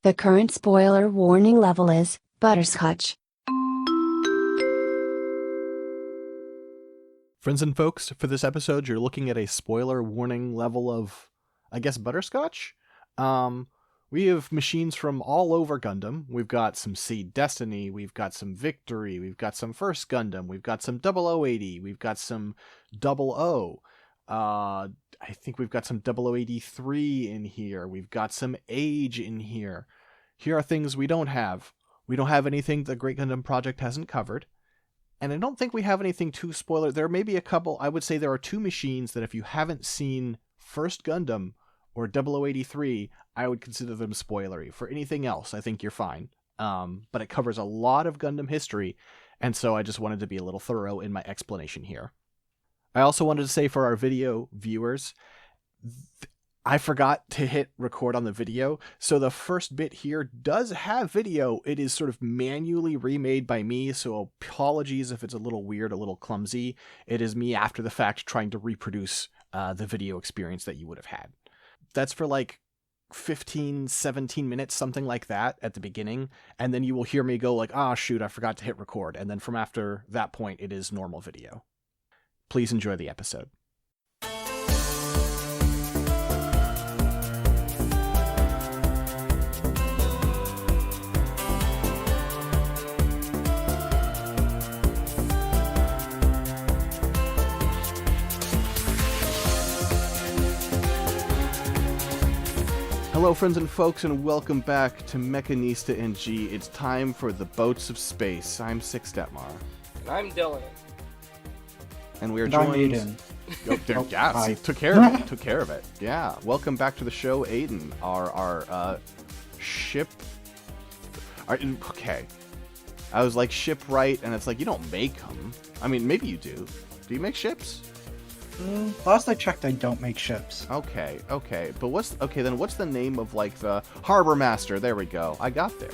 The current spoiler warning level is butterscotch. Friends and folks, for this episode, you're looking at a spoiler warning level of, I guess, butterscotch? We have machines from all over Gundam. We've got some Seed Destiny, we've got some Victory, we've got some First Gundam, we've got some 0080, we've got some 00. I think we've got some 0083 in here. We've got some Age in here. Here are things we don't have. We don't have anything the Great Gundam Project hasn't covered. And I don't think we have anything too spoiler. There may be a couple. I would say there are two machines that if you haven't seen First Gundam or 0083, I would consider them spoilery. For anything else, I think you're fine. But it covers a lot of Gundam history, and so I just wanted to be a little thorough in my explanation here. I also wanted to say for our video viewers, I forgot to hit record on the video, so the first bit here does have video. It is sort of manually remade by me, so apologies if it's a little weird, a little clumsy. It is me after the fact trying to reproduce the video experience that you would have had. That's for like 15, 17 minutes, something like that at the beginning, and then you will hear me go like, ah, shoot, I forgot to hit record, and then from after that point, it is normal video. Please enjoy the episode. Hello friends and folks, and welcome back to Mechanista and G. It's time for the Boats of Space. I'm Six Detmar. And I'm Dylan. And we are I'm joined... Aedan. Oh, there, yeah, hi. see, took care of it, took care of it. Yeah, welcome back to the show, Aedan. Our ship... Okay. I was like, shipwright, and it's like, you don't make them. I mean, maybe you do. Do you make ships? Last I checked, I don't make ships. Okay. But what's the name of like the harbor master? There we go. I got there.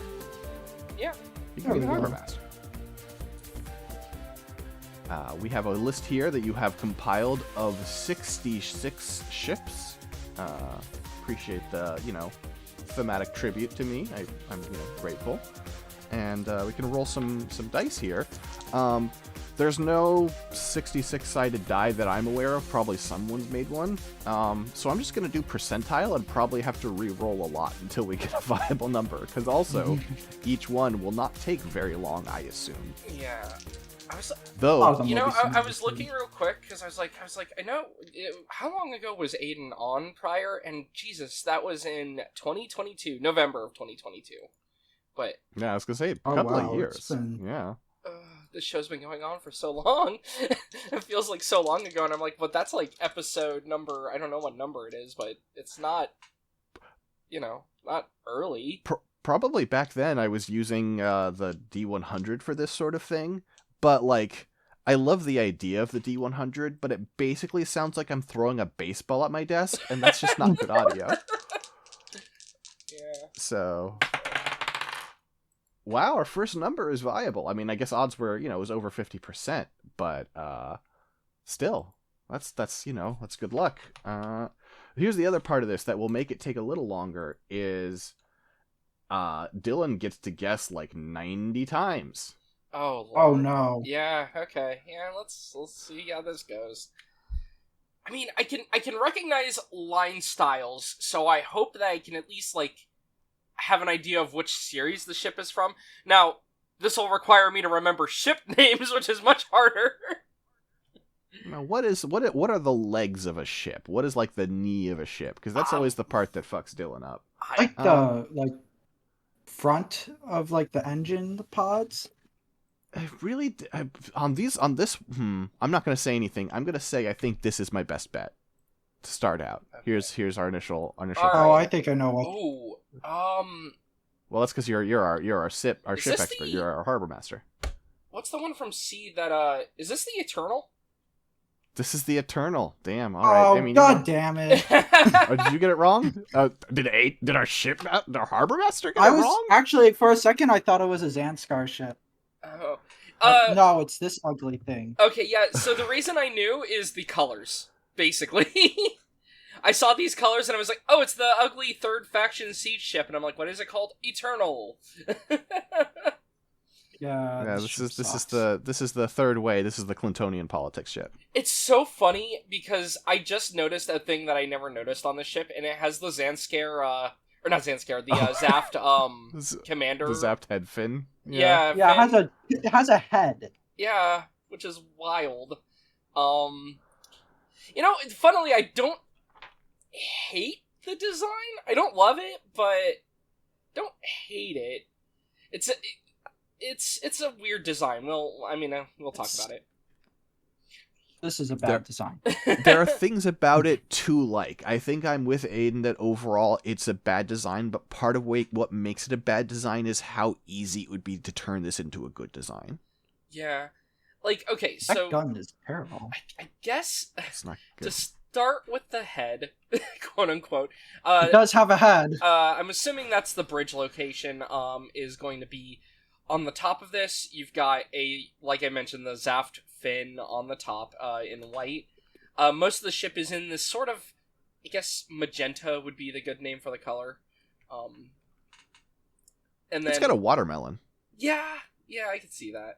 Yeah. You can be the harbor master. We have a list here that you have compiled of 66 ships. Appreciate the, thematic tribute to me. I'm grateful. And we can roll some dice here. There's no 66-sided die that I'm aware of. Probably someone's made one. So I'm just going to do percentile and probably have to re-roll a lot until we get a viable number. Because also, each one will not take very long, I assume. Yeah. I was looking real quick because I was like, I know. How long ago was Aedan on prior? And Jesus, that was in 2022, November of 2022. But yeah, I was gonna say a couple of years. Yeah. This show's been going on for so long. It feels like so long ago, and I'm like, but that's like episode number. I don't know what number it is, but it's not. Not early. Probably back then I was using the D100 for this sort of thing. But, like, I love the idea of the D100, but it basically sounds like I'm throwing a baseball at my desk, and that's just not good audio. Yeah. So, wow, our first number is viable. I mean, I guess odds were, it was over 50%, but, still, that's good luck. Here's the other part of this that will make it take a little longer is, Dylan gets to guess, like, 90 times. Oh, Lord. Oh no. Yeah, okay. Yeah, let's see how this goes. I mean, I can recognize line styles, so I hope that I can at least, like, have an idea of which series the ship is from. Now, this will require me to remember ship names, which is much harder. Now, what are the legs of a ship? What is, like, the knee of a ship? Because that's always the part that fucks Dylan up. Like the front of like the engine, the pods. I'm not going to say anything. I'm going to say I think this is my best bet to start out. Okay. Here's our initial. Oh, I think I know what. Ooh, well, that's because you're our ship expert. You're our harbor master. What's the one from C that is this the Eternal? This is the Eternal. Damn. All right. Oh, I mean, God damn it! Oh, did you get it wrong? Did our harbor master get it wrong? Actually, for a second, I thought it was a Zanzibar ship. Oh. No, it's this ugly thing. Okay, yeah, so the reason I knew is the colors, basically. I saw these colors and I was like, oh, it's the ugly third faction siege ship, and I'm like, what is it called? Eternal. Yeah, this is the third way. This is the Clintonian politics ship. It's so funny because I just noticed a thing that I never noticed on this ship, and it has the Zanskare, or not Zanskare, the Zaft commander. The Zaft head fin. Yeah, yeah. It has a head. Yeah, which is wild. Funnily, I don't hate the design. I don't love it, but don't hate it. It's a weird design. We'll talk about it. This is a bad design. There are things about it to like. I think I'm with Aedan that overall it's a bad design, but part of what makes it a bad design is how easy it would be to turn this into a good design. Yeah. Like, okay, so... That gun is terrible. I guess... It's not good. To start with the head, quote-unquote... it does have a head. I'm assuming that's the bridge location, is going to be... On the top of this, you've got like I mentioned, the Zaft fin on the top, in white. Most of the ship is in this sort of... I guess magenta would be the good name for the color. And then... It's got a watermelon. Yeah, I can see that.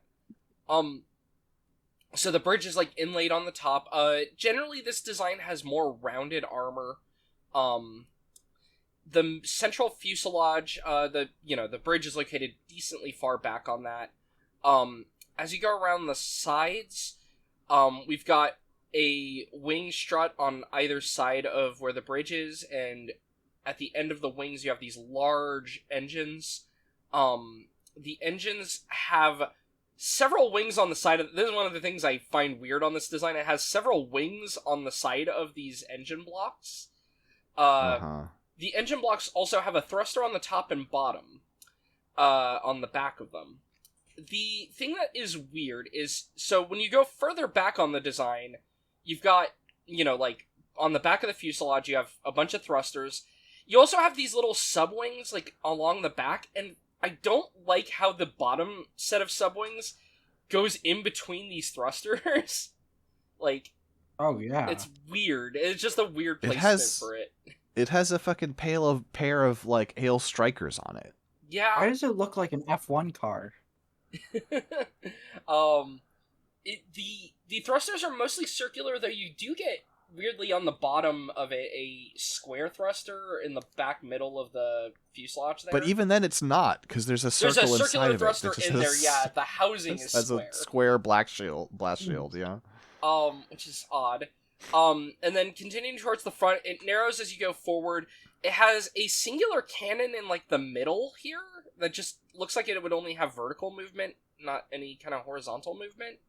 So the bridge is, like, inlaid on the top. Generally, this design has more rounded armor. The central fuselage, the bridge is located decently far back on that. As you go around the sides, we've got a wing strut on either side of where the bridge is, and at the end of the wings, you have these large engines. The engines have... several wings on the side of... This is one of the things I find weird on this design. It has several wings on the side of these engine blocks. The engine blocks also have a thruster on the top and bottom. On the back of them. The thing that is weird is... So when you go further back on the design, you've got, like, on the back of the fuselage, you have a bunch of thrusters. You also have these little sub-wings, like, along the back, and I don't like how the bottom set of subwings goes in between these thrusters. Like, oh yeah, it's weird. It's just a weird placement for it. It has a fucking pair of like Ale Strikers on it. Yeah. Why does it look like an F1 car? The thrusters are mostly circular, though you do get weirdly on the bottom of it a square thruster in the back middle of the fuselage there. But even then it's not, because there's a circle inside of it. There's a circular thruster in there, yeah. The housing is square. As a square blast shield, yeah. Which is odd. And then continuing towards the front, it narrows as you go forward. It has a singular cannon in, like, the middle here that just looks like it would only have vertical movement, not any kind of horizontal movement.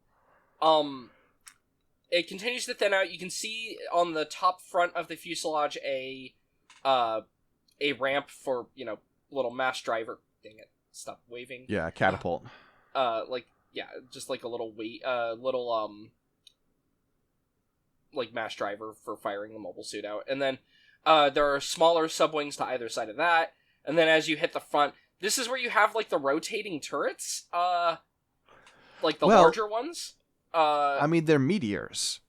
It continues to thin out. You can see on the top front of the fuselage a ramp for, little mass driver. Dang it. Stop waving. Yeah, catapult. Just like a little like mass driver for firing the mobile suit out. And then there are smaller subwings to either side of that. And then as you hit the front, this is where you have, like, the rotating turrets. Like the larger ones. I mean, they're meteors.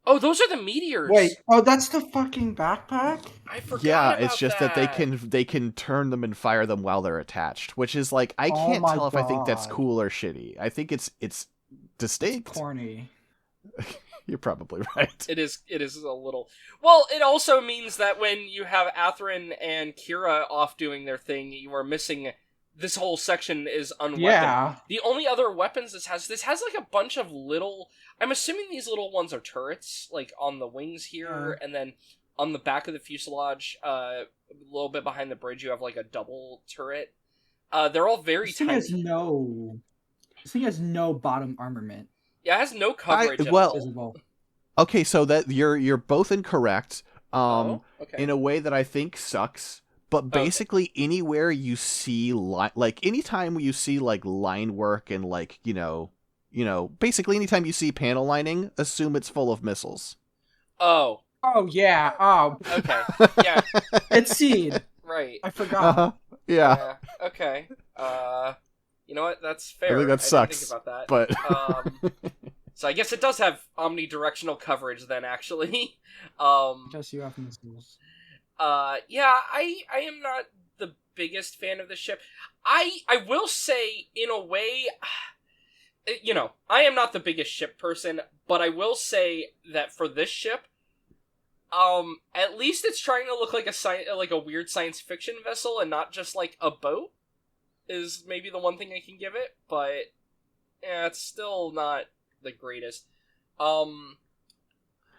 Oh, those are the meteors. Wait, that's the fucking backpack? I forgot. Yeah, about it's just that they can turn them and fire them while they're attached, which is like I can't tell if I think that's cool or shitty. I think it's distinct. It's corny. You're probably right. It is a little... Well, it also means that when you have Athrun and Kira off doing their thing, you are missing... This whole section is unweaponed. Yeah. The only other weapons this has like a bunch of little... I'm assuming these little ones are turrets, like on the wings here, and then on the back of the fuselage, a little bit behind the bridge, you have like a double turret. They're all very tiny. This thing has no bottom armament. Yeah, it has no coverage at all. Visible. Okay, so that you're both incorrect. Okay. In a way that I think sucks. But basically, anywhere you see anytime you see like line work and like basically anytime you see panel lining, assume it's full of missiles. Oh yeah. Oh. Okay. Yeah. It's seed. Right. I forgot. Yeah. Okay. You know what? That's fair. I think that sucks. Didn't think about that. But So I guess it does have omnidirectional coverage then, actually. Just you have missiles. Yeah, I am not the biggest fan of the ship. I will say, in a way, I am not the biggest ship person, but I will say that for this ship, at least it's trying to look like a weird science fiction vessel and not just like a boat, is maybe the one thing I can give it, but yeah, it's still not the greatest. Oh,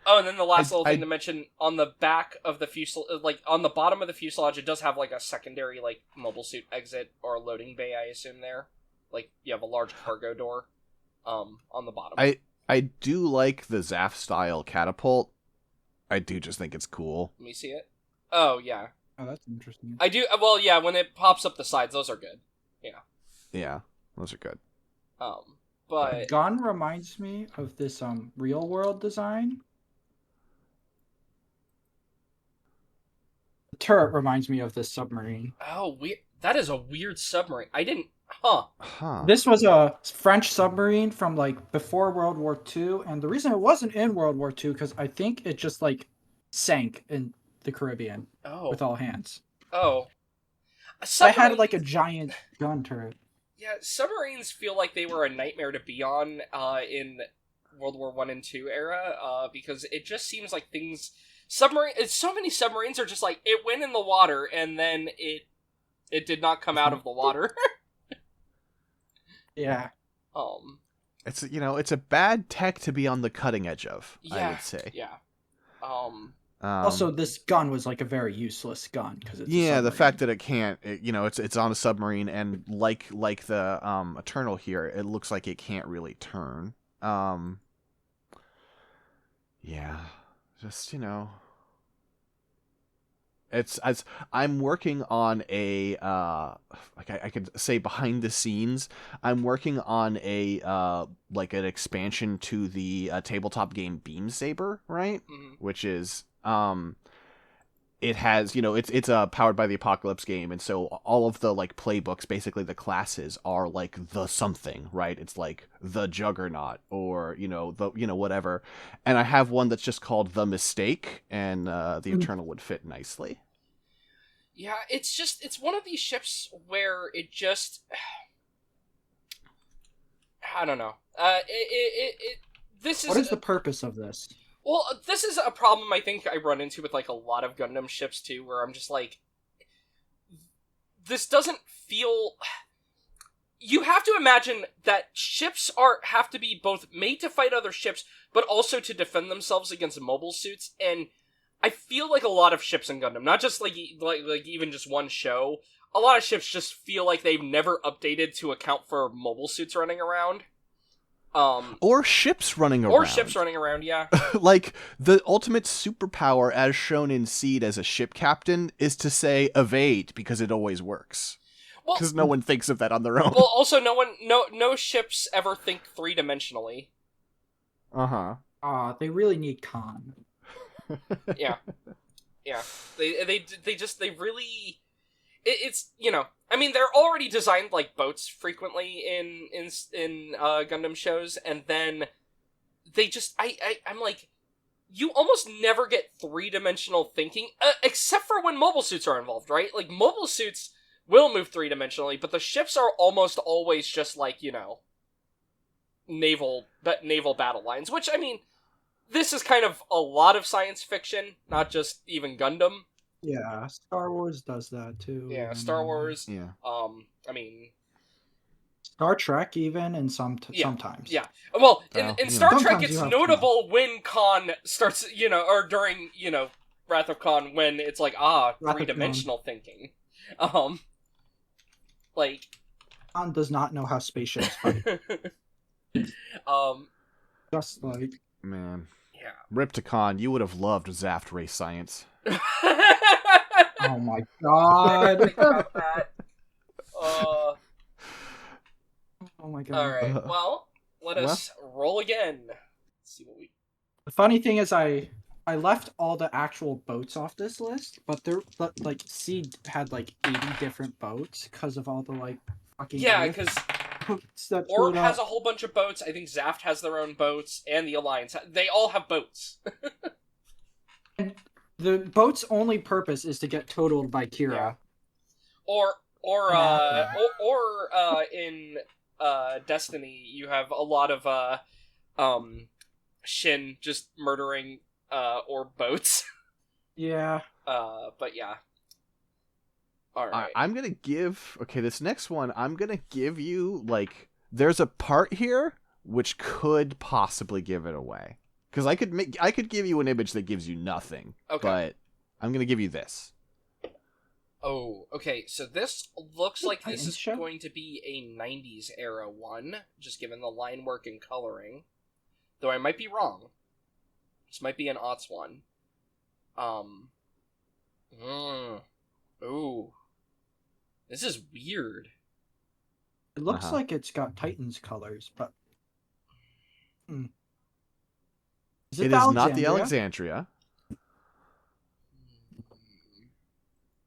and then the last little thing to mention, on the back of the fuselage, like, on the bottom of the fuselage, it does have, like, a secondary, like, mobile suit exit or loading bay, I assume, there. Like, you have a large cargo door, on the bottom. I do like the Zaf-style catapult. I do just think it's cool. Let me see it. Oh, yeah. Oh, that's interesting. I do, well, yeah, when it pops up the sides, those are good. Yeah. Yeah, those are good. But... The gun reminds me of this, real-world design. The turret reminds me of this submarine. Oh, that is a weird submarine. I didn't... Huh. This was a French submarine from, like, before World War II, and the reason it wasn't in World War II, because I think it just, like, sank in the Caribbean with all hands. Oh. I had, like, a giant gun turret. Yeah, submarines feel like they were a nightmare to be on in World War I and II era, because it just seems like things... so many submarines are just like, it went in the water, and then it did not come out of the water. Yeah. It's, it's a bad tech to be on the cutting edge of, I would say. Yeah. Also, this gun was like a very useless gun because it's the fact that it can't, it's on a submarine, and like the Eternal here, it looks like it can't really turn. Yeah, just it's I'm working on a I could say behind the scenes, I'm working on a like an expansion to the tabletop game Beam Saber, right? Mm-hmm. Which is it has, it's powered by the Apocalypse game, and so all of the like playbooks, basically the classes are like the something, right? It's like the Juggernaut or whatever. And I have one that's just called the Mistake, and the Eternal would fit nicely. Yeah, it's one of these ships where it just I don't know. What is the purpose of this? Well, this is a problem I think I run into with, like, a lot of Gundam ships, too, where I'm just like, this doesn't feel... You have to imagine that ships have to be both made to fight other ships, but also to defend themselves against mobile suits, and I feel like a lot of ships in Gundam, not just, like even just one show, a lot of ships just feel like they've never updated to account for mobile suits running around. Or ships running around. Yeah. Like, the ultimate superpower, as shown in Seed as a ship captain, is to say evade, because it always works. Because no one thinks of that on their own. Well, also, no ships ever think three-dimensionally. They really need Khan. Yeah. They really... It's, I mean, they're already designed like boats frequently in Gundam shows, and then they just, I'm like, you almost never get three-dimensional thinking, except for when mobile suits are involved, right? Like, mobile suits will move three-dimensionally, but the ships are almost always just like, naval battle lines, which, I mean, this is kind of a lot of science fiction, not just even Gundam. Yeah, Star Wars does that too. Yeah, Star Wars. Yeah. I mean, Star Trek even, and sometimes. Yeah. Well, in Star Trek, it's notable when Khan starts, or during, Wrath of Khan, when it's like, three-dimensional thinking. Like, Khan does not know how spaceships fight. Just like, man. Yeah. Rip to Khan, you would have loved Zaft Race Science. Oh my god. Think about that. Oh my god. Alright, well, let us roll again. Let's see what we... The funny thing is I left all the actual boats off this list, but Seed had like 80 different boats because of all the like fucking... Yeah, because boats that Orb float has up. a whole bunch of boats. I think Zaft has their own boats, and the Alliance. They all have boats. And the boat's only purpose is to get totaled by Kira. Yeah. In Destiny, you have a lot of Shin just murdering orb boats. Yeah. But yeah. Alright. I'm gonna give this next one. I'm gonna give you there's a part here which could possibly give it away, because I could give you an image that gives you nothing. Okay. But I'm gonna give you this. Oh, okay. So this looks like this is show? going to be a 90s era one, just given the line work and coloring. Though I might be wrong. This might be an aughts one. Ooh. This is weird. It looks like it's got Titan's colors, but... Is It is not the Alexandria.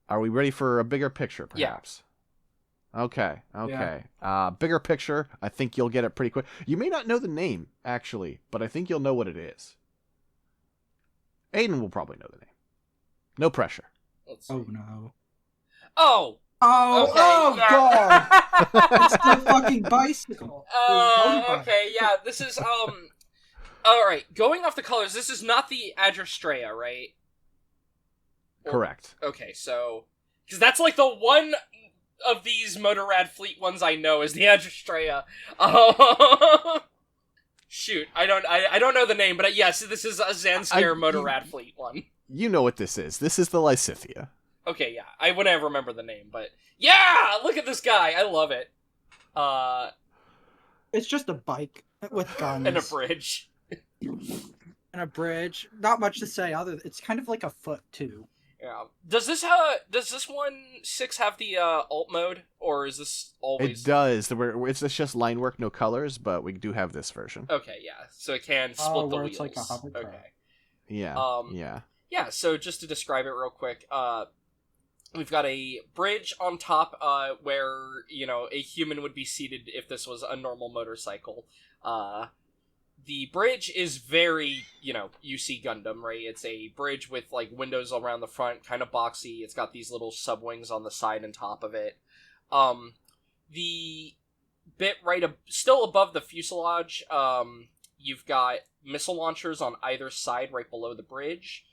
Are we ready for a bigger picture, perhaps? Yeah. Okay. Yeah. Bigger picture. I think you'll get it pretty quick. You may not know the name, actually, but I think you'll know what it is. Aedan will probably know the name. No pressure. Oh, no. Oh! Oh, okay, oh yeah. God! It's the fucking bicycle. Okay, yeah, this is, alright, going off the colors, this is not the Adrestrea, right? Correct. Okay, so... Because that's like the one of these Motorrad Fleet ones I know is the Adrestrea. Shoot, I don't know the name, but yes, this is a Zanzibar Motorrad Fleet one. You know what this is. This is the Lysithea. Okay, yeah, I wouldn't remember the name, but... Yeah! Look at this guy! I love it. It's just a bike with guns. And a bridge. And a bridge. Not much to say other than it's kind of like a foot, too. Yeah. Does this 1.6 have the alt mode, or is this always? It does. It's just line work, no colors, but we do have this version. Okay, yeah. So it can split the wheels. It's like a hovercraft. Okay. Yeah. Yeah. Yeah. So just to describe it real quick, we've got a bridge on top, where a human would be seated if this was a normal motorcycle. The bridge is very, UC Gundam, right? It's a bridge with, windows around the front, kind of boxy. It's got these little sub-wings on the side and top of it. The bit still above the fuselage, you've got missile launchers on either side right below the bridge.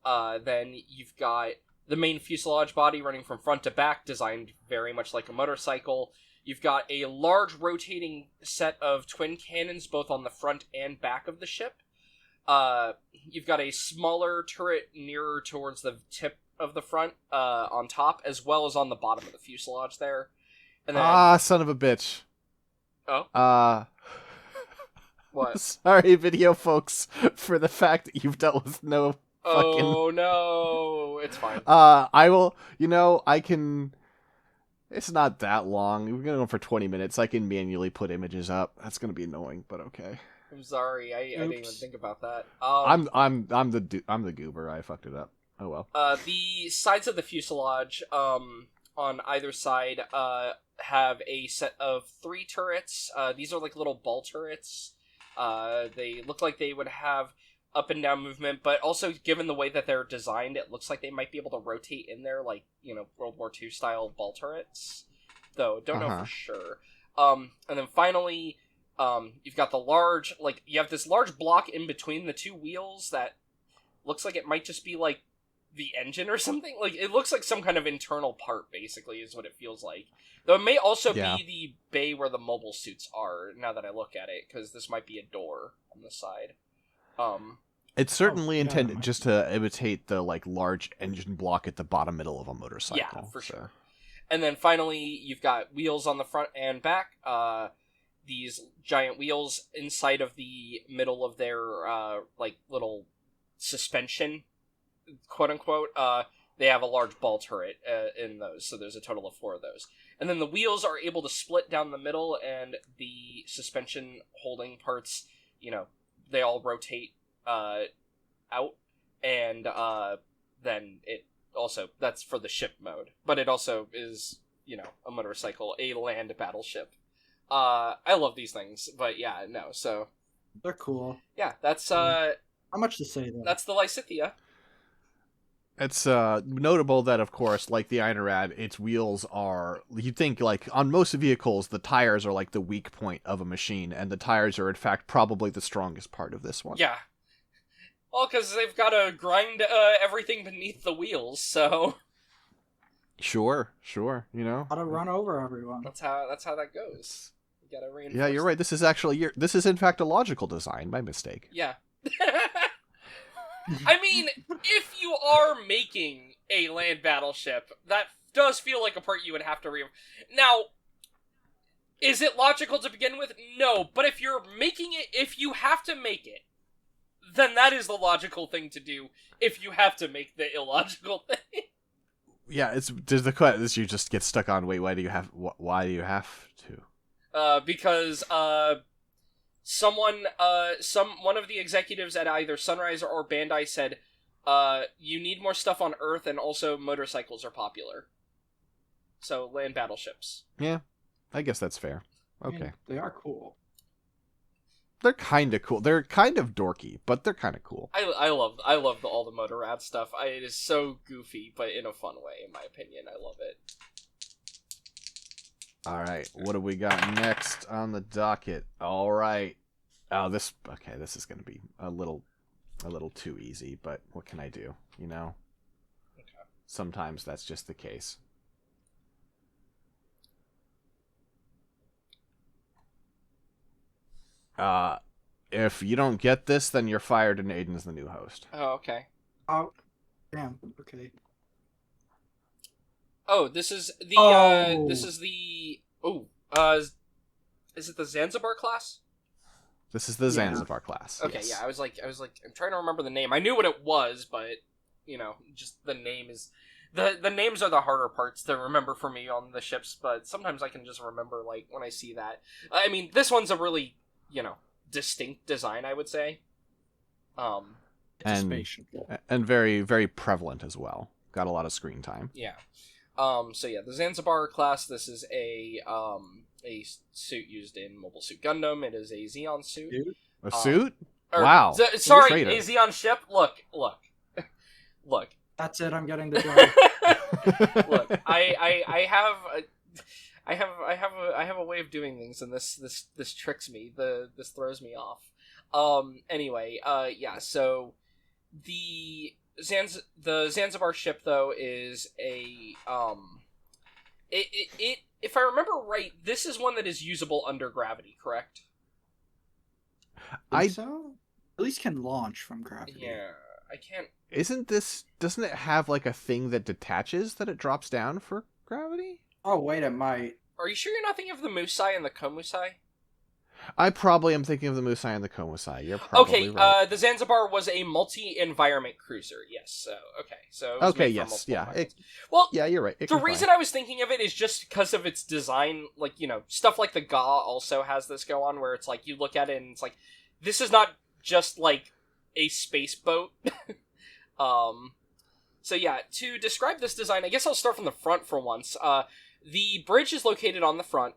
Then you've got the main fuselage body running from front to back, designed very much like a motorcycle. You've got a large rotating set of twin cannons both on the front and back of the ship. You've got a smaller turret nearer towards the tip of the front on top, as well as on the bottom of the fuselage there. And then... son of a bitch. Oh? What? Sorry, video folks, for the fact that you've dealt with no fucking... Oh, no. It's fine. I will... I can... It's not that long. We're gonna go for 20 minutes. I can manually put images up. That's gonna be annoying, but okay. I'm sorry. I didn't even think about that. I'm the goober. I fucked it up. Oh well. The sides of the fuselage, on either side, have a set of 3 turrets. These are like little ball turrets. They look like they would have up and down movement, but also given the way that they're designed, it looks like they might be able to rotate in there, like, World War II style ball turrets. Though, don't know for sure. And then finally, you've got the large, you have this large block in between the 2 wheels that looks like it might just be, the engine or something. It looks like some kind of internal part, basically, is what it feels like. Though it may also be the bay where the mobile suits are, now that I look at it, because this might be a door on the side. It's certainly intended just to imitate the large engine block at the bottom middle of a motorcycle. Yeah, for sure. And then finally, you've got wheels on the front and back. These giant wheels inside of the middle of their little suspension, quote unquote. They have a large ball turret in those, so there's a total of 4 of those. And then the wheels are able to split down the middle, and the suspension holding parts, they all rotate out, and then it also, that's for the ship mode, but it also is, a motorcycle, a land battleship. I love these things, but yeah, no, so... They're cool. Yeah, that's, Not much to say, though. That's the Lysithea. It's notable that, of course, like the Einrad, its wheels are... You'd think, like, on most vehicles, the tires are, like, the weak point of a machine, and the tires are, in fact, probably the strongest part of this one. Yeah. Well, because they've got to grind everything beneath the wheels, so... Sure, you know? How to run over everyone. That's how that goes. You gotta reinforce... Yeah, you're right. This is, in fact, a logical design. My mistake. Yeah. I mean, if you are making a land battleship, that does feel like a part you would have to Now, is it logical to begin with? No, but if you're making it, if you have to make it, then that is the logical thing to do if you have to make the illogical thing. Yeah, there's the question is you just get stuck on, wait, why do you have to? Because, one of the executives at either Sunrise or Bandai said, you need more stuff on Earth, and also motorcycles are popular. So, land battleships. Yeah, I guess that's fair. Okay. I mean, they are cool. They're kind of cool. They're kind of dorky, but they're kind of cool. I love all the Motorrad stuff. It is so goofy, but in a fun way, in my opinion. I love it. All right, what do we got next on the docket? All right. Oh, this is going to be a little too easy, but what can I do, you know? Okay. Sometimes that's just the case. If you don't get this, then you're fired and Aedan's the new host. Oh, okay. Oh, damn. Okay. Oh, this is the, is it the Zanzibar-class? This is the Zanzibar-class. Okay, yes. yeah, I was like, I'm trying to remember the name. I knew what it was, but, you know, just the name is... The names are the harder parts to remember for me on the ships, but sometimes I can just remember, like, when I see that. I mean, this one's a really, you know, distinct design, I would say. And very, very prevalent as well. Got a lot of screen time. Yeah. So yeah, the Zanzibar-class, this is a suit used in Mobile Suit Gundam. It is a Zeon suit. A suit? Or, wow. Sorry, a Zeon ship? Look. That's it, I'm getting the job. Look, I have a way of doing things, and this tricks me. This throws me off. Anyway, yeah, so the Zanzibar ship, though, is a if I remember right, this is one that is usable under gravity, correct? So? At least can launch from gravity. Yeah, I can't... Doesn't it have like a thing that detaches that it drops down for gravity? Oh, wait, it might. Are you sure you're not thinking of the Musai and the Komusai? I probably am thinking of the Musai and the Komusai. You're probably right. The Zanzibar was a multi-environment cruiser. Yes. So So it was made for multiple environments. Yeah, you're right. The reason I was thinking of it is just because of its design. Like, you know, stuff like the GA also has this go on, where it's like you look at it and it's like, this is not just like a space boat. So yeah, to describe this design, I guess I'll start from the front for once. The bridge is located on the front.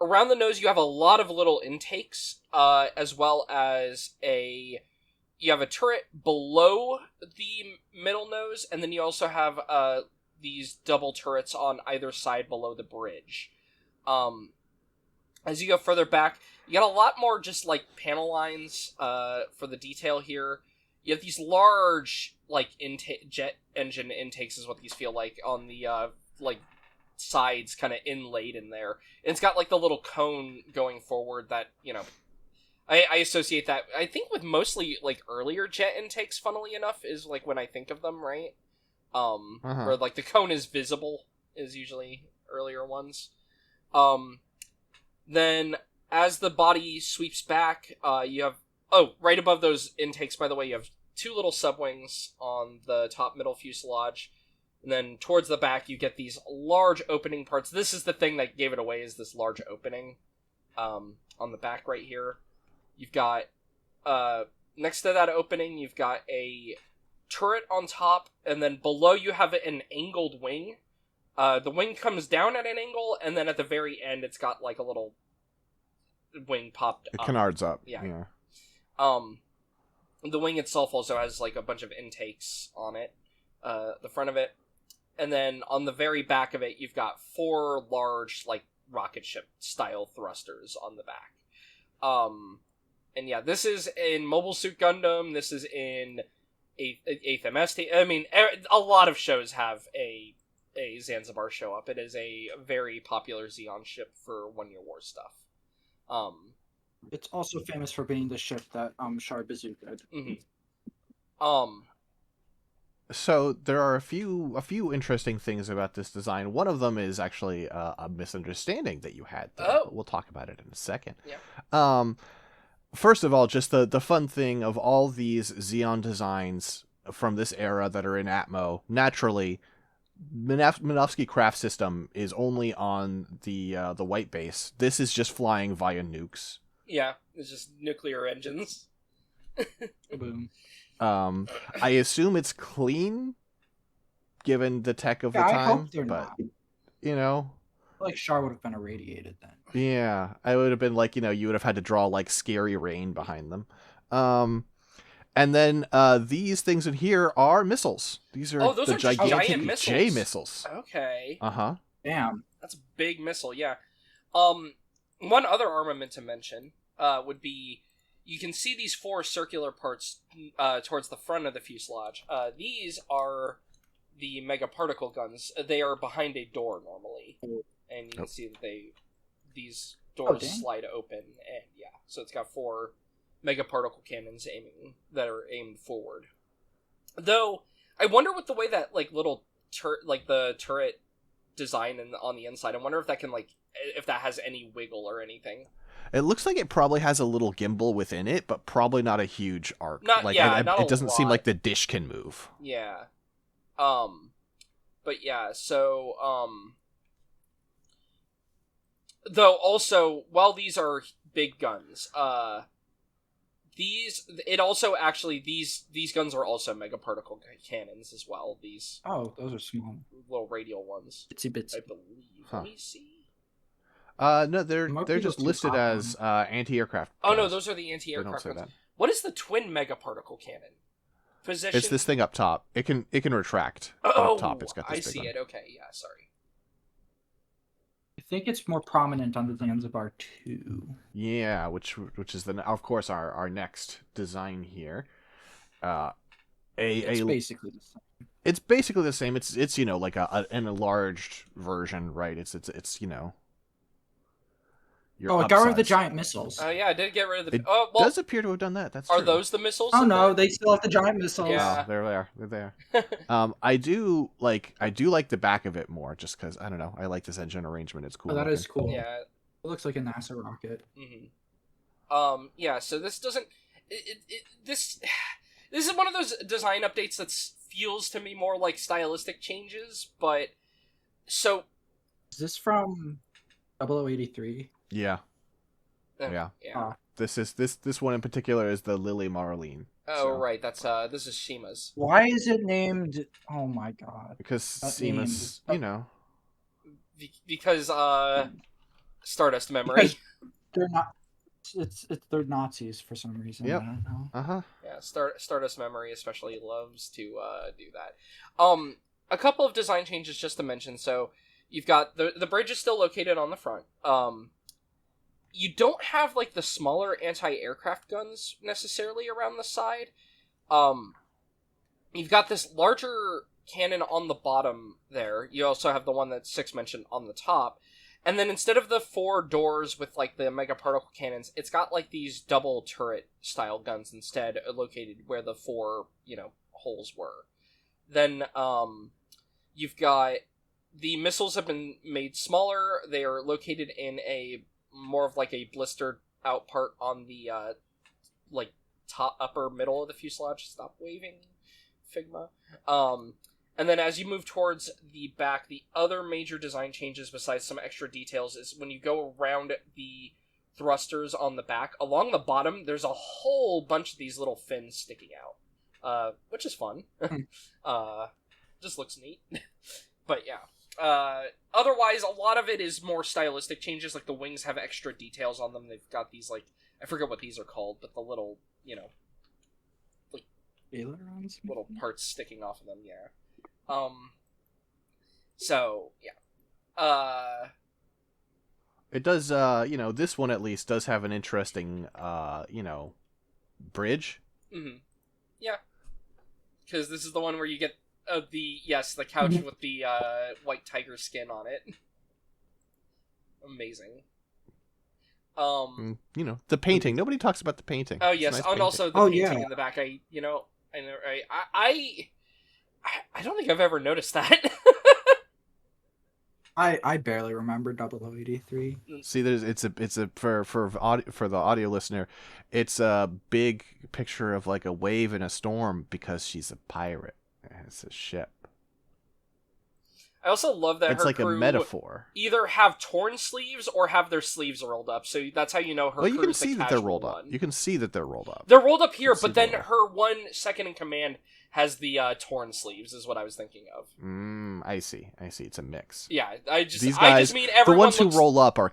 Around the nose, you have a lot of little intakes, as well as you have a turret below the middle nose, and then you also have these double turrets on either side below the bridge. As you go further back, you got a lot more just like panel lines for the detail here. You have these large like jet engine intakes, is what these feel like, on the like sides, kind of inlaid in there. And it's got like the little cone going forward that, you know, I associate that, I think, with mostly like earlier jet intakes, funnily enough, is like when I think of them, right? Where like the cone is visible is usually earlier ones. Then as the body sweeps back, you have, right above those intakes, by the way, you have two little subwings on the top middle fuselage. And then towards the back, you get these large opening parts. This is the thing that gave it away, is this large opening on the back right here. You've got, next to that opening, you've got a turret on top, and then below you have an angled wing. The wing comes down at an angle, and then at the very end, it's got like a little wing popped up. It canards up. Yeah. The wing itself also has like a bunch of intakes on it, the front of it, and then on the very back of it, you've got 4 large like rocket ship style thrusters on the back. And yeah, this is in Mobile Suit Gundam. This is in 8th MS. I mean, a lot of shows have a Zanzibar show up. It is a very popular Zeon ship for 1 Year War stuff. It's also famous for being the ship that Char Bazoo did. Mm-hmm. So there are a few interesting things about this design. One of them is actually a misunderstanding that you had there. But we'll talk about it in a second. Yeah. First of all, just the fun thing of all these Zeon designs from this era that are in Atmo, naturally, Minovsky Craft System is only on the white base. This is just flying via nukes. Yeah, it's just nuclear engines. Boom. I assume it's clean, given the tech of the time. I hope they're but, not. You know, like Char would have been irradiated then. Yeah, I would have been like, you would have had to draw like scary rain behind them. And then these things in here are missiles. These are those the are giant missiles. J missiles. Okay. Damn. That's a big missile. Yeah. One other armament to mention would be, you can see these 4 circular parts towards the front of the fuselage. These are the mega particle guns. They are behind a door normally, and you can see that these doors slide open, and yeah, so it's got 4 mega particle cannons that are aimed forward. Though I wonder with the way that like little the turret design on the inside, I wonder if that can if that has any wiggle or anything. It looks like it probably has a little gimbal within it, but probably not a huge arc. It doesn't seem like the dish can move. Yeah. But yeah, so though also, while these are big guns, these guns are also mega particle cannons as well. These those are small, little radial ones. Itsy bitsy, I believe. Let me see. No, they're just listed as anti-aircraft. Oh no, those are the anti-aircraft guns. What is the twin mega particle cannon? Position? It's this thing up top. It can retract. Up top, it's got this I big see one. it. Okay, yeah, sorry. I think it's more prominent on the Zanzibar II. Yeah, which is of course our next design here. It's basically the same. It's basically the same. It's like an enlarged version, right? It's it got rid of the giant missiles. Oh yeah, I did get rid of the. It does appear to have done that. That's true. Are those the missiles? Oh no, they still have the giant missiles. Yeah, there they are. They're there. I do like the back of it more, just because I don't know. I like this engine arrangement. It's cool. Oh, that looking. is cool. Yeah, it looks like a NASA rocket. Mm-hmm. Yeah. So this doesn't. This is one of those design updates that feels to me more like stylistic changes, but so. Is this from 0083? Yeah. Yeah. This one in particular is the Lily Marlene. Oh, right. That's this is Shima's. Why is it named? Oh my god. Because Shima's, Because Stardust Memory. Because they're not. They're Nazis for some reason. Yep. I don't know. Yeah. Stardust Memory especially loves to do that. A couple of design changes just to mention. So you've got the bridge is still located on the front. You don't have the smaller anti-aircraft guns necessarily around the side. You've got this larger cannon on the bottom there. You also have the one that Six mentioned on the top. And then instead of the 4 doors with the mega particle cannons, it's got these double turret style guns instead, located where the 4, holes were. Then you've got the missiles have been made smaller. They are located in a more of a blistered out part on the top upper middle of the fuselage. Stop waving, Figma. And then as you move towards the back, the other major design changes besides some extra details is when you go around the thrusters on the back, along the bottom there's a whole bunch of these little fins sticking out, which is fun. Just looks neat. But yeah. Otherwise, a lot of it is more stylistic changes, like the wings have extra details on them. They've got these, like, I forget what these are called, but the little, like, ailerons? Little parts sticking off of them, yeah. So, yeah. It does, this one at least does have an interesting, bridge. Mm-hmm. Yeah. Because this is the one where you get the couch with the white tiger skin on it. Amazing. The painting. Nobody talks about the painting. Oh yes, nice and painting. also the painting in the back. I don't think I've ever noticed that. I barely remember 0083. See, it's a for the audio listener, it's a big picture of like a wave in a storm because she's a pirate. It's a ship. I also love that it's her like crew a metaphor. Either have torn sleeves or have their sleeves rolled up, so that's how you know her. Well, you crew can is see the that they're casual rolled one. up. You can see that they're rolled up. They're rolled up here, but then her one second in command has the torn sleeves. Is what I was thinking of. I see. It's a mix. Yeah, I just mean everyone. The ones who roll up are.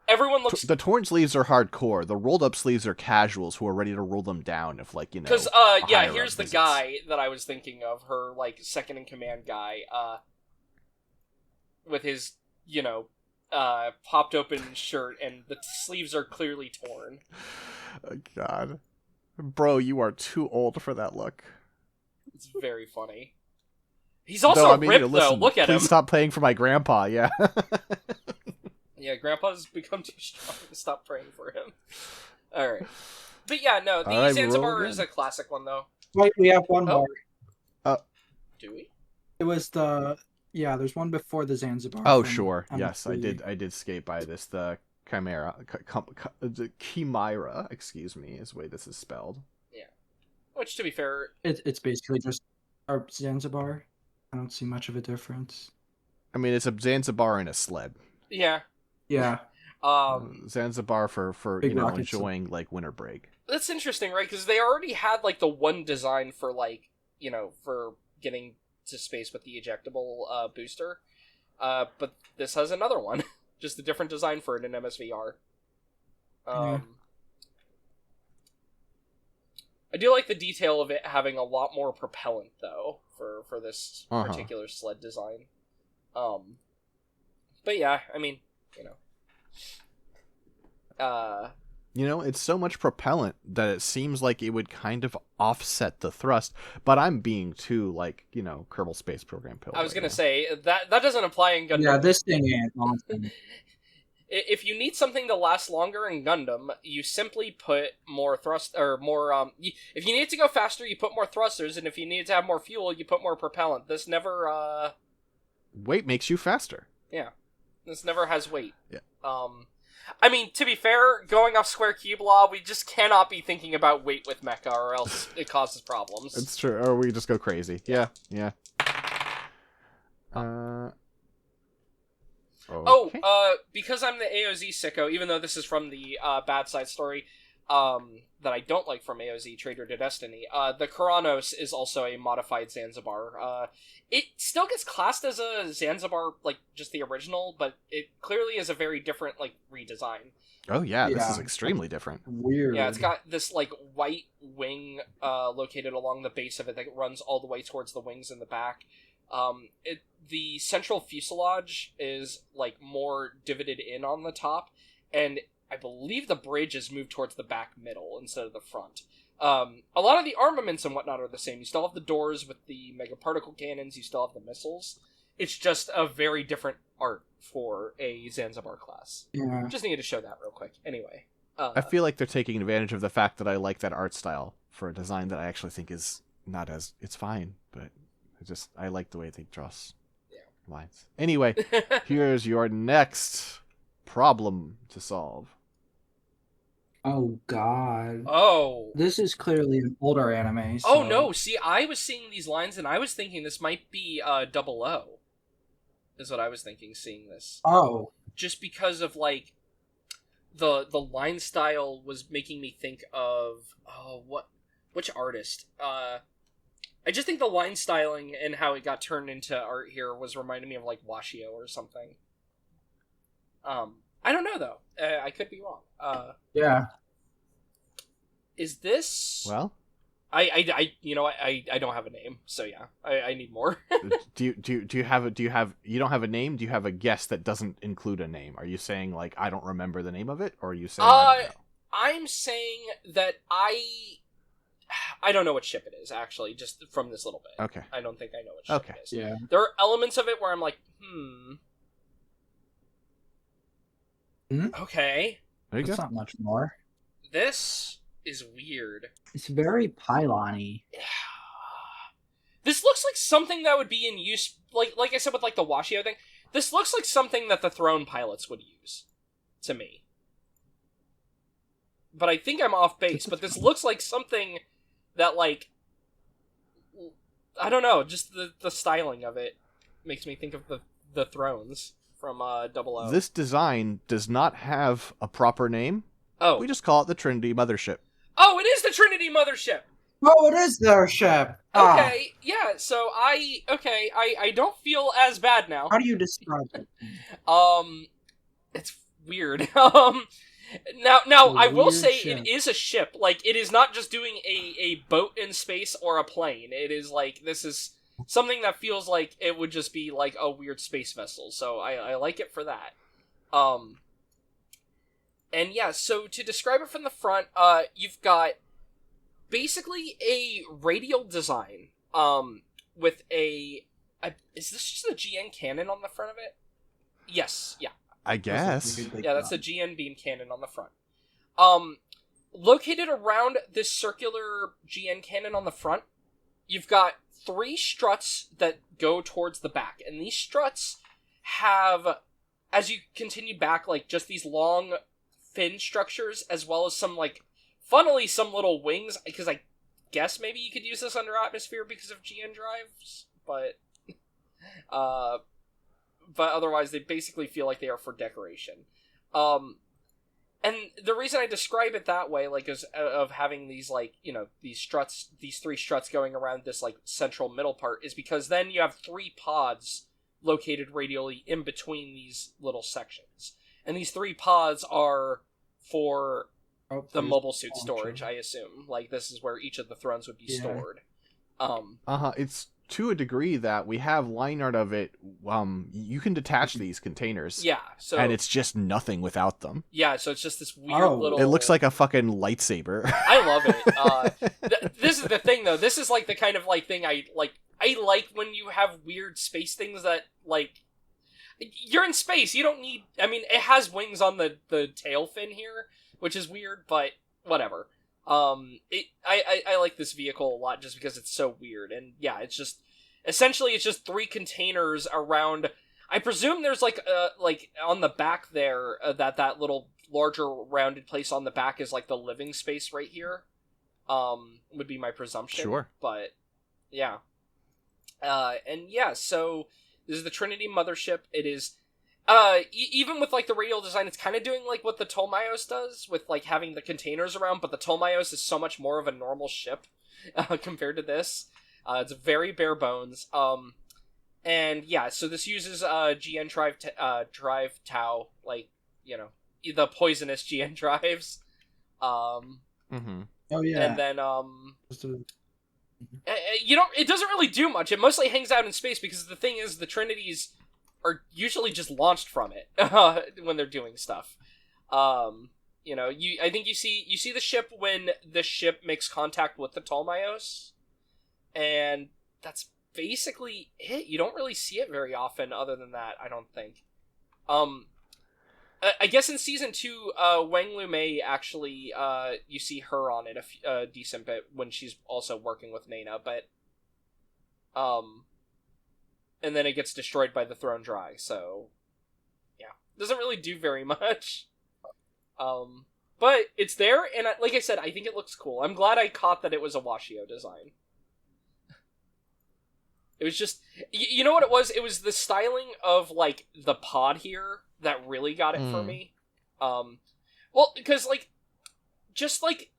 Everyone looks. The torn sleeves are hardcore. The rolled up sleeves are casuals who are ready to roll them down if, like, Because here's the guy that I was thinking of. Her second in command guy. With his popped open shirt and the sleeves are clearly torn. Oh God, bro, you are too old for that look. It's very funny. He's also ripped, though. Look at him. Please stop playing for my grandpa. Yeah. Yeah, Grandpa's become too strong to stop praying for him. All right, but yeah, no, the Zanzibar is a classic one, though. Wait, we have one more. Do we? It was there's one before the Zanzibar. Oh, sure. Yes, I did skate by this. The Chimaira, the Chimaira, excuse me, is the way this is spelled. Yeah. Which, to be fair, it's basically just our Zanzibar. I don't see much of a difference. I mean, it's a Zanzibar in a sled. Yeah. Yeah. Zanzibar for enjoying like winter break. That's interesting, right? Because they already had like the one design for like for getting to space with the ejectable booster, but this has another one, just a different design for it in MSVR. I do like the detail of it having a lot more propellant though for this particular sled design. But yeah, I mean, it's so much propellant that it seems like it would kind of offset the thrust, but I'm being too, like, Kerbal Space Program pill. I was going to say, that doesn't apply in Gundam. Yeah, this thing ain't awesome. If you need something to last longer in Gundam, you simply put more thrust, or more, if you need to go faster, you put more thrusters, and if you need to have more fuel, you put more propellant. This never, weight makes you faster. Yeah. This never has weight. Yeah. I mean, to be fair, going off Square Cube Law, we just cannot be thinking about weight with mecha, or else it causes problems. It's true, or we just go crazy. Yeah. Okay. Because I'm the AOZ sicko, even though this is from the Bad Side story, that I don't like from AOZ, Traitor to Destiny, the Kuranos is also a modified Zanzibar. It still gets classed as a Zanzibar, like, just the original, but it clearly is a very different, like, redesign. Oh yeah, this is extremely different. Weird. Yeah, it's got this, like, white wing located along the base of it that runs all the way towards the wings in the back. The central fuselage is, like, more divoted in on the top, and I believe the bridge is moved towards the back middle instead of the front. A lot of the armaments and whatnot are the same. You still have the doors with the mega particle cannons, you still have the missiles. It's just a very different art for a Zanzibar-class. Yeah. Just needed to show that real quick. Anyway. I feel like they're taking advantage of the fact that I like that art style for a design that I actually think is not as... It's fine, but I like the way they draw lines. Anyway, here's your next problem to solve. Oh, God. Oh. This is clearly an older anime. So... Oh, no. See, I was seeing these lines, and I was thinking this might be 00. Is what I was thinking, seeing this. Oh. Just because of, like, the line style was making me think of... which artist? I just think the line styling and how it got turned into art here was reminding me of like Washio or something. I don't know though. I could be wrong. Yeah. Is this? Well, I don't have a name, so yeah, I need more. do you have you don't have a name? Do you have a guess that doesn't include a name? Are you saying like I don't remember the name of it, or are you saying I don't know? I'm saying that I don't know what ship it is, actually, just from this little bit. Okay. I don't think I know what ship it is. Yeah. There are elements of it where I'm like, okay. There you That's go. not much more. This is weird. It's very pylon-y. This looks like something that would be in use, like I said with like the Washio thing. This looks like something that the Throne pilots would use, to me. But I think I'm off base, but this looks like something that, like, I don't know, just the styling of it makes me think of the Thrones from 00. This design does not have a proper name. Oh. We just call it the Trinity Mothership. Oh, it is the Trinity Mothership! Oh, it is their ship! Okay, yeah, so I don't feel as bad now. How do you describe it? It's weird. Now I will say ship. it is a ship. Like, it is not just doing a boat in space or a plane. It is like, this is something that feels like it would just be like a weird space vessel. So I like it for that. And yeah, so to describe it from the front, you've got basically a radial design, with is this just a GN cannon on the front of it? Yes, yeah. I guess. Yeah, that's a GN beam cannon on the front. Located around this circular GN cannon on the front, you've got 3 struts that go towards the back, and these struts have, as you continue back, like, just these long fin structures, as well as some, like, funnily, some little wings, because I guess maybe you could use this under atmosphere because of GN drives, but otherwise they basically feel like they are for decoration. And the reason I describe it that way, like, is of having these, like, you know, these struts, these 3 struts going around this, like, central middle part, is because then you have 3 pods located radially in between these little sections. And these 3 pods are for the mobile suit storage, I assume. Like, this is where each of the thrones would be stored. It's to a degree that we have line art of it. You can detach these containers. Yeah, so... And it's just nothing without them. Yeah, so it's just this weird little... It looks like a fucking lightsaber. I love it. This is the thing, though. This is, like, the kind of, like, thing I like when you have weird space things that, like... You're in space, you don't need... I mean, it has wings on the tail fin here, which is weird, but whatever. I like this vehicle a lot just because it's so weird, and yeah, it's just essentially it's just 3 containers around. I presume there's like on the back there that little larger rounded place on the back is like the living space right here. Would be my presumption. Sure, but yeah, and yeah, so this is the Trinity Mothership. It is. Even with, like, the radial design, it's kind of doing, like, what the Ptolemaios does, with, like, having the containers around, but the Ptolemaios is so much more of a normal ship, compared to this. It's very bare bones. And, yeah, so this uses, GN drive tau, like, you know, the poisonous GN drives. Mm-hmm. Oh, yeah. And then, it doesn't really do much. It mostly hangs out in space, because the thing is, the Trinities are usually just launched from it when they're doing stuff. You know, I think you see the ship when the ship makes contact with the Ptolemaios, and that's basically it. You don't really see it very often other than that, I don't think. I guess in season 2, Wang Lumei actually, you see her on it a decent bit when she's also working with Nena, but and then it gets destroyed by the Throne Dry, so yeah, doesn't really do very much. But it's there, and like I said, I think it looks cool. I'm glad I caught that it was a Washio design. It was just, you know what it was? It was the styling of, like, the pod here that really got it for me. Well, because, like, just, like,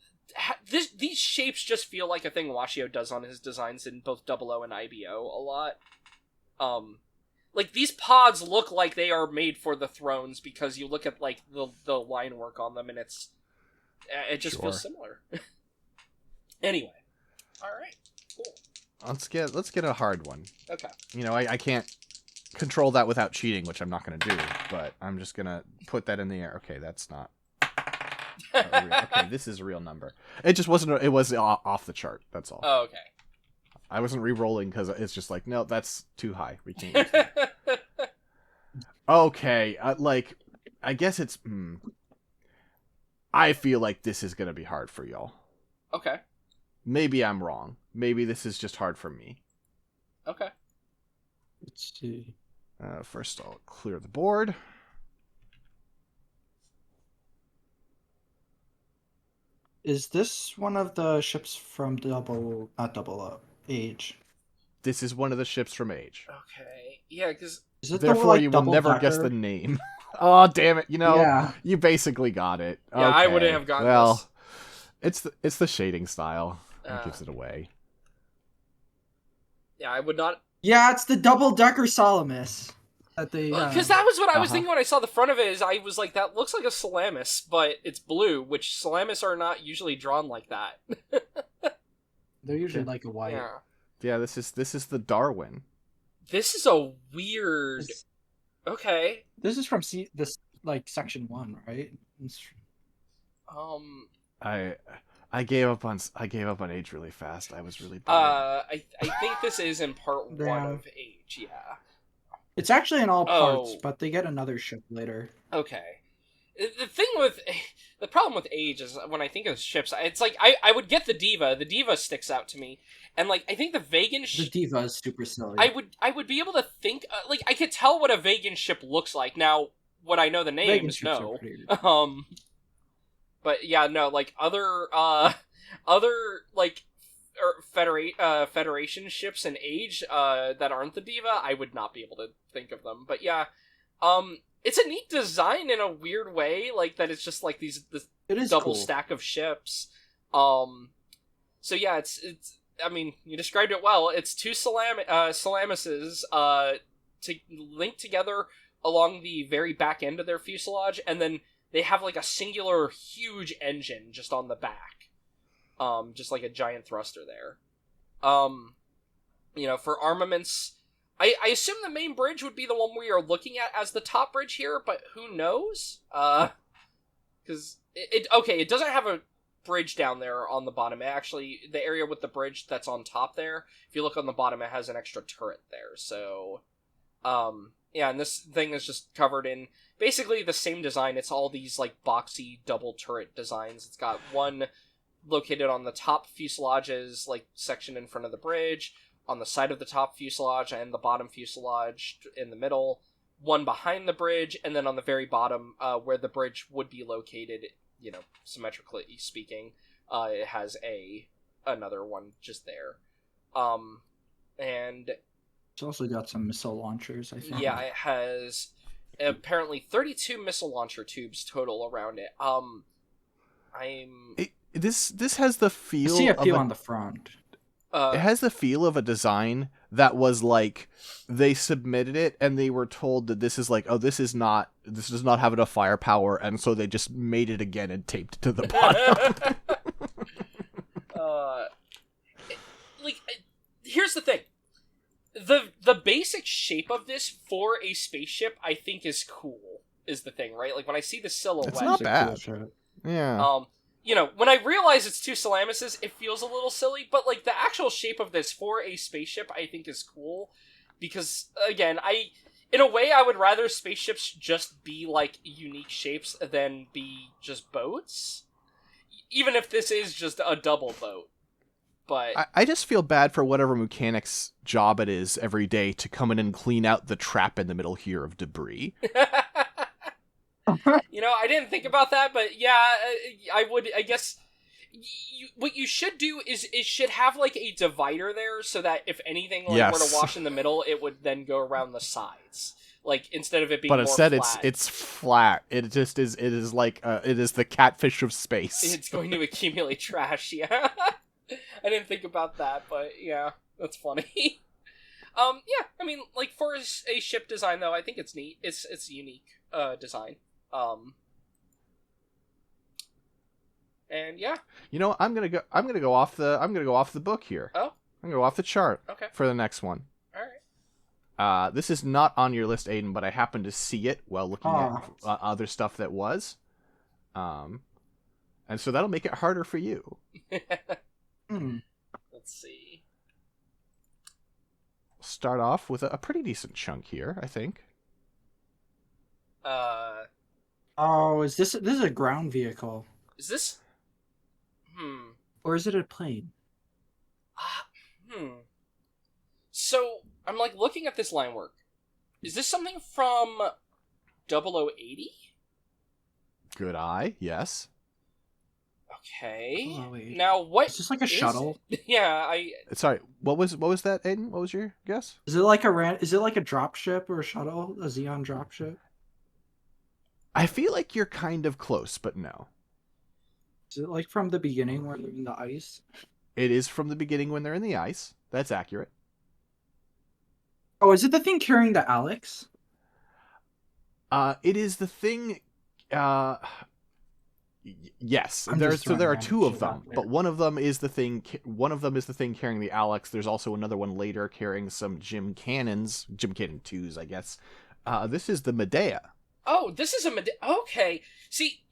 these shapes just feel like a thing Washio does on his designs in both Double O and IBO a lot. Like, these pods look like they are made for the thrones because you look at, like, the line work on them, and it just feels similar. Anyway. Alright, cool. Let's get a hard one. Okay. You know, I can't control that without cheating, which I'm not going to do, but I'm just going to put that in the air. Okay, that's not... Okay, this is a real number. It just wasn't... It was off the chart, that's all. Oh, okay. I wasn't re-rolling because it's just like, no, that's too high. We can't use that. Okay, I guess it's... I feel like this is going to be hard for y'all. Okay. Maybe I'm wrong. Maybe this is just hard for me. Okay. Let's see. First, I'll clear the board. Is this one of the ships from not Double O, Age? This is one of the ships from Age. Okay. Yeah, because... Therefore, you will never guess the name. Oh, damn it. You know, You basically got it. Yeah, okay. I wouldn't have gotten this. It's the shading style that gives it away. Yeah, I would not... Yeah, it's the double-decker Salamis. Because that was what I was thinking when I saw the front of it, is I was like, that looks like a Salamis, but it's blue, which Salamis are not usually drawn like that. They're usually like a white. Yeah, this is the Darwin. This is a weird... Okay. This is from section 1, right? I gave up on Age really fast. I was really I think this is in part 1 of Age, yeah. It's actually in all parts, but they get another ship later. Okay. The problem with Age is when I think of ships, it's like I would get the Diva. The Diva sticks out to me, and like I think the Vegan the Diva is super silly. I would be able to think like I could tell what a Vegan ship looks like. Now, would I know the names? No. But yeah, no, like other like Federation ships in Age that aren't the Diva, I would not be able to think of them. But yeah, it's a neat design in a weird way, like that it's just like this double stack of ships. So yeah, it's I mean, you described it well. It's two Salamises to link together along the very back end of their fuselage, and then they have like a singular huge engine just on the back. Just like a giant thruster there. You know, for armaments, I assume the main bridge would be the one we are looking at as the top bridge here, but who knows? Because it doesn't have a bridge down there on the bottom. Actually, the area with the bridge that's on top there, if you look on the bottom, it has an extra turret there. So, yeah, and this thing is just covered in basically the same design. It's all these like boxy double turret designs. It's got one located on the top fuselage's like section in front of the bridge, on the side of the top fuselage, and the bottom fuselage in the middle, one behind the bridge, and then on the very bottom, where the bridge would be located, you know, symmetrically speaking, it has another one just there. And it's also got some missile launchers, I think. Yeah, it has apparently 32 missile launcher tubes total around it. This has the feel. I see a few on the front. It has the feel of a design that was like they submitted it and they were told that this is like, oh, this does not have enough firepower, and so they just made it again and taped it to the bottom. Here's the thing. The basic shape of this for a spaceship, I think, is cool. Is the thing, right? Like when I see the silhouette, it's not bad. Cool, yeah. You know, when I realize it's two Salamises, it feels a little silly, but, like, the actual shape of this for a spaceship, I think, is cool. Because, again, in a way, I would rather spaceships just be, like, unique shapes than be just boats. Even if this is just a double boat. But I just feel bad for whatever mechanic's job it is every day to come in and clean out the trap in the middle here of debris. You know, I didn't think about that, but yeah, I would, I guess, what you should do is it should have like a divider there, so that if anything like were to wash in the middle, it would then go around the sides. Like instead of it being, but instead more flat. it's flat. It just is. It is like it is the catfish of space. It's going to accumulate trash. Yeah, I didn't think about that, but yeah, that's funny. Yeah, I mean, like for a ship design though, I think it's neat. It's a unique design. And yeah, you know, I'm gonna go off the book here. Oh, I'm gonna go off the chart. Okay. For the next one. This is not on your list, Aiden, but I happened to see it while looking at other stuff that was. And so that'll make it harder for you. Let's see. Start off with a pretty decent chunk here, I think. Oh, is this is a ground vehicle? Is this? Or is it a plane? So, I'm like looking at this line work. Is this something from 0080? Good eye, yes. Okay. Oh, now what? Is this like a shuttle? Yeah, Sorry, what was that, Aiden? What was your guess? Is it like a drop ship or a shuttle? A Xeon drop ship? I feel like you're kind of close, but no. Is it like from the beginning where they're in the ice? It is from the beginning when they're in the ice. That's accurate. Oh, is it the thing carrying the Alex? It is the thing. Yes. There are two of them, but one of them is the thing. One of them is the thing carrying the Alex. There's also another one later carrying some Gym Cannon 2s, I guess. This is the Medea. Oh, this is a Medea. Okay. See.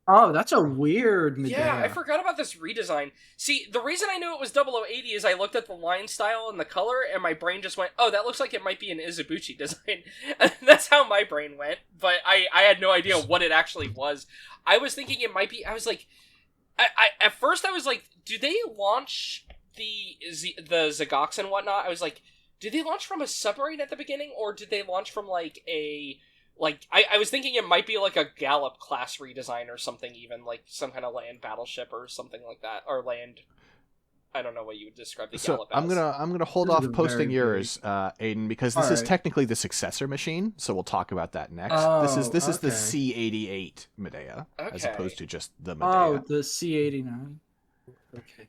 Oh, that's a weird Medea. Yeah, I forgot about this redesign. See, the reason I knew it was 0080 is I looked at the line style and the color, and my brain just went, oh, that looks like it might be an Izubuchi design. And that's how my brain went, but I had no idea what it actually was. I was thinking it might be, I was like, at first I was like, do they launch the Zagox and whatnot? I was like, did they launch from a submarine at the beginning, or did they launch from like a... Like, I was thinking it might be like a Gallop-class redesign or something, even, like some kind of land battleship or something like that. Or land... I don't know what you would describe the Gallop as. I'm gonna hold off posting yours, Aiden, because this is technically the successor machine, so we'll talk about that next. This is the C-88 Medea, as opposed to just the Medea. Oh, the C-89. Okay.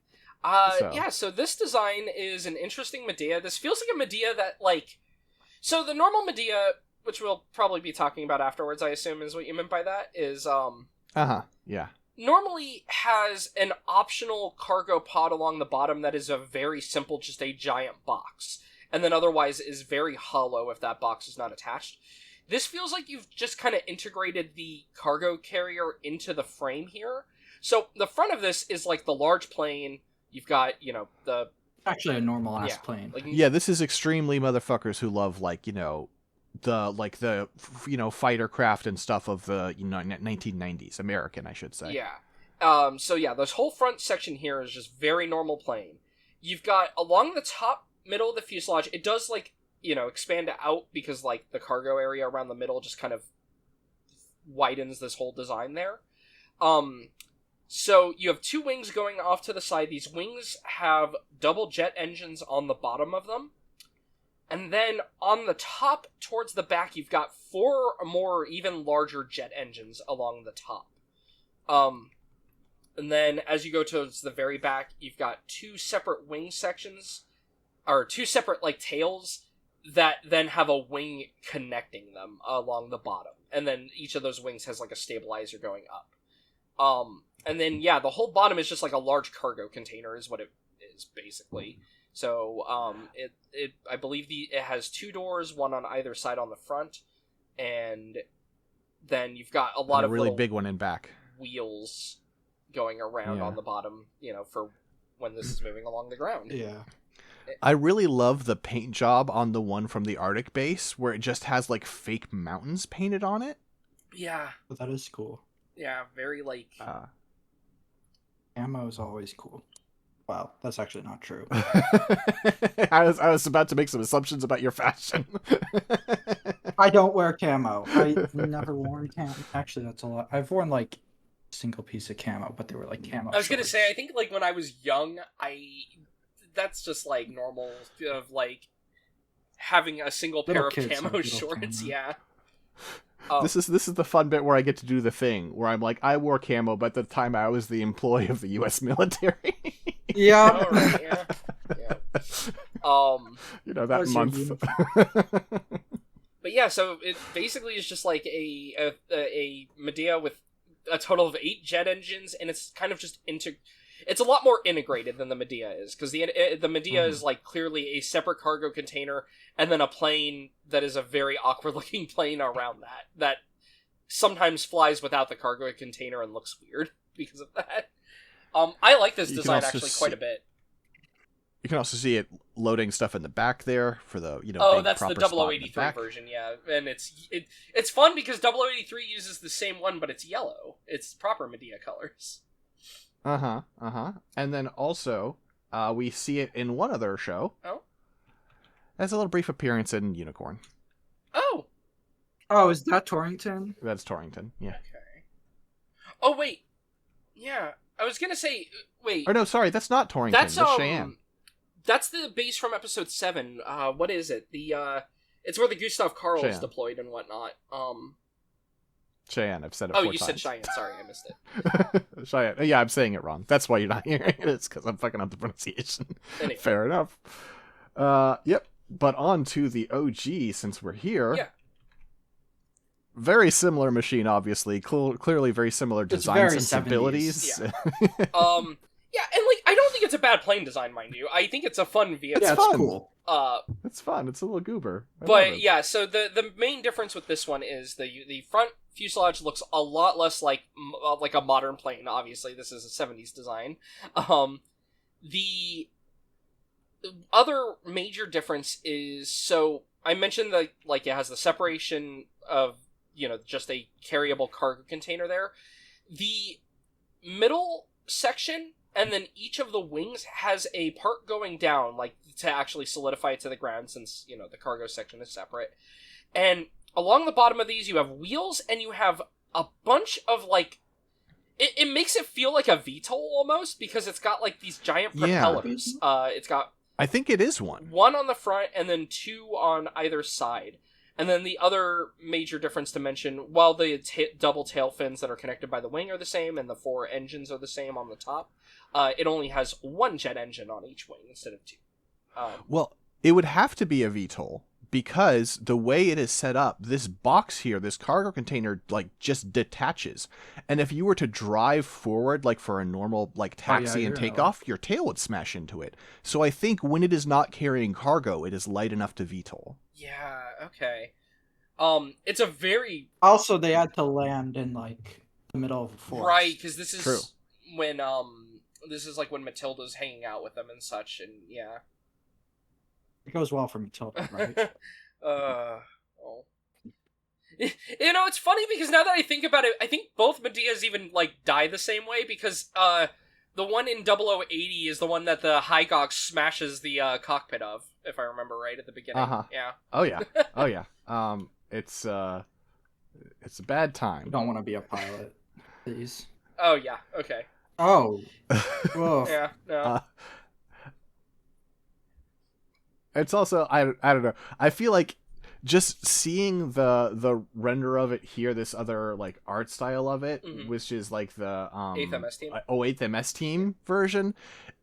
Yeah, so this design is an interesting Medea. This feels like a Medea that, like... So the normal Medea... which we'll probably be talking about afterwards, I assume is what you meant by that, is, yeah. Normally has an optional cargo pod along the bottom that is a very simple, just a giant box. And then otherwise is very hollow if that box is not attached. This feels like you've just kind of integrated the cargo carrier into the frame here. So the front of this is like the large plane. You've got, the... Actually a normal-ass plane. Yeah, this is extremely motherfuckers who love, the fighter craft and stuff of the 1990s, American, I should say. Yeah. So yeah, this whole front section here is just very normal plane. You've got along the top middle of the fuselage, it does expand out because the cargo area around the middle just kind of widens this whole design there. So you have two wings going off to the side. These wings have double jet engines on the bottom of them. And then on the top, towards the back, you've got 4 more even larger jet engines along the top. And then as you go towards the very back, you've got 2 separate wing sections, or 2 separate, tails, that then have a wing connecting them along the bottom. And then each of those wings has, a stabilizer going up. And then, yeah, the whole bottom is just, a large cargo container is what it is, basically. So, I believe it has 2 doors, one on either side on the front, and then you've got a lot of really big one in back wheels going around on the bottom, for when this is moving along the ground. Yeah. I really love the paint job on the one from the Arctic base, where it just has, fake mountains painted on it. Yeah. But that is cool. Yeah, very, Ammo is always cool. Wow, that's actually not true. I was about to make some assumptions about your fashion. I don't wear camo. I've never worn camo. Actually, that's a lot. I've worn single piece of camo, but they were like camo. I was gonna shorts. say, I think like when I was young, that's just like normal of like having a single pair of camo shorts. Camo. Yeah. This is the fun bit where I get to do the thing where I'm like, I wore camo, but at the time I was the employee of the U.S. military. Yeah. Oh, right, yeah. You know, that month. But yeah, so it basically is just like a Medea with a total of 8 jet engines, and it's kind of just it's a lot more integrated than the Medea is, because the Medea is like clearly a separate cargo container, and then a plane that is a very awkward looking plane around that sometimes flies without the cargo container and looks weird because of that. I like this design actually quite a bit. You can also see it loading stuff in the back there for the, big that's the 0083 version, yeah. And it's fun because 0083 uses the same one, but it's yellow. It's proper Medea colors. And then also, we see it in one other show. Oh? Has a little brief appearance in Unicorn. Oh! Oh, is that Torrington? That's Torrington, yeah. Okay. Oh, wait. Yeah, I was gonna say, wait. Oh, no, sorry, that's not Torrington. That's Cheyenne. That's the base from episode 7. What is it? It's where the Gustav Karl is deployed and whatnot. Cheyenne, I've said it 4 times. Oh, you said Cheyenne. Sorry, I missed it. Cheyenne. Yeah, I'm saying it wrong. That's why you're not hearing it. It's because I'm fucking up the pronunciation. Anyway. Fair enough. Yep. But on to the OG, since we're here. Yeah. Very similar machine, obviously. Clearly very similar design sensibilities. Yeah. Yeah, and like I don't think it's a bad plane design, mind you. I think it's a fun vehicle. It's fun. Cool. It's fun. It's a little goober. But yeah, so the main difference with this one is the front fuselage looks a lot less like a modern plane. Obviously, this is a 70s design. The other major difference is, so I mentioned that like it has the separation of just a carryable cargo container there. The middle section and then each of the wings has a part going down, like to actually solidify it to the ground, since the cargo section is separate. And along the bottom of these, you have wheels, and you have a bunch of like. It makes it feel like a VTOL almost, because it's got like these giant propellers. It's got. I think it is one. One on the front, and then 2 on either side. And then the other major difference to mention, while the double tail fins that are connected by the wing are the same, and the 4 engines are the same on the top, it only has 1 jet engine on each wing instead of 2. Well, it would have to be a VTOL, because the way it is set up, this box here, this cargo container, like, just detaches. And if you were to drive forward, like, for a normal, like, taxi and takeoff, your tail would smash into it. So I think when it is not carrying cargo, it is light enough to VTOL. Yeah, okay. It's a very... Also, they had to land in, like, the middle of the forest. Right, because this is True. when, this is, like, when Matilda's hanging out with them and such, and, yeah. It goes well for Matilda, right? Oh. It's funny, because now that I think about it, I think both Medeas even, like, die the same way, because, the one in 0080 is the one that the Hygox smashes the cockpit of, if I remember right at the beginning. Yeah. Oh yeah. Oh yeah. It's a bad time. You don't want to be a pilot, please. Oh yeah. Okay. Oh. Yeah. No. It's also I don't know. I feel like just seeing the render of it here, this other like art style of it, which is like the 8th MS team. 8th MS team version.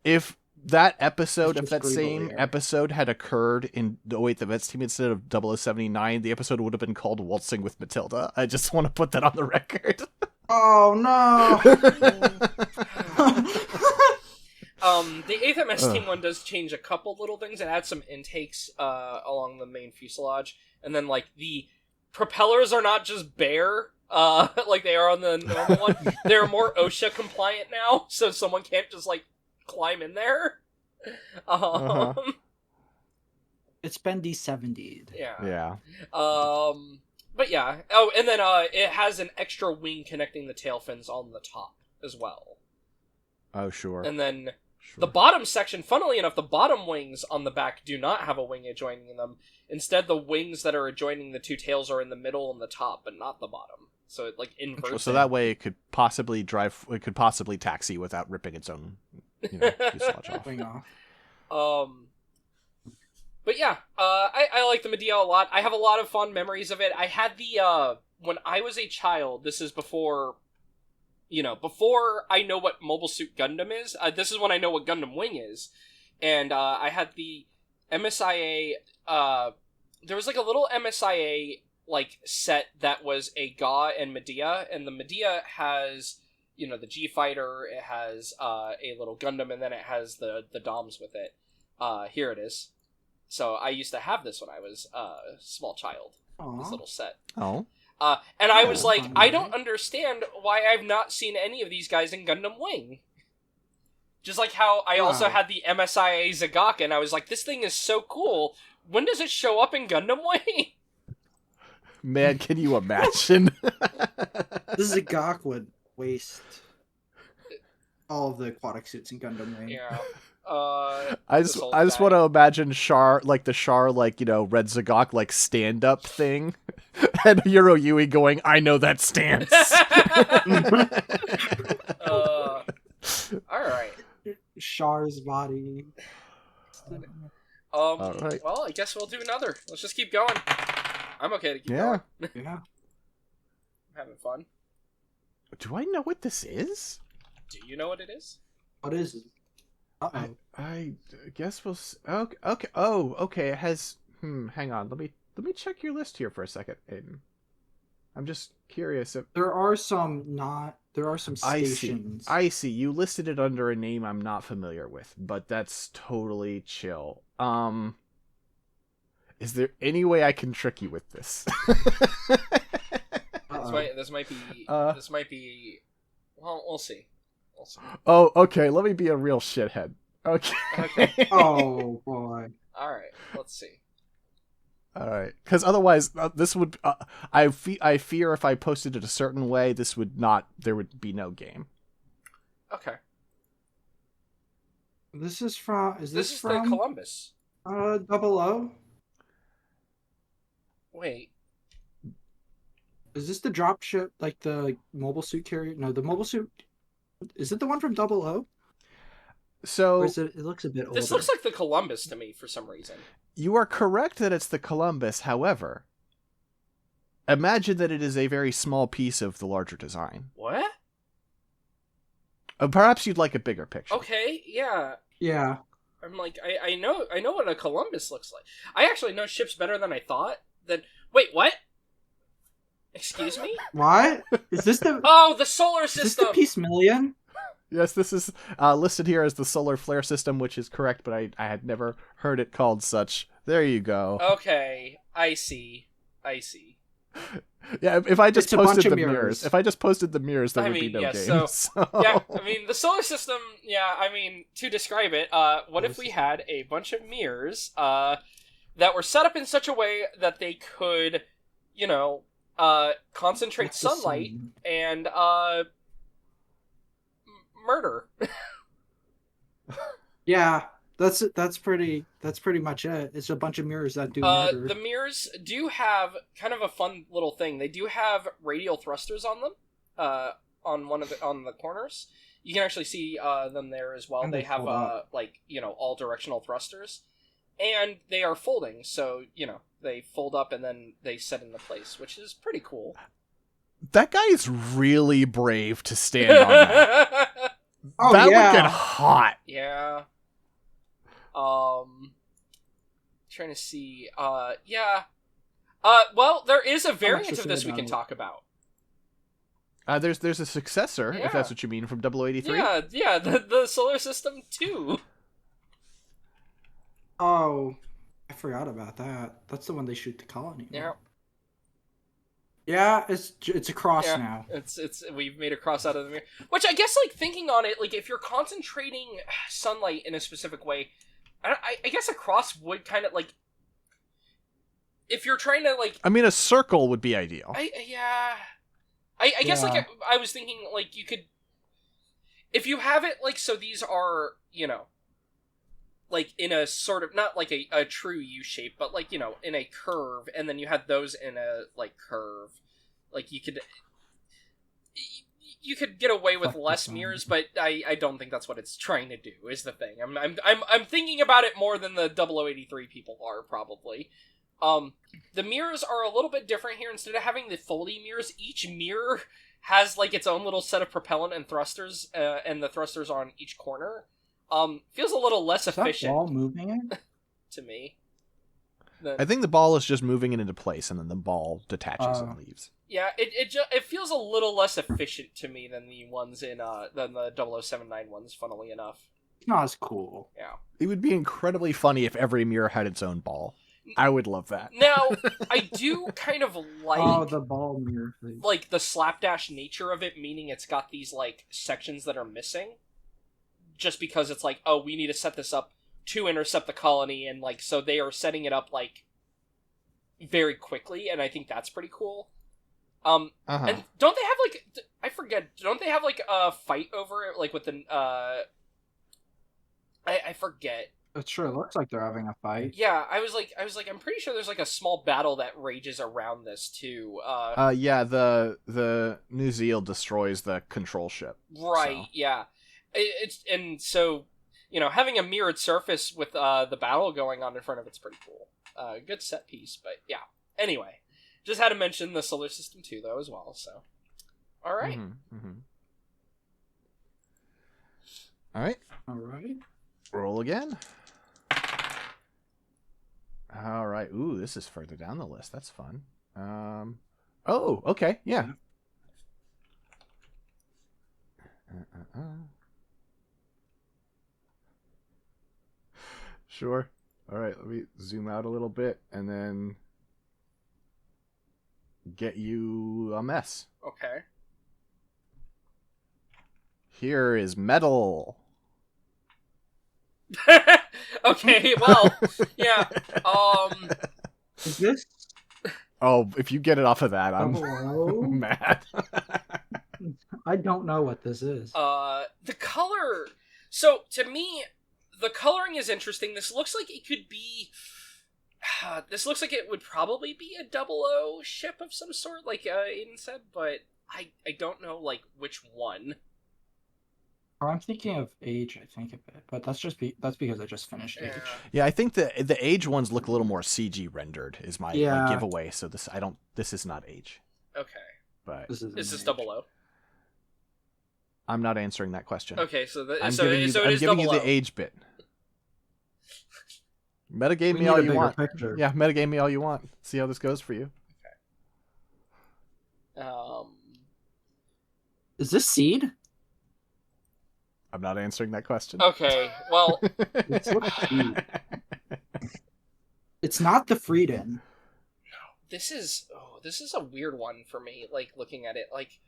If that episode, if that same episode had occurred in the 8th MS team instead of 0079, the episode would have been called Waltzing with Matilda. I just want to put that on the record. Oh no. The 8th MS team one does change a couple little things. It adds some intakes along the main fuselage, and then like the propellers are not just bare like they are on the normal one. They're more OSHA compliant now, so someone can't just like climb in there. It's been de-70'd. Yeah. But yeah. Oh, and then it has an extra wing connecting the tail fins on the top as well. Oh, sure. And then the bottom section, funnily enough, the bottom wings on the back do not have a wing adjoining them. Instead, the wings that are adjoining the 2 tails are in the middle and the top, but not the bottom. so it like inverts. So that way it could possibly taxi without ripping its own, fuselage off. But yeah, I like the Medea a lot. I have a lot of fond memories of it. I had the when I was a child. This is before, before I know what Mobile Suit Gundam is. This is when I know what Gundam Wing is, and I had the MSIA. There was like a little MSIA like set that was a Ga and Medea, and the Medea has the G Fighter. It has a little Gundam, and then it has the DOMs with it. Here it is. So I used to have this when I was a small child. Aww. This little set. Oh. And I was like, I don't understand why I've not seen any of these guys in Gundam Wing. Just like how I also had the MSIA Zagaka, and I was like, this thing is so cool. When does it show up in Gundam Wing? Man, can you imagine? The Zagak would waste all of the aquatic suits in Gundam Wing. Yeah. I just want to imagine Char, like the Char, like, Red Zagak, like stand up thing, and Euro Yui going, I know that stance. All right. Char's body. All right. Well, I guess we'll do another. Let's just keep going. I'm okay to keep going. Yeah. I'm having fun. Do I know what this is? Do you know what it is? What is it? I guess we'll. Okay. Oh, okay. It has. Hang on. Let me check your list here for a second, Aiden. I'm just curious if there are some stations. I see. You listed it under a name I'm not familiar with, but that's totally chill. Is there any way I can trick you with this? This might be. Well, we'll see. Oh, okay. Let me be a real shithead. Okay. Oh boy. All right. Let's see. All right, because otherwise, this would. I fear if I posted it a certain way, this would not. There would be no game. Okay. This is from. This is the Columbus. 00. Wait. Is this the drop ship, like the mobile suit carrier? No, the mobile suit. Is it the one from 00? So or is it looks a bit older. This looks like the Columbus to me for some reason. You are correct that it's the Columbus. However, imagine that it is a very small piece of the larger design. What? Perhaps you'd like a bigger picture. Okay, yeah. Yeah. I'm like, I know what a Columbus looks like. I actually know ships better than I thought. Wait, what? Excuse me? What? Is this the... Oh, the solar system! Is this the Peace Million? Yes, this is listed here as the solar flare system, which is correct, but I had never heard it called such. There you go. Okay, I see. Yeah, if I just posted the mirrors, there would be no game. Yeah, I mean, the solar system, to describe it, what if we had a bunch of mirrors that were set up in such a way that they could, concentrate sunlight and murder. Yeah, that's pretty much it. It's a bunch of mirrors that do murder. The mirrors do have kind of a fun little thing. They do have radial thrusters on them, on the corners. You can actually see them there as well. And they have all directional thrusters, and they are folding. So they fold up and then they set into place, which is pretty cool. That guy is really brave to stand on that. Oh, that yeah. would get hot. Yeah. Trying to see. Yeah. Well, there is a variant of this we can talk about. There's a successor, if that's what you mean, from 0083. Yeah, the Solar System 2. Oh, I forgot about that. That's the one they shoot the colony. Yeah. Yeah, it's a cross now. It's we've made a cross out of the mirror. Which I guess, if you're concentrating sunlight in a specific way, I guess a cross would kind of if you're trying to I mean, a circle would be ideal. I guess I was thinking you could, if you have it so these are in a sort of not a true U shape, but in a curve, and then you had those in a curve, you could you could get away with less mirrors, but I don't think that's what it's trying to do, is the thing. I'm thinking about it more than the 0083 people are, probably. The mirrors are a little bit different here. Instead of having the Foley mirrors, each mirror has, like, its own little set of propellant and thrusters, and the thrusters are on each corner. Feels a little less efficient. Is that ball moving it? To me. I think the ball is just moving it into place, and then the ball detaches and leaves. Yeah, it feels a little less efficient to me than the ones in than the 0079 ones, funnily enough. It's not as cool. Yeah. It would be incredibly funny if every mirror had its own ball. I would love that. Now, I do kind of like the ball mirror thing. Like the slapdash nature of it, meaning it's got these like sections that are missing. Just because it's like, oh, we need to set this up to intercept the colony, and like so they are setting it up like very quickly, and I think that's pretty cool. And don't they have like I forget? Don't they have like a fight over it, like with the I forget. It sure looks like they're having a fight. Yeah, I was like, I'm pretty sure there's like a small battle that rages around this too. Yeah, the New Zealand destroys the control ship. Right. So. Yeah. And so, you know, having a mirrored surface with the battle going on in front of it's pretty cool. Good set piece, but yeah. Anyway, just had to mention the solar system too, though, as well. So, all right. All right. All right. Roll again. All right. Ooh, this is further down the list. That's fun. Oh, okay. Yeah. Sure. All right. Let me zoom out a little bit and then get you a mess. Okay. Here is metal. Okay, well, yeah. Is this? Oh, if you get it off of that, I'm mad. I don't know what this is. The color. So to me, the coloring is interesting. This looks like it could be. This looks like it would probably be a 00 ship of some sort, like Aedan said, but I don't know like which one. Or I'm thinking of Age, I think of it, but that's because I just finished Age. Yeah, I think the Age ones look a little more CG rendered. Is my giveaway. So this is not Age. Okay, but this is 00. I'm not answering that question. Okay, so I'm giving you the Age bit. Metagame me all you want. Picture. Yeah, metagame me all you want. See how this goes for you. Okay. Is this Seed? I'm not answering that question. Okay, well... It's not the Freedom. This is a weird one for me, like, looking at it, like...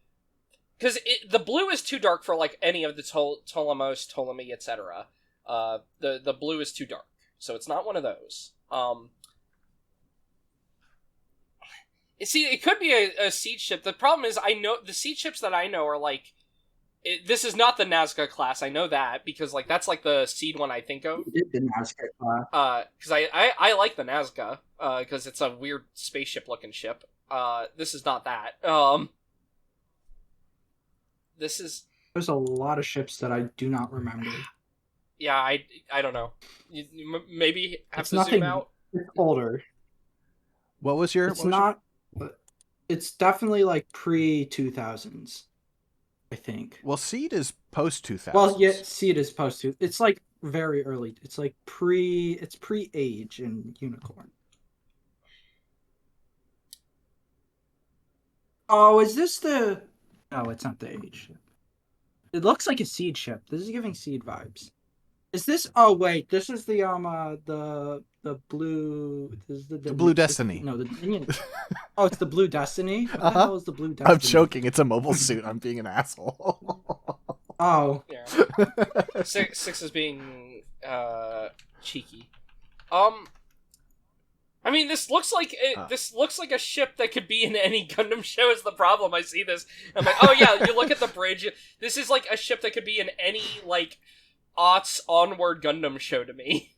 Because the blue is too dark for, like, any of the Ptolemy, etc. The blue is too dark, so it's not one of those. See, it could be a siege ship. The problem is, I know the siege ships that I know are, like... this is not the Nazca-class, I know that, because, like, that's, like, the seed one I think of. You did the Nazca-class. Because I like the Nazca, because it's a weird spaceship-looking ship. This is not that. This is... There's a lot of ships that I do not remember. Yeah, I don't know. Maybe have to zoom out. It's older. What was your... It's definitely, like, pre-2000s. I think. Well, Seed is post-2000. Well, yeah, Seed is post-2000. It's like very early. It's like pre-Age and Unicorn. Oh, is this the... No, it's not the Age ship. It looks like a Seed ship. This is giving Seed vibes. Is this... Oh, wait. This is the blue... This is the Blue Destiny. No, the... Oh, it's the Blue Destiny? What the hell is the Blue Destiny? I'm joking. It's a mobile suit. I'm being an asshole. Oh. Yeah. Six is being cheeky. I mean, this looks like a ship that could be in any Gundam show. Is the problem? I see this. I'm like, oh yeah. You look at the bridge. This is like a ship that could be in any like aughts onward Gundam show to me.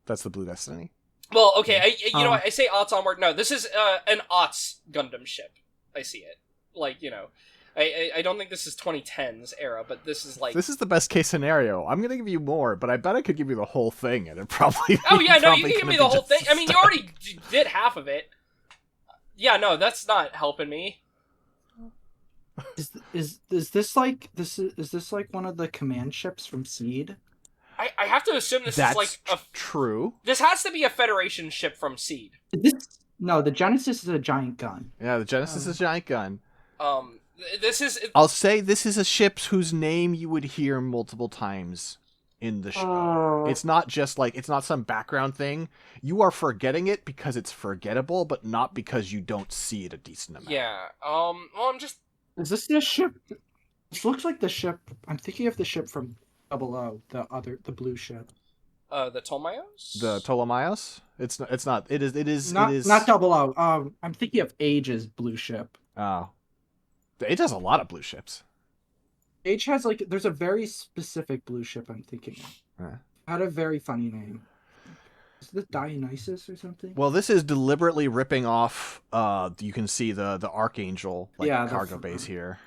That's the Blue Destiny. Well, okay, I say aughts onward. No, this is an aughts Gundam ship. I see it. like, you know, I don't think this is 2010s era, but this is like... This is the best case scenario. I'm going to give you more, but I bet I could give you the whole thing, and it probably... Oh, yeah, no, you can give me the whole thing. I mean, you already did half of it. Yeah, no, that's not helping me. Is this like one of the command ships from Seed? I have to assume this That's is like a... true. This has to be a Federation ship from Seed. No, the Genesis is a giant gun. Yeah, the Genesis is a giant gun. This is... I'll say this is a ship whose name you would hear multiple times in the show. It's not just like, it's not some background thing. You are forgetting it because it's forgettable, but not because you don't see it a decent amount. Yeah, well, I'm just... Is this the ship? This looks like the ship. I'm thinking of the ship from 00, the blue ship. The Ptolemaios? The Ptolemaios? It's not. It is. Not 00. I'm thinking of Age's blue ship. Oh. Age has a lot of blue ships. Age has there's a very specific blue ship I'm thinking of. Had a very funny name. Is this Dionysus or something? Well, this is deliberately ripping off, you can see the Archangel cargo base here.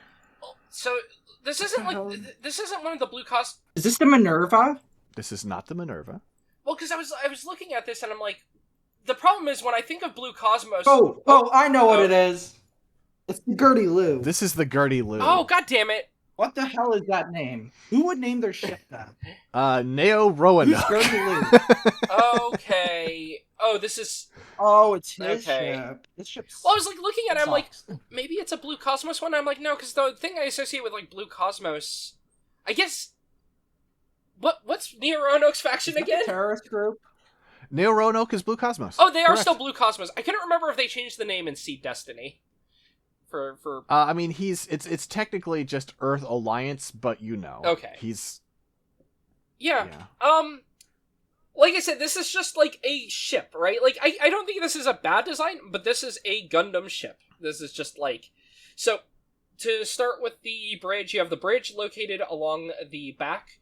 So, this isn't this isn't one of the blue cost... Is this the Minerva? This is not the Minerva. Well, because I was looking at this and I'm like, the problem is when I think of Blue Cosmos... Oh, I know what it is. It's the Girty Lue. This is the Girty Lue. Oh, god damn it. What the hell is that name? Who would name their ship that? Neo Roanoke. Who's Girty Lue? Okay. Oh, this is... Oh, it's his ship. This ship's... Well, I was looking at it, I'm like, maybe it's a Blue Cosmos one? I'm like, no, because the thing I associate with Blue Cosmos, I guess... What's Neo Roanoke's faction again? Terrorist group? Neo Roanoke is Blue Cosmos. Oh, they are still Blue Cosmos. I couldn't remember if they changed the name in Seed Destiny. I mean, it's technically just Earth Alliance, but Okay. He's... Yeah. Like I said, this is just a ship, right? I don't think this is a bad design, but this is a Gundam ship. This is just so to start with the bridge, you have the bridge located along the back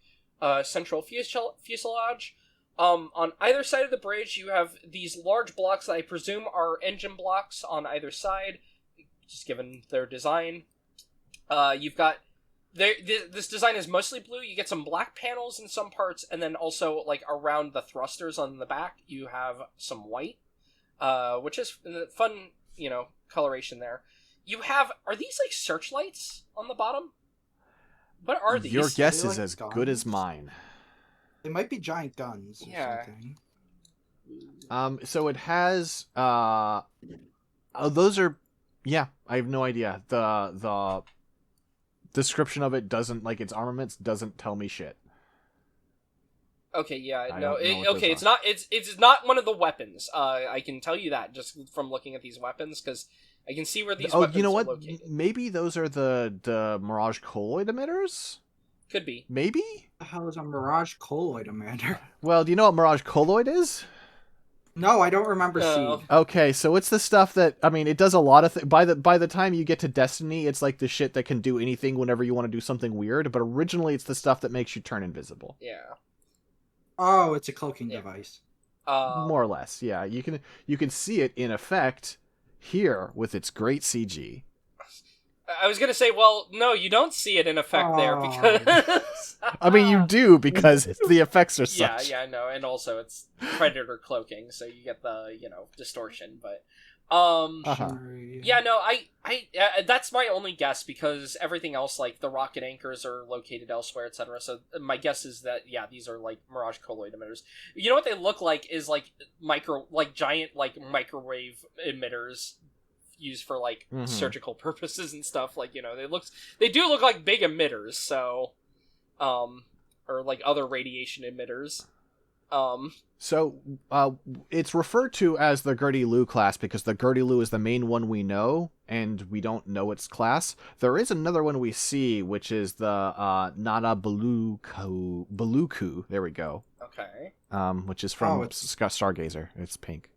central fuselage. On either side of the bridge, you have these large blocks that I presume are engine blocks on either side, just given their design. You've got... This design is mostly blue. You get some black panels in some parts, and then also, around the thrusters on the back, you have some white, which is fun, coloration there. You have... Are these, searchlights on the bottom? What are these? Your guess is as good as mine. They might be giant guns or something. So it has... those are... Yeah, I have no idea. The description of it doesn't, its armaments doesn't tell me shit. Okay, yeah, no, it's not. It's not one of the weapons. I can tell you that just from looking at these weapons, because I can see where these weapons are located. Maybe those are the Mirage colloid emitters? Could be. Maybe? What the hell is a Mirage colloid emitter? Well, do you know what Mirage colloid is? No, I don't remember Seed. Okay, so it's the stuff that, I mean, it does a lot of things. By the time you get to Destiny, it's the shit that can do anything whenever you want to do something weird, but originally it's the stuff that makes you turn invisible. Yeah. Oh, it's a cloaking device. More or less, yeah. You can see it in effect here with its great CG. I was gonna say, well, no, you don't see it in effect there, because... I mean, you do, because the effects are such. Yeah, I know, and also it's Predator cloaking, so you get the, distortion, but... Yeah, no, I that's my only guess, because everything else, the rocket anchors are located elsewhere, etc., so my guess is that, yeah, these are, Mirage colloid emitters. You know what they look like is, giant, microwave emitters used for surgical purposes and stuff. They do look like big emitters, so or other radiation emitters. So it's referred to as the Girty Lue-class because the Girty Lue is the main one we know, and we don't know its class. There is another one we see, which is the Nana Beluku. There we go. Okay. Which is from Stargazer. It's pink.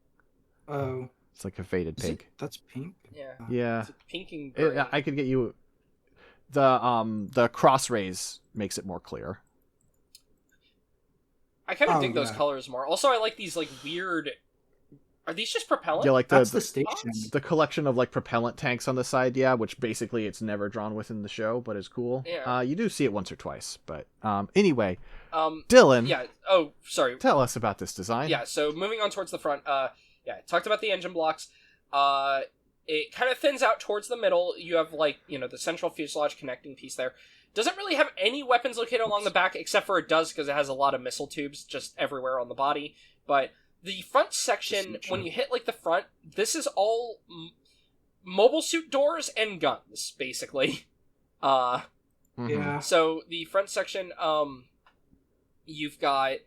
Oh. It's a faded pink. That's pink? Yeah. Yeah. It's pink and gray. I could get you... The cross rays makes it more clear. I kind of dig those colors more. Also, I like these, weird... Are these just propellant? Yeah, like that's the station. The collection of like propellant tanks on the side, yeah, which basically it's never drawn within the show, but is cool. Yeah. You do see it once or twice, but anyway, Dylan. Yeah. Oh, sorry. Tell us about this design. Yeah. So moving on towards the front. Yeah, talked about the engine blocks. It kind of thins out towards the middle. You have like the central fuselage connecting piece there. Doesn't really have any weapons located along the back, except for it does because it has a lot of missile tubes just everywhere on the body. But the front section, when you hit like the front, this is all mobile suit doors and guns, basically. Yeah. So the front section, you've got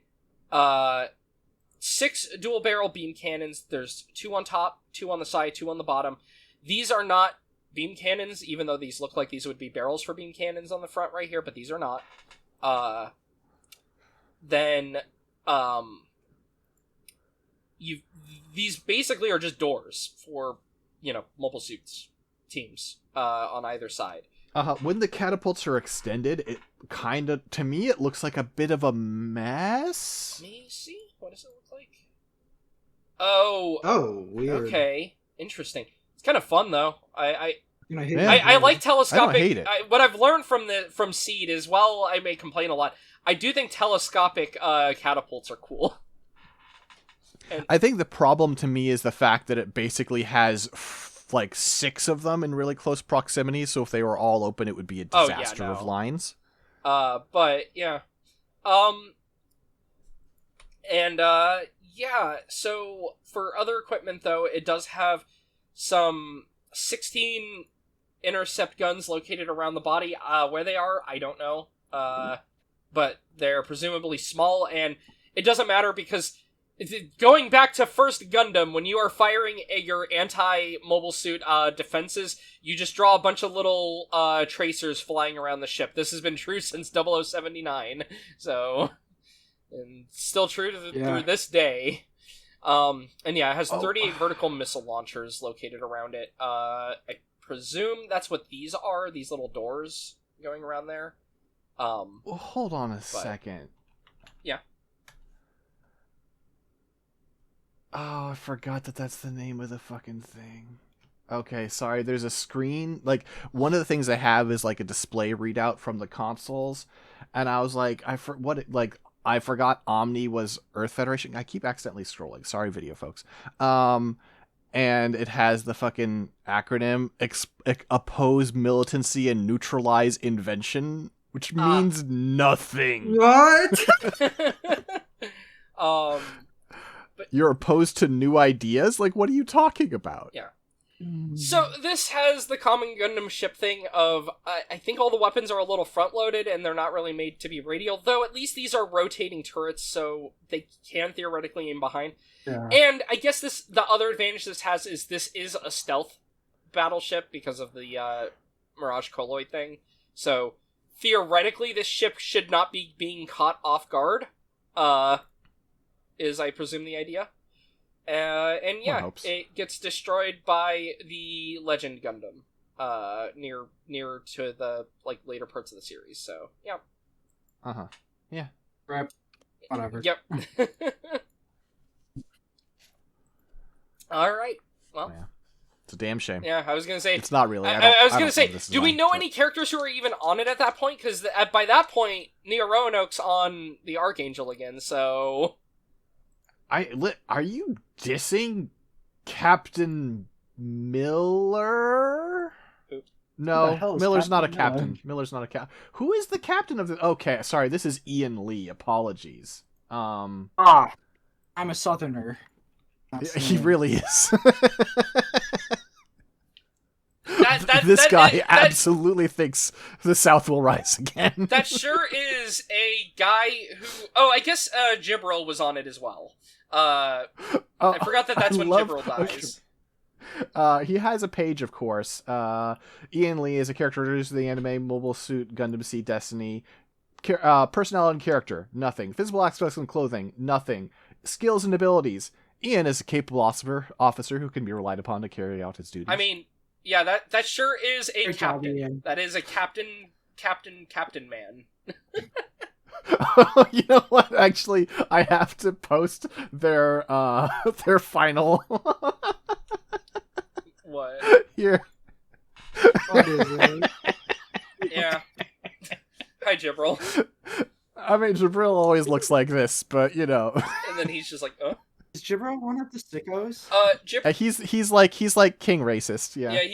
6 dual barrel beam cannons. There's 2 on top, 2 on the side, 2 on the bottom. These are not beam cannons, even though these look like these would be barrels for beam cannons on the front right here, but these are not. Then these basically are just doors for mobile suits teams on either side. When the catapults are extended, it kind of, to me, it looks like a bit of a mess. Let me see. What does it look like? Oh, weird. Okay, interesting. It's kind of fun though. I I like telescopic. I don't hate it. What I've learned from Seed is, while I may complain a lot, I do think telescopic catapults are cool. And I think the problem to me is the fact that it basically has like 6 of them in really close proximity. So if they were all open, it would be a disaster of lines. But yeah, yeah. So for other equipment though, it does have some 16 intercept guns located around the body. Where they are, I don't know. But they're presumably small, and it doesn't matter because going back to first Gundam, when you are firing your anti-mobile suit defenses, you just draw a bunch of little tracers flying around the ship. This has been true since 0079, so, and still true through this day. And yeah, it has 38 vertical missile launchers located around it. I presume that's what these are, these little doors going around there. Well, hold on a second. Yeah. Oh, I forgot that's the name of the fucking thing. Okay, sorry, there's a screen. Like, one of the things I have is, like, a display readout from the consoles. And I was like, I forgot Omni was Earth Federation. I keep accidentally scrolling. Sorry, video folks. And it has the fucking acronym, oppose militancy and neutralize invention, which means nothing. What? But you're opposed to new ideas? Like, what are you talking about? Yeah. So this has the common Gundam ship thing of, I think all the weapons are a little front-loaded and they're not really made to be radial, though at least these are rotating turrets, so they can theoretically aim behind. Yeah. And I guess the other advantage this has is this is a stealth battleship because of the Mirage Colloid thing. So theoretically this ship should not be being caught off guard, is I presume the idea. And yeah, it gets destroyed by the Legend Gundam, near to the later parts of the series. So yeah. Yeah. Right. Whatever. Yep. All right. Well. Yeah. It's a damn shame. Yeah, I was gonna say it's not really. I was gonna say, do we know any characters who are even on it at that point? Because by that point, Neo Roanoke's on the Archangel again. So. Are you dissing Captain Miller? Who? No, Miller's not a captain. Miller? Miller's not a captain. Who is the captain of the... Okay, sorry, this is Ian Lee. Apologies. I'm a southerner. He really is. This guy absolutely thinks the South will rise again. That sure is a guy who... Oh, I guess Gibril was on it as well. I forgot that's when Gibril dies. He has a page, of course. Ian Lee is a character introduced to the anime Mobile Suit Gundam Seed Destiny. Personnel and character, nothing. Physical aspects and clothing, nothing. Skills and abilities. Ian is a capable officer who can be relied upon to carry out his duties. I mean, yeah, that sure is a Good captain. job, Ian. That is a captain man. You know what? Actually, I have to post their final. What? Here. What is it? Yeah. Hi, Jibril. I mean, Jabril always looks like this, but you know. And then he's just like, Is Jibril one of the sickos? He's like king racist. Yeah. Yeah,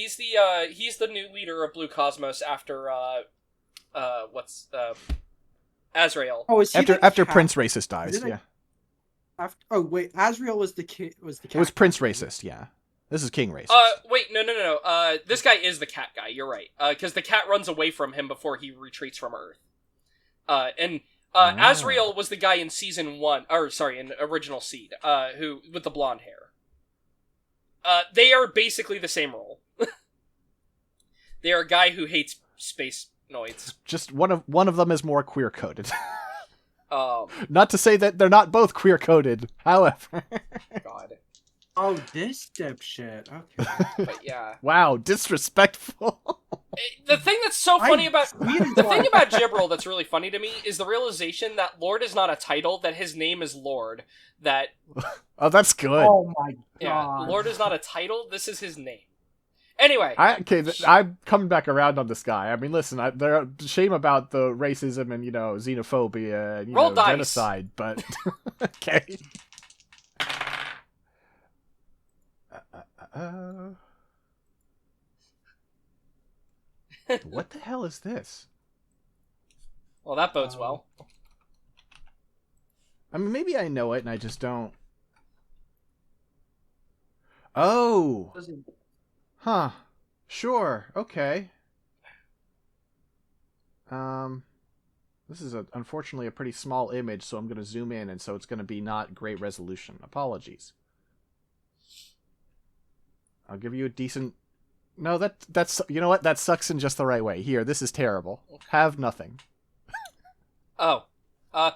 he's the new leader of Blue Cosmos after Azrael. Oh, is he After Prince Racist dies. Yeah. Oh wait, Azrael was the cat. It was Prince Racist. Yeah. This is King Racist. Wait, no. This guy is the cat guy. You're right. Because the cat runs away from him before he retreats from Earth. Azrael was the guy in season 1, in Original Seed, who with the blonde hair. They are basically the same role. They are a guy who hates space noids. Just one of them is more queer coded. Not to say that they're not both queer coded, however. God. Oh, this dipshit. Okay. But yeah. Wow, disrespectful. The thing that's so funny about Jibril that's really funny to me is the realization that Lord is not a title, that his name is Lord. That Oh, that's good. Oh my god. Yeah, Lord is not a title, this is his name. Anyway. I'm coming back around on this guy. I mean, listen, there's shame about the racism and, xenophobia and, genocide, but okay. What the hell is this? Well, that bodes well. I mean, maybe I know it and I just don't. Oh! Huh. Sure. Okay. This is unfortunately a pretty small image, so I'm going to zoom in, and so it's going to be not great resolution. Apologies. I'll give you a decent... No, that's... You know what? That sucks in just the right way. Here, this is terrible. Have nothing. Oh. Is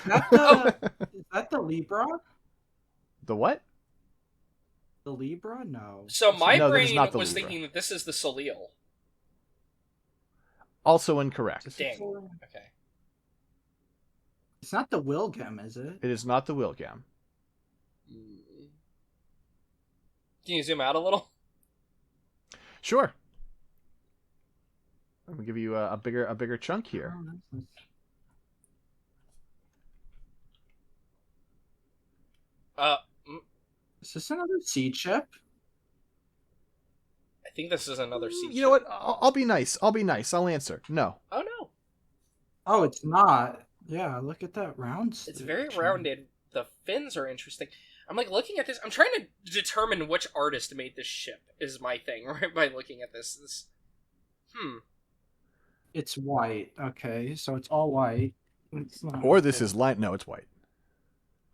that the Libra? The what? The Libra? No. So my brain was Libra. thinking that this is the Soleil. Also incorrect. Dang. Okay. It's not the Wilgem, is it? It is not the Wilgam. Can you zoom out a little? Sure. I'm gonna give you a bigger chunk here. Is this another seed chip? I think this is another seed. You know what? I'll be nice. I'll answer. No. Oh no. Oh, it's not. Yeah, look at that round. It's very rounded. The fins are interesting. I'm like looking at this. I'm trying to determine which artist made this ship. Is my thing right by looking at this. It's white. Okay, so it's all white. It's not. Or this is light. No, it's white.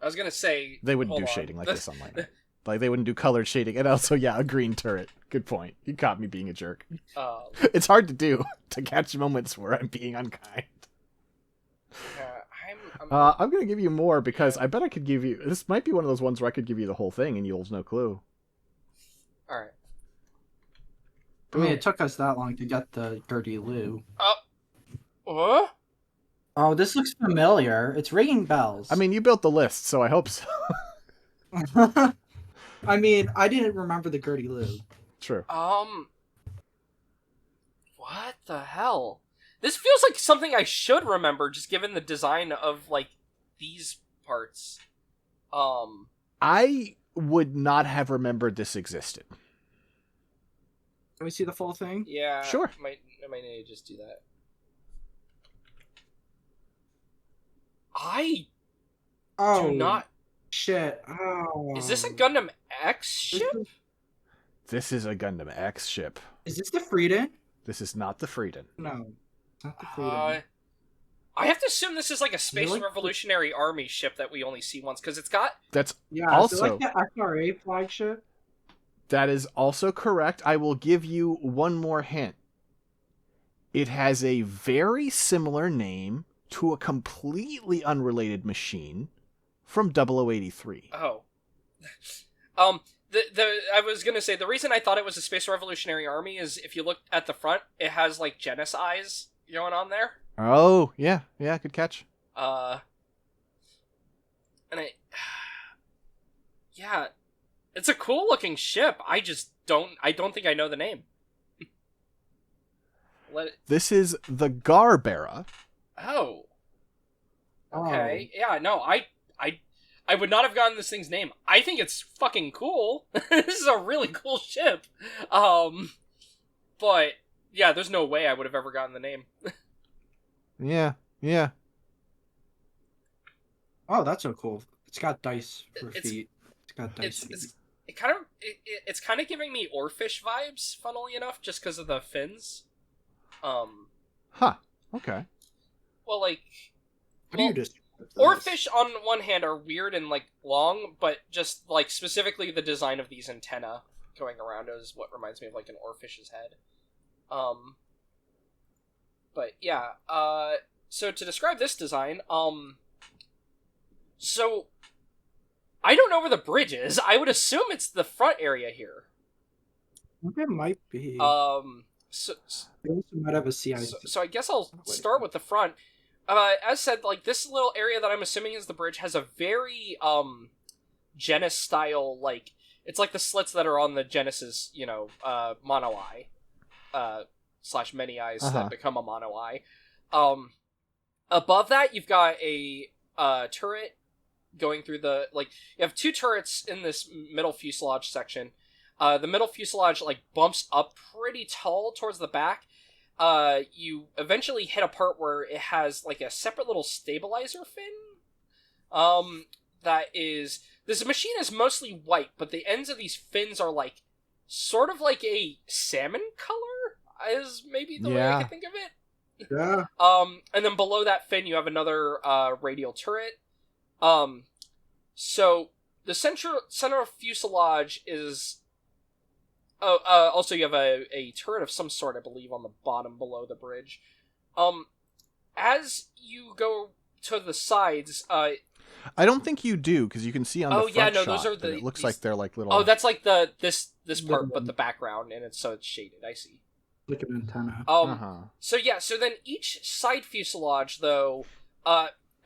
I was gonna say they wouldn't do shading like this on light. Like they wouldn't do colored shading, and also a green turret. Good point. You caught me being a jerk. It's hard to do to catch moments where I'm being unkind. I'm gonna give you more because I bet I could give you. This might be one of those ones where I could give you the whole thing and you'll have no clue. All right. I mean, it took us that long to get the Girty Lue. What? Oh, this looks familiar. It's ringing bells. I mean, you built the list, so I hope so. I mean, I didn't remember the Girty Lue. True. What the hell? This feels like something I should remember, just given the design of, like, these parts. I would not have remembered this existed. Can we see the full thing? Yeah. Sure. I might need to just do that. Oh, do not... Shit. Oh. Is this a Gundam X ship? This is a Gundam X ship. Is this the Frieden? This is not the Frieden. No. It's not the Frieden. I have to assume this is like a Space Revolutionary Army ship that we only see once, because it's got... That's also... Is it like the FRA flagship? That is also correct. I will give you one more hint. It has a very similar name to a completely unrelated machine from 0083. Oh. I was gonna say, the reason I thought it was a Space Revolutionary Army is if you look at the front, it has, like, Genesis eyes going on there. Oh, yeah, good catch. And yeah, it's a cool looking ship. I don't think I know the name. This is the Garbera. Oh. Okay. Yeah, no, I would not have gotten this thing's name. I think it's fucking cool. This is a really cool ship. But yeah, there's no way I would have ever gotten the name. Yeah. Oh, that's so cool. It's got dice for feet. It's got dice feet. It's kind of giving me oarfish vibes, funnily enough, just because of the fins. Huh. Okay. Well, like, How do you just oarfish on one hand are weird and like long, but just like specifically the design of these antennae going around is what reminds me of like an oarfish's head. But yeah. So to describe this design, so I don't know where the bridge is. I would assume it's the front area here. It might be. So It might have a CI. So I guess I'll start with the front. As said, like, this little area that I'm assuming is the bridge has a very, Genesis style, like, it's like the slits that are on the Genesis, mono eye, / many eyes that become a mono eye. Above that, you've got a, turret going through the, like, you have two turrets in this middle fuselage section. The middle fuselage, like, bumps up pretty tall towards the back. You eventually hit a part where it has, like, a separate little stabilizer fin. This machine is mostly white, but the ends of these fins are, like, sort of like a salmon color, is maybe the way I can think of it. Yeah. And then below that fin, you have another, radial turret. So, the center of fuselage is... also you have a turret of some sort, I believe, on the bottom below the bridge. As you go to the sides, I don't think you do, because you can see on the front shot those are the... it looks like they're like little... Oh, that's like this part, but the background, and it's shaded, I see. Like an antenna. So then each side fuselage, though,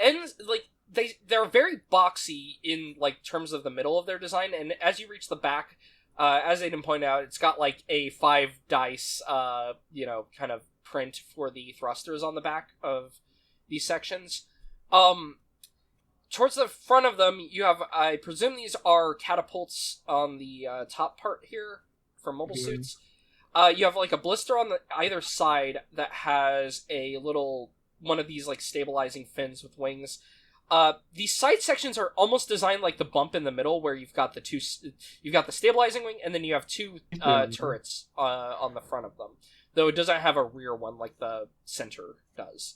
ends, like, they're very boxy in, like, terms of the middle of their design, and as you reach the back... as Aedan pointed out, it's got like a 5 dice, kind of print for the thrusters on the back of these sections. Towards the front of them, you have, I presume these are catapults on the top part here for mobile suits. You have like a blister on either side that has a little one of these like stabilizing fins with wings. These side sections are almost designed like the bump in the middle, where you've got the stabilizing wing, and then you have two turrets on the front of them. Though it doesn't have a rear one like the center does.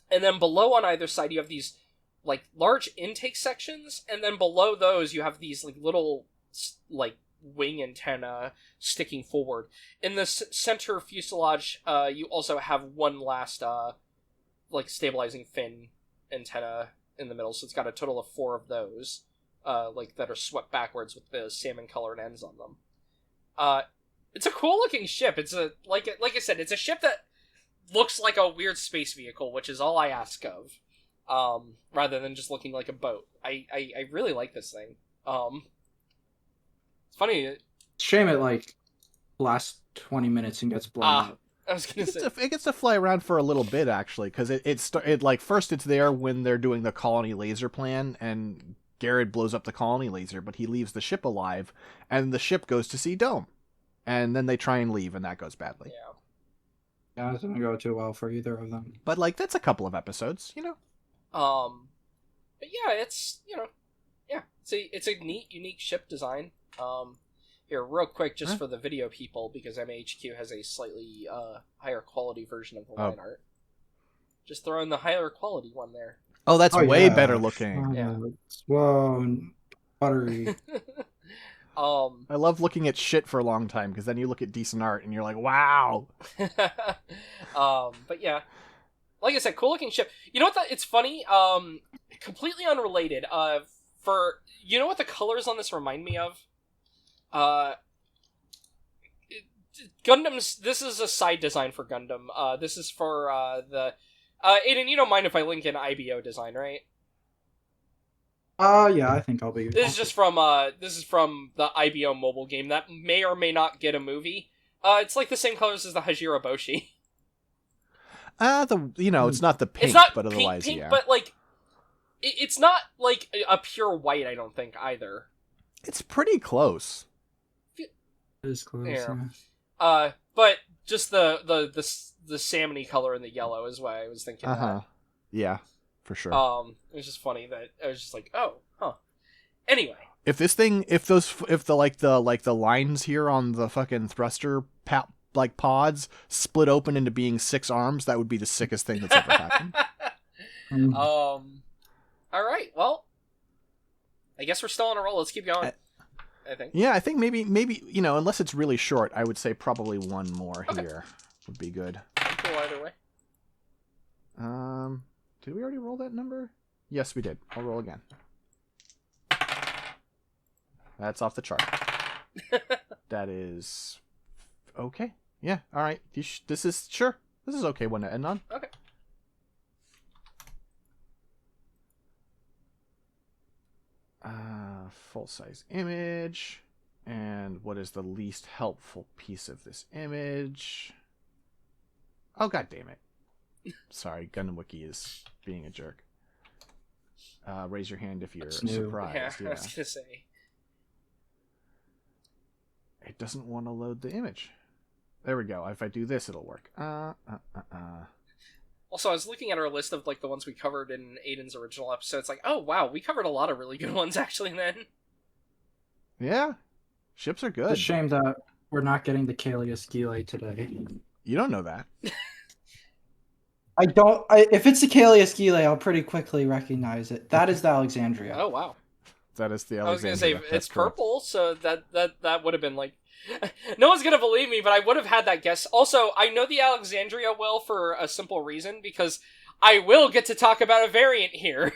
And then below on either side, you have these like large intake sections, and then below those you have these like little like wing antenna sticking forward. In the center fuselage, you also have one last like stabilizing fin antenna in the middle, so it's got a total of 4 of those, like that are swept backwards with the salmon colored ends on them. It's a cool looking ship. It's a like I said, it's a ship that looks like a weird space vehicle, which is all I ask of, rather than just looking like a boat. I really like this thing. It's funny. Shame it like lasts 20 minutes and gets blown up. I was gonna say it gets to fly around for a little bit, actually, because it like first it's there when they're doing the colony laser plan, and Garrett blows up the colony laser, but he leaves the ship alive, and the ship goes to see Dome, and then they try and leave, and that goes badly. Yeah, it doesn't go too well for either of them. But like that's a couple of episodes, But yeah, it's it's a neat, unique ship design. Here, real quick, just for the video people, because MHQ has a slightly higher quality version of the line art. Just throw in the higher quality one there. Oh, that's way better looking. Whoa, buttery. I love looking at shit for a long time, because then you look at decent art and you're like, wow. But yeah, like I said, cool looking ship. You know what? It's funny. Completely unrelated. You know what the colors on this remind me of? Gundam's. This is a side design for Gundam. This is for the Aedan, you don't mind if I link in IBO design, right? Yeah, I think I'll be. This is from the IBO mobile game that may or may not get a movie. It's like the same colors as the Hajira Boshi. It's not the pink, It's not but otherwise, pink, yeah. but like, it's not like a pure white. I don't think either. It's pretty close. It is close. Yeah. Yeah. But just the salmony color and the yellow is what I was thinking. Yeah, for sure. It was just funny that I was just like, oh, huh. Anyway, if the lines here on the fucking thruster pods split open into being 6 arms, that would be the sickest thing that's ever happened. All right. Well, I guess we're still on a roll. Let's keep going. I think. Yeah, I think maybe unless it's really short, I would say probably one more here would be good. Cool either way. Did we already roll that number? Yes, we did. I'll roll again. That's off the chart. That is okay. Yeah. All right. This is okay one to end on. Okay. Full size image. And what is the least helpful piece of this image? Oh, god damn it. Sorry, Gundam Wiki is being a jerk. Raise your hand if you're surprised. Yeah, I was gonna say. It doesn't want to load the image. There we go. If I do this, it'll work. Also, I was looking at our list of like the ones we covered in Aedan's original episode. It's like, oh wow, we covered a lot of really good ones actually. Then. Yeah, ships are good. It's a shame that we're not getting the Kalia-Skele today. You don't know that. I don't. If it's the Kalia-Skele, I'll pretty quickly recognize it. That is the Alexandria. Oh wow. That is the Alexandria. I was gonna say it's purple, so that would have been like. No one's gonna believe me, but I would have had that guess. Also, I know the Alexandria well for a simple reason, because I will get to talk about a variant here.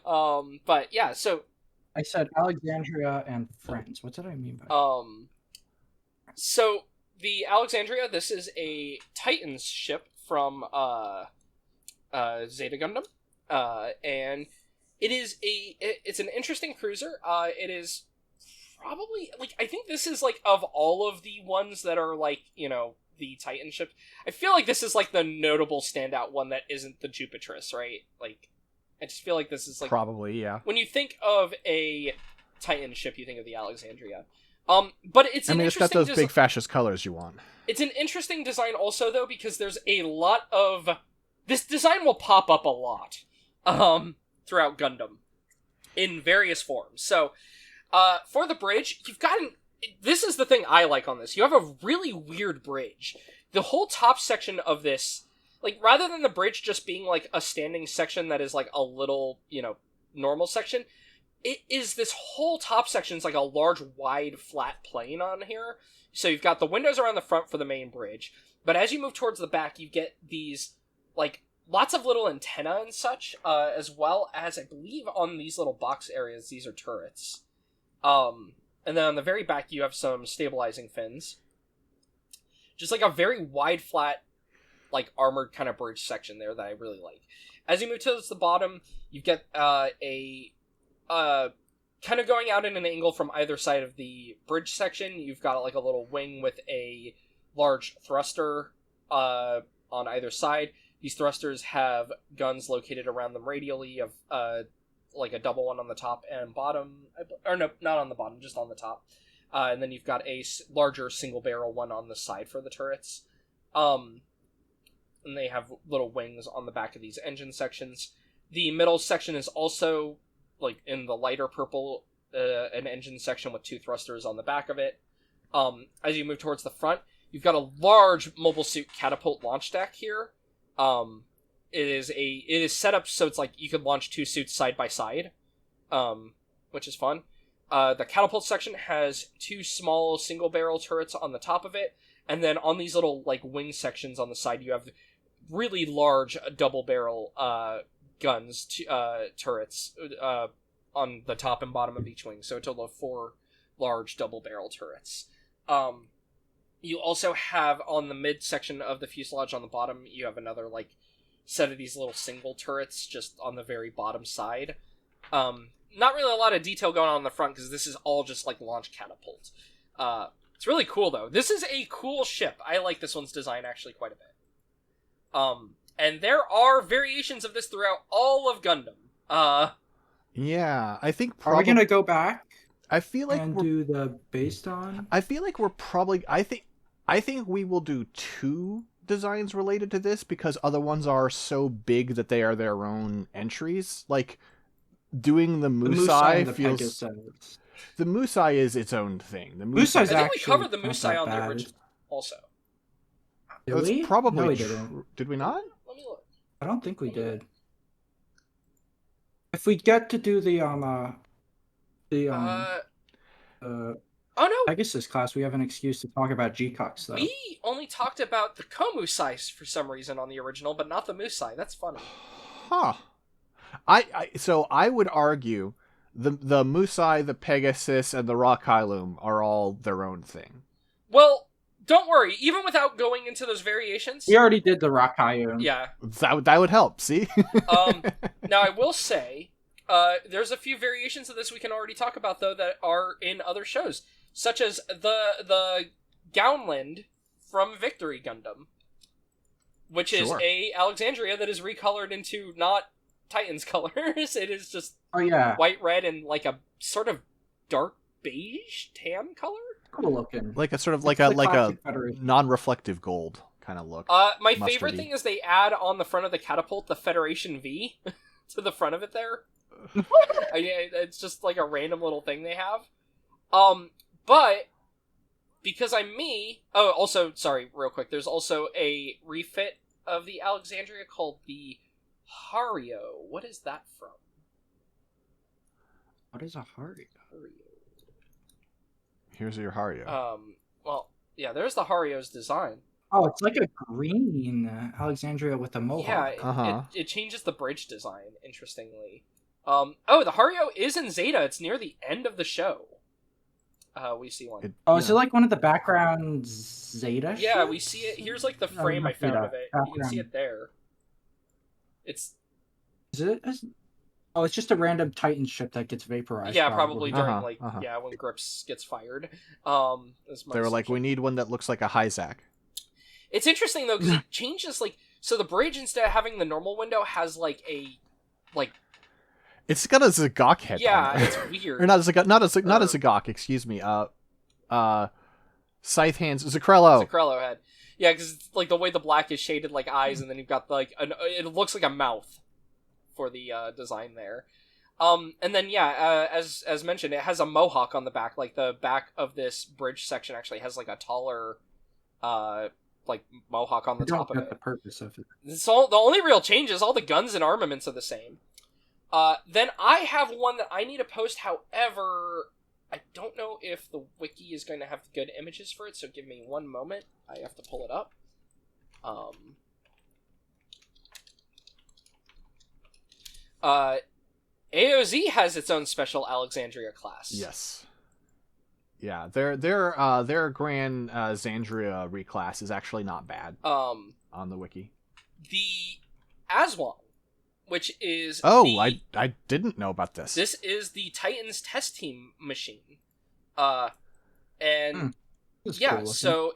But yeah, so I said Alexandria and friends. What did I mean by so the Alexandria, this is a Titan's ship from Zeta Gundam. And it's an interesting cruiser. It is probably, like, I think this is, like, of all of the ones that are, like, the Titan ships, I feel like this is, like, the notable standout one that isn't the Jupitris, right? Like, I just feel like this is, like... Probably, yeah. When you think of a Titan ship, you think of the Alexandria. But it's it's got those big fascist colors you want. It's an interesting design also, though, because there's a lot of... This design will pop up a lot throughout Gundam in various forms. So, for the bridge, you've got this is the thing I like on this. You have a really weird bridge. The whole top section of this, like, rather than the bridge just being, like, a standing section that is, like, a little, normal section, it is this whole top section is, like, a large, wide, flat plane on here. So you've got the windows around the front for the main bridge, but as you move towards the back, you get these, like, lots of little antenna and such, as well as, I believe, on these little box areas, these are turrets. And then on the very back, you have some stabilizing fins. Just, like, a very wide, flat, like, armored kind of bridge section there that I really like. As you move towards the bottom, you get, kind of going out in an angle from either side of the bridge section. You've got, like, a little wing with a large thruster, on either side. These thrusters have guns located around them radially of, like a double one on the top and bottom, or no, not on the bottom, just on the top. And then you've got a larger single barrel one on the side for the turrets. And they have little wings on the back of these engine sections. The middle section is also, like, in the lighter purple, an engine section with 2 thrusters on the back of it. As you move towards the front, you've got a large mobile suit catapult launch deck here. It is set up so it's like you could launch 2 suits side by side, which is fun. The catapult section has 2 small single barrel turrets on the top of it, and then on these little, like, wing sections on the side, you have really large double barrel guns, turrets on the top and bottom of each wing, so a total of 4 large double barrel turrets. you also have on the midsection of the fuselage on the bottom, you have another, like, set of these little single turrets just on the very bottom side. Not really a lot of detail going on the front, because this is all just, like, launch catapult. It's really cool, though. This is a cool ship. I like this one's design, actually, quite a bit. And there are variations of this throughout all of Gundam. Yeah, I think Are we gonna go back? I feel like and we're do the based on. I feel like we're probably. I think we will do 2 designs related to this, because other ones are so big that they are their own entries. Like doing the Musai feels. Pegasus. The Musai is its own thing. The Musai's I think we actually covered the not Musai that on the bad. original, also. Did It's we? probably No, we tr- didn't. Did we not? Let me look. I don't think we did. If we get to do the Oh no! Pegasus class, we have an excuse to talk about G-Cox, though. We only talked about the Komusai for some reason on the original, but not the Musai. That's funny. Huh. So I would argue the Musai, the Pegasus, and the Rockylum are all their own thing. Well, don't worry. Even without going into those variations... We already did the Rockylum. Yeah. That would help, see? Now, I will say, there's a few variations of this we can already talk about, though, that are in other shows. Such as the Gownland from Victory Gundam. Which is a Alexandria that is recolored into not Titan's colors. It is just white, red, and like a sort of dark beige tan color. Cool looking. Like a sort of like a non-reflective gold kind of look. My favorite thing is they add on the front of the catapult the Federation V to the front of it there. It's just like a random little thing they have. But because I'm me... Oh, also, sorry, real quick. There's also a refit of the Alexandria called the Hario. What is that from? What is a Hario? Here's your Hario. Well, yeah, there's the Hario's design. Oh, it's like a green Alexandria with a mohawk. Yeah, it changes the bridge design, interestingly. Oh, the Hario is in Zeta. It's near the end of the show. We see one. Is it like one of the background Zeta ships? Yeah, we see it. Here's like the frame I found of it. You can see it there. Is it? Oh, it's just a random Titan ship that gets vaporized. Yeah, probably during when Grips gets fired. They were like, we need one that looks like a Hyzak. It's interesting though because it changes so the bridge, instead of having the normal window, has it's got a Zagok head. Yeah, it's weird. Or not a Zagok. Excuse me. Scythe hands. Zakrello head. Yeah, because it's like the way the black is shaded like eyes, and then you've got it looks like a mouth for the design there. And then as mentioned, it has a mohawk on the back. Like the back of this bridge section actually has like a taller mohawk on the top of it. The purpose of it. So the only real change is all the guns and armaments are the same. Then I have one that I need to post. However, I don't know if the wiki is going to have good images for it, so give me one moment. I have to pull it up. AOZ has its own special Alexandria-class. Yes. Yeah, their Gran-Xandria reclass is actually not bad. On the wiki. The Aswan, which is I didn't know about this. This is the Titans test team machine. So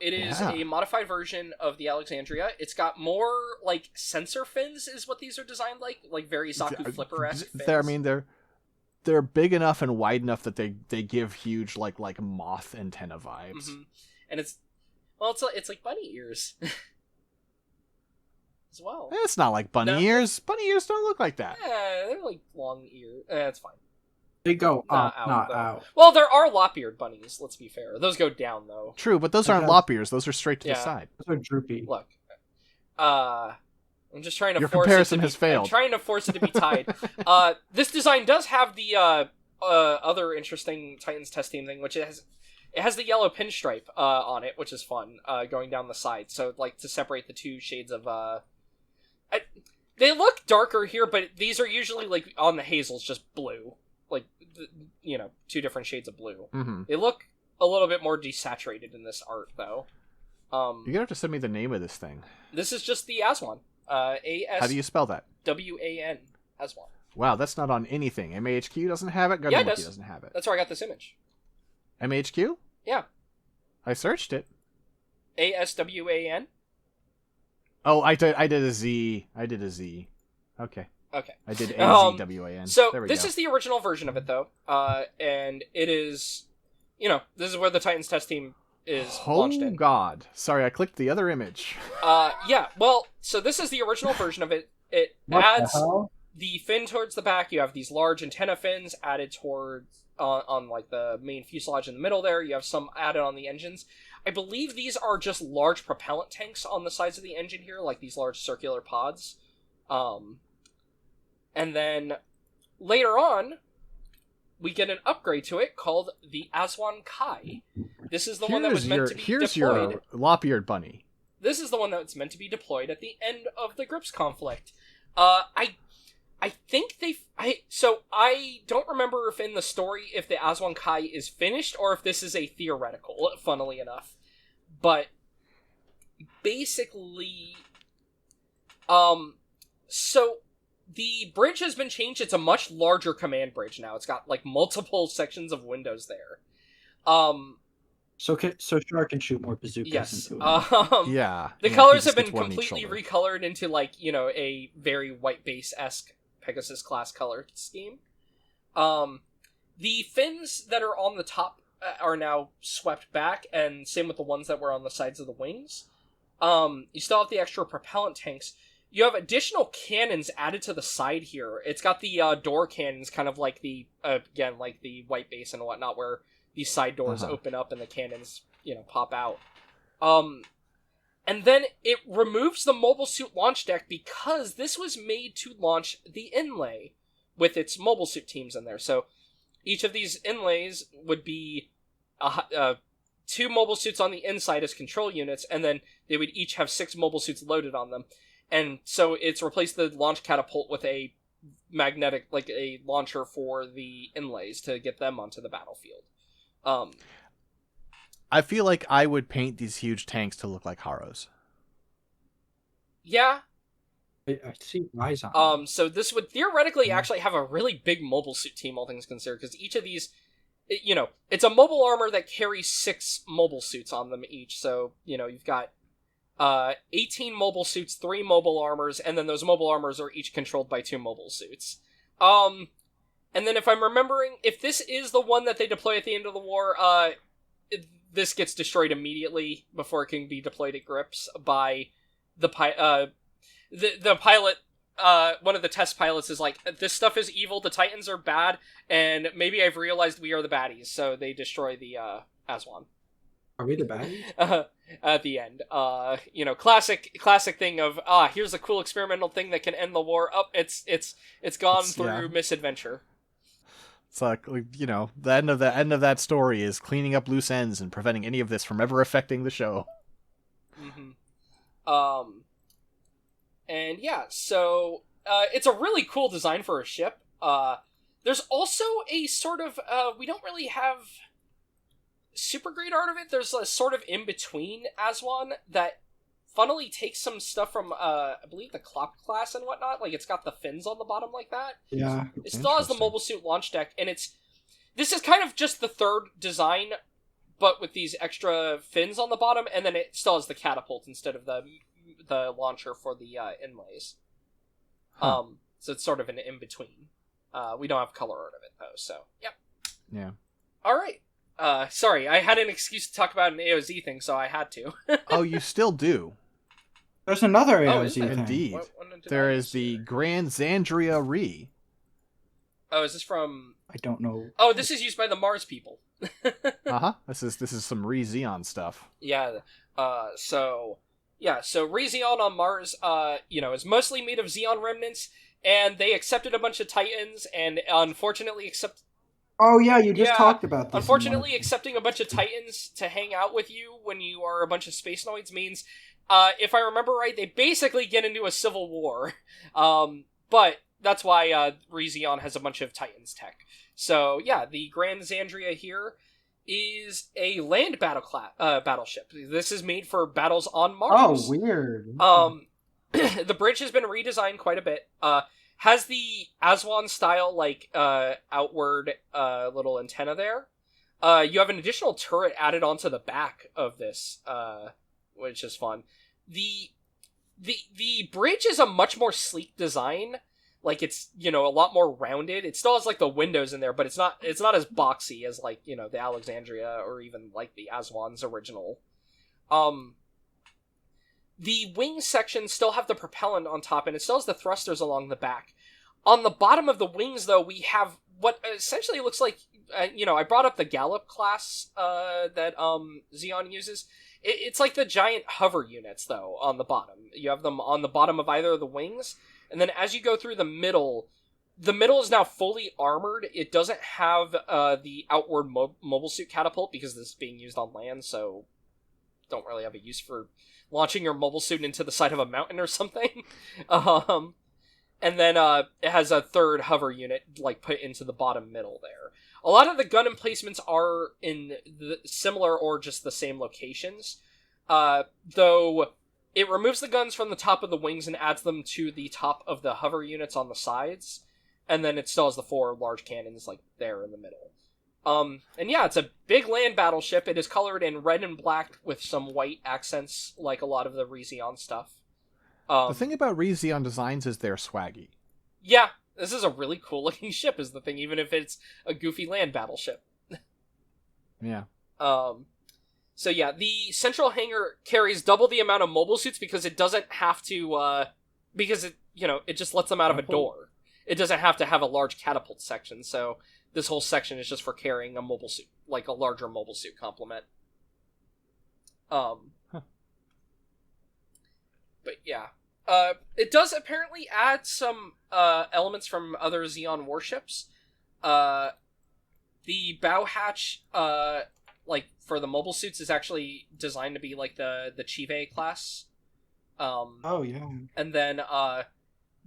it is a modified version of the Alexandria. It's got more sensor fins is what these are designed like very Zaku Flipper-esque fins. They're big enough and wide enough that they give huge like moth antenna vibes. Mm-hmm. And it's like bunny ears. As well. It's not like bunny ears. Bunny ears don't look like that. Yeah, they're like long ears. That's fine. They go up, not out. Well, there are lop-eared bunnies, let's be fair. Those go down, though. True, but those aren't lop ears. Those are straight to the side. Those are droopy. Look. I'm just trying to Your force comparison it to has failed. I'm trying to force it to be tied. This design does have the other interesting Titans test team thing, which it has the yellow pinstripe on it, which is fun, going down the side. So, to separate the two shades of... they look darker here, but these are usually, on the hazels, just blue. Two different shades of blue. Mm-hmm. They look a little bit more desaturated in this art, though. You're gonna have to send me the name of this thing. This is just the Aswan. A-S... How do you spell that? W-A-N. Aswan. Wow, that's not on anything. MAHQ doesn't have it. Yeah, it does. doesn't have it. That's where I got this image. MAHQ? Yeah. I searched it. A-S-W-A-N? Oh, I did a Z. I did a Z. Okay. I did A-Z-W-A-N. So, this is the original version of it, though. And it is... this is where the Titans test team is launched in. Oh, God. Sorry, I clicked the other image. Yeah, well, so this is the original version of it. It adds the fin towards the back. You have these large antenna fins added towards... on like the main fuselage in the middle there. You have some added on the engines. I believe these are just large propellant tanks on the sides of the engine here, like these large circular pods. And then later on, we get an upgrade to it called the Aswan Kai. This is the one that was meant to be deployed. Here's your lop-eared bunny. This is the one that's meant to be deployed at the end of the Grips conflict. I think so I don't remember if in the story if the Aswan Kai is finished or if this is a theoretical, funnily enough. But basically, so the bridge has been changed. It's a much larger command bridge now. It's got like multiple sections of windows there. So Shark can shoot more bazookas yes. into it. Yeah. The colors have been completely recolored into like, a very white base-esque Pegasus-class color scheme. The fins that are on the top are now swept back, and same with the ones that were on the sides of the wings. You still have the extra propellant tanks. You have additional cannons added to the side here. It's got the door cannons, kind of like the, again, like the white base and whatnot, where these side doors open up and the cannons, pop out. And then it removes the mobile suit launch deck because this was made to launch the inlay with its mobile suit teams in there. So each of these inlays would be 2 mobile suits on the inside as control units, and then they would each have 6 mobile suits loaded on them. And so it's replaced the launch catapult with a magnetic, like a launcher for the inlays to get them onto the battlefield. I feel like I would paint these huge tanks to look like Harios. Yeah. I see eyes on them. So this would theoretically actually have a really big mobile suit team, all things considered, because each of these, it's a mobile armor that carries 6 mobile suits on them each. So, you've got 18 mobile suits, 3 mobile armors, and then those mobile armors are each controlled by 2 mobile suits. And then if I'm remembering, if this is the one that they deploy at the end of the war, this gets destroyed immediately before it can be deployed at Grips by the pilot. One of the test pilots is like, this stuff is evil, the Titans are bad, and maybe I've realized we are the baddies, so they destroy the Aswan. Are we the baddies? At the end. Classic thing of, here's a cool experimental thing that can end the war. It's gone through misadventure. It's like, the end of that story is cleaning up loose ends and preventing any of this from ever affecting the show. Mm-hmm. And yeah, so it's a really cool design for a ship. There's also a sort of we don't really have super great art of it. There's a sort of in between Aswan that funnily takes some stuff from I believe the Klopp-class and whatnot. Like it's got the fins on the bottom like that. Yeah, it still has the mobile suit launch deck, and this is kind of just the third design, but with these extra fins on the bottom, and then it still has the catapult instead of the launcher for the inlays. So it's sort of an in between. We don't have color art of it though, so yep. Yeah. All right. Sorry, I had an excuse to talk about an AOZ thing, so I had to. Oh, you still do. There's another AOZ thing. Indeed. There is the Gran-Xandria. Oh, is this from... I don't know. Oh, this is used by the Mars people. This is some Re-Xeon stuff. Yeah. So Re-Xeon on Mars, is mostly made of Xeon remnants, and they accepted a bunch of Titans, and unfortunately Oh yeah, you just talked about this. Unfortunately, accepting a bunch of Titans to hang out with you when you are a bunch of space noids means, if I remember right, they basically get into a civil war. But that's why Re-Xeon has a bunch of Titans tech. So yeah, the Gran-Xandria here is a land battleship. This is made for battles on Mars. Oh, weird. The bridge has been redesigned quite a bit. Has the Aswan style, like, outward, little antenna there. You have an additional turret added onto the back of this, which is fun. The bridge is a much more sleek design. Like, it's, a lot more rounded. It still has, like, the windows in there, but it's not as boxy as, like, the Alexandria or even, like, the Aswan's original. The wing sections still have the propellant on top, and it still has the thrusters along the back. On the bottom of the wings, though, we have what essentially looks like, I brought up the Gallup-class that Xeon uses. It's like the giant hover units, though, on the bottom. You have them on the bottom of either of the wings, and then as you go through the middle is now fully armored. It doesn't have the outward mobile suit catapult, because this is being used on land, so don't really have a use for launching your mobile suit into the side of a mountain or something. And then it has a third hover unit, like, put into the bottom middle there. A lot of the Gundam placements are in the similar or just the same locations, though it removes the guns from the top of the wings and adds them to the top of the hover units on the sides, and then it still has the 4 large cannons, like, there in the middle. And yeah, it's a big land battleship. It is colored in red and black with some white accents, like a lot of the Rezeon stuff. The thing about Rezeon designs is they're swaggy. Yeah, this is a really cool looking ship, is the thing, even if it's a goofy land battleship. Yeah. So yeah, the central hangar carries double the amount of mobile suits because it doesn't have to, because it, it just lets them out of a door. It doesn't have to have a large catapult section, so this whole section is just for carrying a mobile suit, like a larger mobile suit complement. But yeah. It does apparently add some elements from other Xeon warships. The bow hatch, like, for the mobile suits is actually designed to be like the Chive-class. Oh, yeah. And then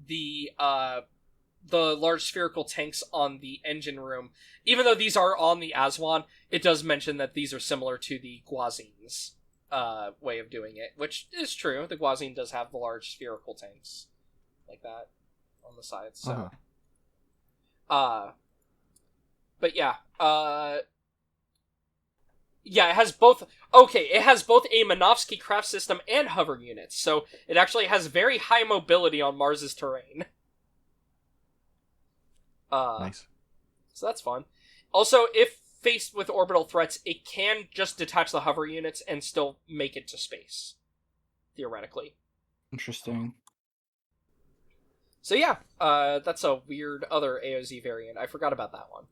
the large spherical tanks on the engine room, even though these are on the Aswan, it does mention that these are similar to the Guazin's way of doing it, which is true. The Guazin does have the large spherical tanks like that on the sides, so but yeah, it has both. Okay, it has both a Minovsky craft system and hover units, so it actually has very high mobility on Mars's terrain. Nice. So that's fun. Also, if faced with orbital threats, it can just detach the hover units and still make it to space, theoretically. Interesting. So yeah, that's a weird other AOZ variant. I forgot about that one.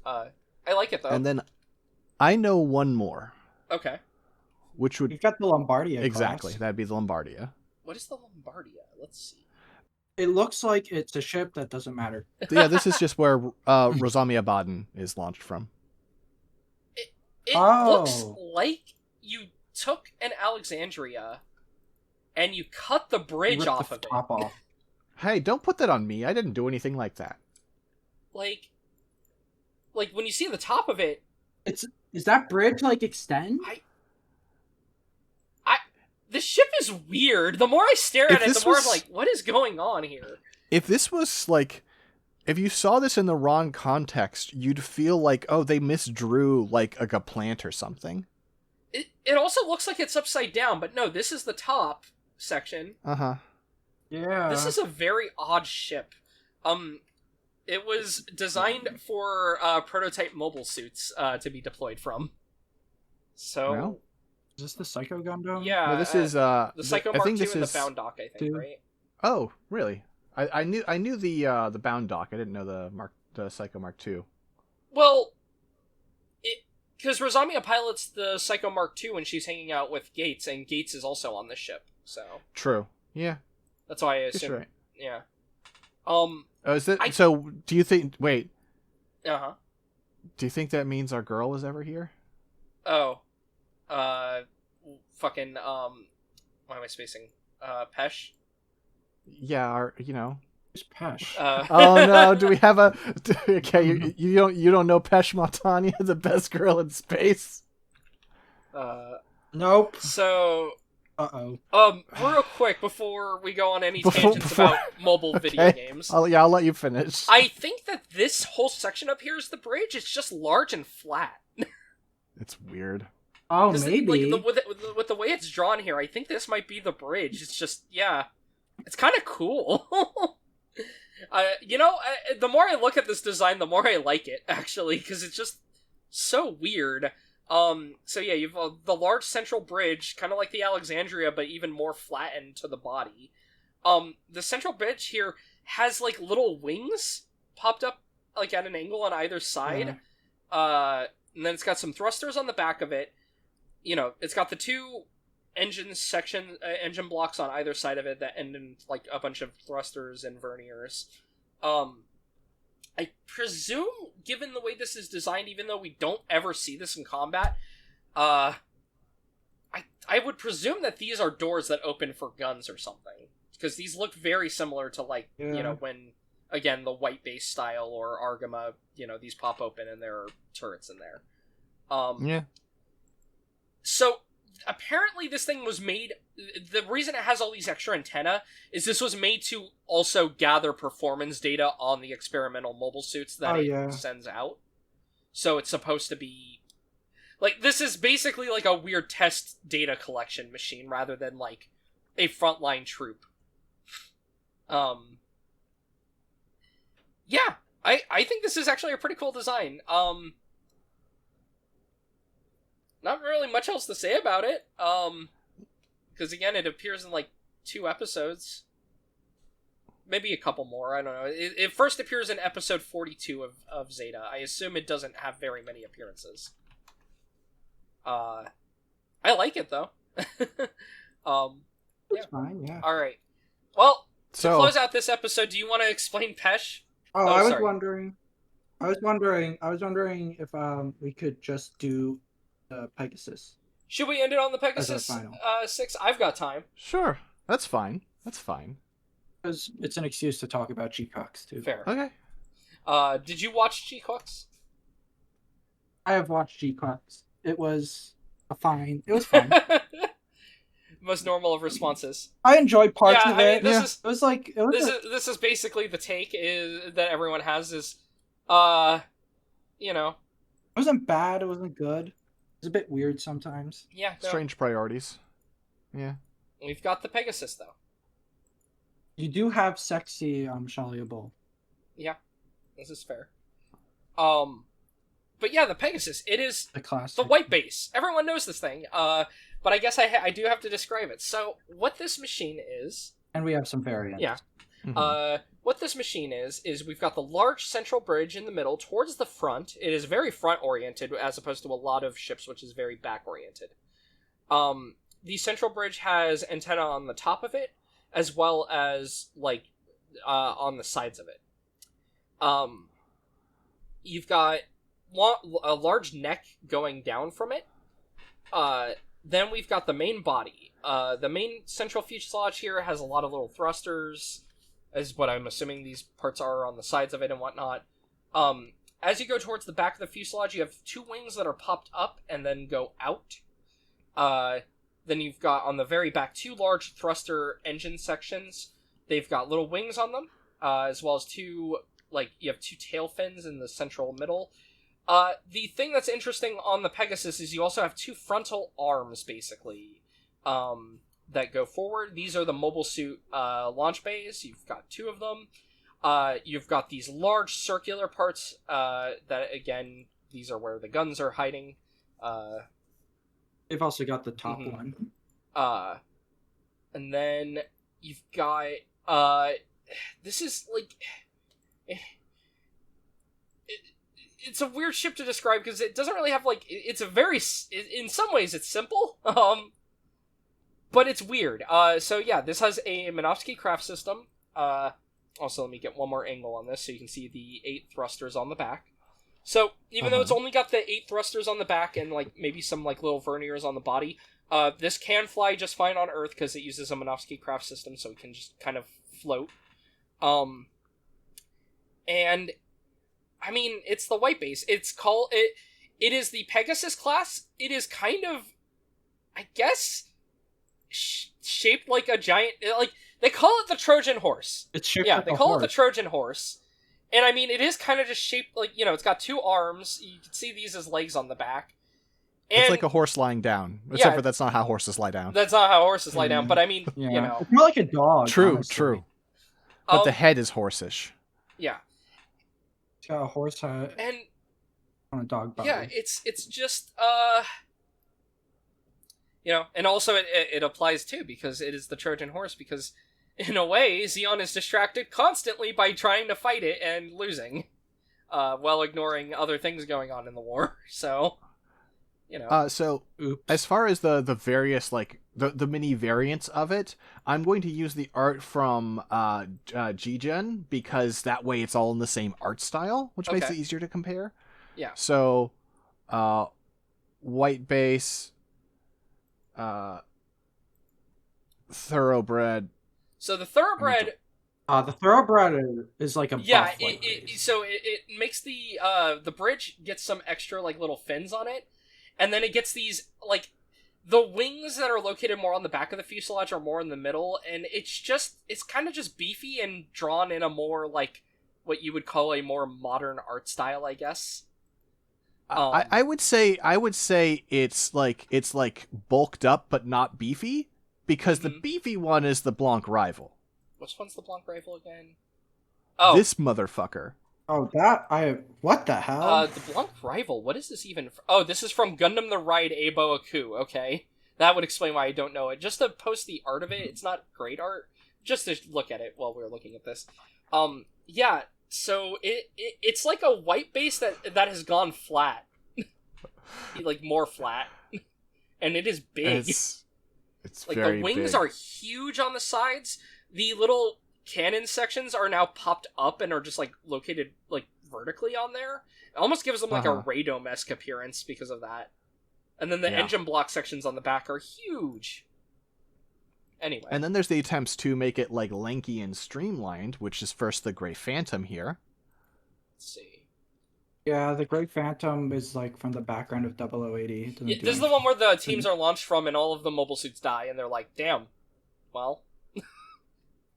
I like it, though. And then I know one more. Okay. Which would... You've got the Lombardia Exactly, class. that'd be the Lombardia. What is the Lombardia? Let's see. It looks like it's a ship that doesn't matter. Yeah, this is just where Rosamia Baden is launched from. It looks like you took an Alexandria and you cut the bridge off of it. Top off. Hey, don't put that on me. I didn't do anything like that. Like when you see the top of it, Is that bridge like extend? the ship is weird. The more I stare at it, the more I'm like, what is going on here? If this was like, if you saw this in the wrong context, you'd feel like, oh, they misdrew like a plant or something. It also looks like it's upside down, but no, this is the top section. Uh-huh. Yeah. This is a very odd ship. It was designed for prototype mobile suits to be deployed from. So... Well, is this the Psycho Gundam? Yeah. no, this is the Psycho Mark II this and is... the Bound Dock, I think, right? Oh, really? I knew the Bound Dock. I didn't know the Psycho Mark II. Well, because Rosamia pilots the Psycho Mark II when she's hanging out with Gates, and Gates is also on this ship. So True. Yeah. that's why I assume. That's right. Yeah. Is that so? Do you think? Wait. Uh-huh. Do you think that means our girl is ever here? Oh. Fucking, why am I spacing? Pesh? Yeah, Who's Pesh? Oh no! Do we have a? Okay, you don't know Pesh Matanya, the best girl in space. Nope. So. Real quick before we go on any tangents about mobile video games. I'll let you finish. I think that this whole section up here is the bridge. It's just large and flat. It's weird. Oh, maybe. With the way it's drawn here, I think this might be the bridge. It's just, yeah. It's kind of cool. The more I look at this design, the more I like it, actually, because it's just so weird. So yeah, you've the large central bridge, kind of like the Alexandria, but even more flattened to the body. The central bridge here has, like, little wings popped up, like, at an angle on either side. And then it's got some thrusters on the back of it. You know, it's got the two engine blocks on either side of it that end in, like, a bunch of thrusters and verniers. I presume, given the way this is designed, even though we don't ever see this in combat, I would presume that these are doors that open for guns or something. Because these look very similar to, like, you know, when, again, the white base style or Argama, you know, these pop open and there are turrets in there. Yeah. So, apparently this thing was made... The reason it has all these extra antennae is this was made to also gather performance data on the experimental mobile suits that it sends out. So it's supposed to be... Like, this is basically like a weird test data collection machine rather than, like, a frontline troop. Yeah, I think this is actually a pretty cool design. Not really much else to say about it. Because, again, it appears in, like, 2 episodes. Maybe a couple more, I don't know. It first appears in episode 42 of Zeta. I assume it doesn't have very many appearances. I like it, though. It's fine, yeah. Alright. Well, to close out this episode, do you want to explain Pesh? I was wondering if we could just do Pegasus. Should we end it on the Pegasus 6? I've got time. Sure. That's fine. Because it's an excuse to talk about G-Cox, too. Fair. Okay. Did you watch G-Cox? I have watched G-Cox. It was fine. It was fine. Most normal of responses. I enjoyed parts of it. This is basically the take that everyone has is, you know. It wasn't bad. It wasn't good. It's a bit weird sometimes. Yeah. No. Strange priorities. Yeah. We've got the Pegasus, though. You do have sexy Shalia Bull. Yeah. This is fair. But yeah, the Pegasus, it is the classic. The white base. Everyone knows this thing. But I guess I do have to describe it. So, what this machine is... And we have some variants. Yeah. Mm-hmm. What this machine is we've got the large central bridge in the middle towards the front. It is very front-oriented, as opposed to a lot of ships, which is very back-oriented. The central bridge has antenna on the top of it, as well as, like, on the sides of it. You've got a large neck going down from it. Then we've got the main body. The main central fuselage here has a lot of little thrusters, is what I'm assuming these parts are on the sides of it and whatnot. As you go towards the back of the fuselage, you have 2 wings that are popped up and then go out. Then you've got, on the very back, 2 large thruster engine sections. They've got little wings on them, as well as you have 2 tail fins in the central middle. The thing that's interesting on the Pegasus is you also have 2 frontal arms, basically, that go forward. These are the mobile suit launch bays. You've got 2 of them. You've got these large circular parts that, again, these are where the guns are hiding. They've also got the top one. And then you've got... this is, like... It's a weird ship to describe because it doesn't really have, like... It's a very... In some ways, it's simple. But it's weird. So yeah, this has a Minovsky craft system. Also, let me get one more angle on this so you can see the 8 thrusters on the back. So, even though it's only got the 8 thrusters on the back and, like, maybe some, like, little verniers on the body, this can fly just fine on Earth because it uses a Minovsky craft system, so it can just kind of float. And I mean, it's the white base. It is the Pegasus-class. It is kind of, I guess, shaped like a giant, like, they call it the Trojan horse. It's shaped yeah, like they a call horse. it the Trojan horse. And I mean, it is kind of just shaped like, it's got 2 arms. You can see these as legs on the back. And, it's like a horse lying down. Except for that's not how horses lie down. That's not how horses lie down, but I mean, It's more like a dog. True, honestly. true. But the head is horseish. Yeah. It's got a horse head and on a dog body. Yeah, it's just and also it applies too because it is the Trojan horse, because in a way Zeon is distracted constantly by trying to fight it and losing, while ignoring other things going on in the war. So, So as far as the various like the mini variants of it, I'm going to use the art from G-Gen, because that way it's all in the same art style, which makes it easier to compare. Yeah. So, white base, thoroughbred. So the thoroughbred. The thoroughbred is like a buff so it makes the bridge gets some extra like little fins on it, and then it gets these like the wings that are located more on the back of the fuselage are more in the middle, and it's kind of just beefy and drawn in a more like what you would call a more modern art style, I guess. I would say it's like bulked up but not beefy, because the beefy one is the Blanc rival. Which one's the Blanc rival again? Oh, this motherfucker. Oh, what the hell? The Blanc rival. What is this even? This is from Gundam the Ride Abo Aku. Okay, that would explain why I don't know it. Just to post the art of it, it's not great art. Just to look at it while we're looking at this. Yeah. So it's like a white base that has gone flat, like more flat, and it is big. It's like very the wings big. are huge on the sides. The little cannon sections are now popped up and are just like located like vertically on there. It almost gives them like a radome-esque appearance because of that. And then the engine block sections on the back are huge. Anyway. And then there's the attempts to make it like lanky and streamlined, which is first the Grey Phantom here. Let's see. Yeah, the Grey Phantom is like from the background of 0080. Yeah, this is the one where the teams are launched from and all of the mobile suits die, and they're like, damn, well.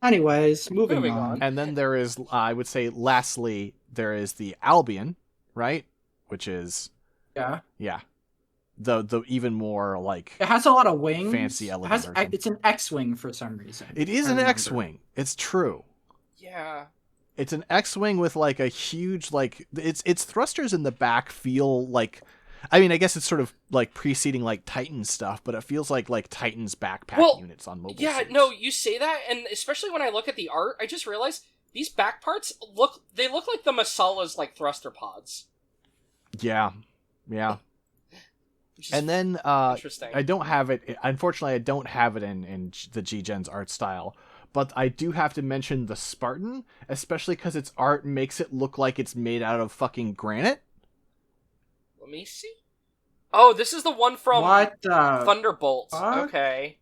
Anyways, moving on. And then there is, I would say, lastly, there is the Albion, right? Which is... Yeah. The even more, like... It has a lot of wings. Fancy elegant version. It's an X-Wing for some reason. It is an X-Wing. It's true. Yeah. It's an X-Wing with, like, a huge, like... Its thrusters in the back feel like... I mean, I guess it's sort of, like, preceding, like, Titan stuff, but it feels like Titan's backpack units on mobile suits. No, you say that, and especially when I look at the art, I just realized these back parts look like the Masala's, like, thruster pods. Yeah. And then, interesting. I don't have it... Unfortunately, I don't have it in the G-Gen's art style, but I do have to mention the Spartan, especially because its art makes it look like it's made out of fucking granite. Let me see. Oh, this is the one from Thunderbolt. Fuck? Okay.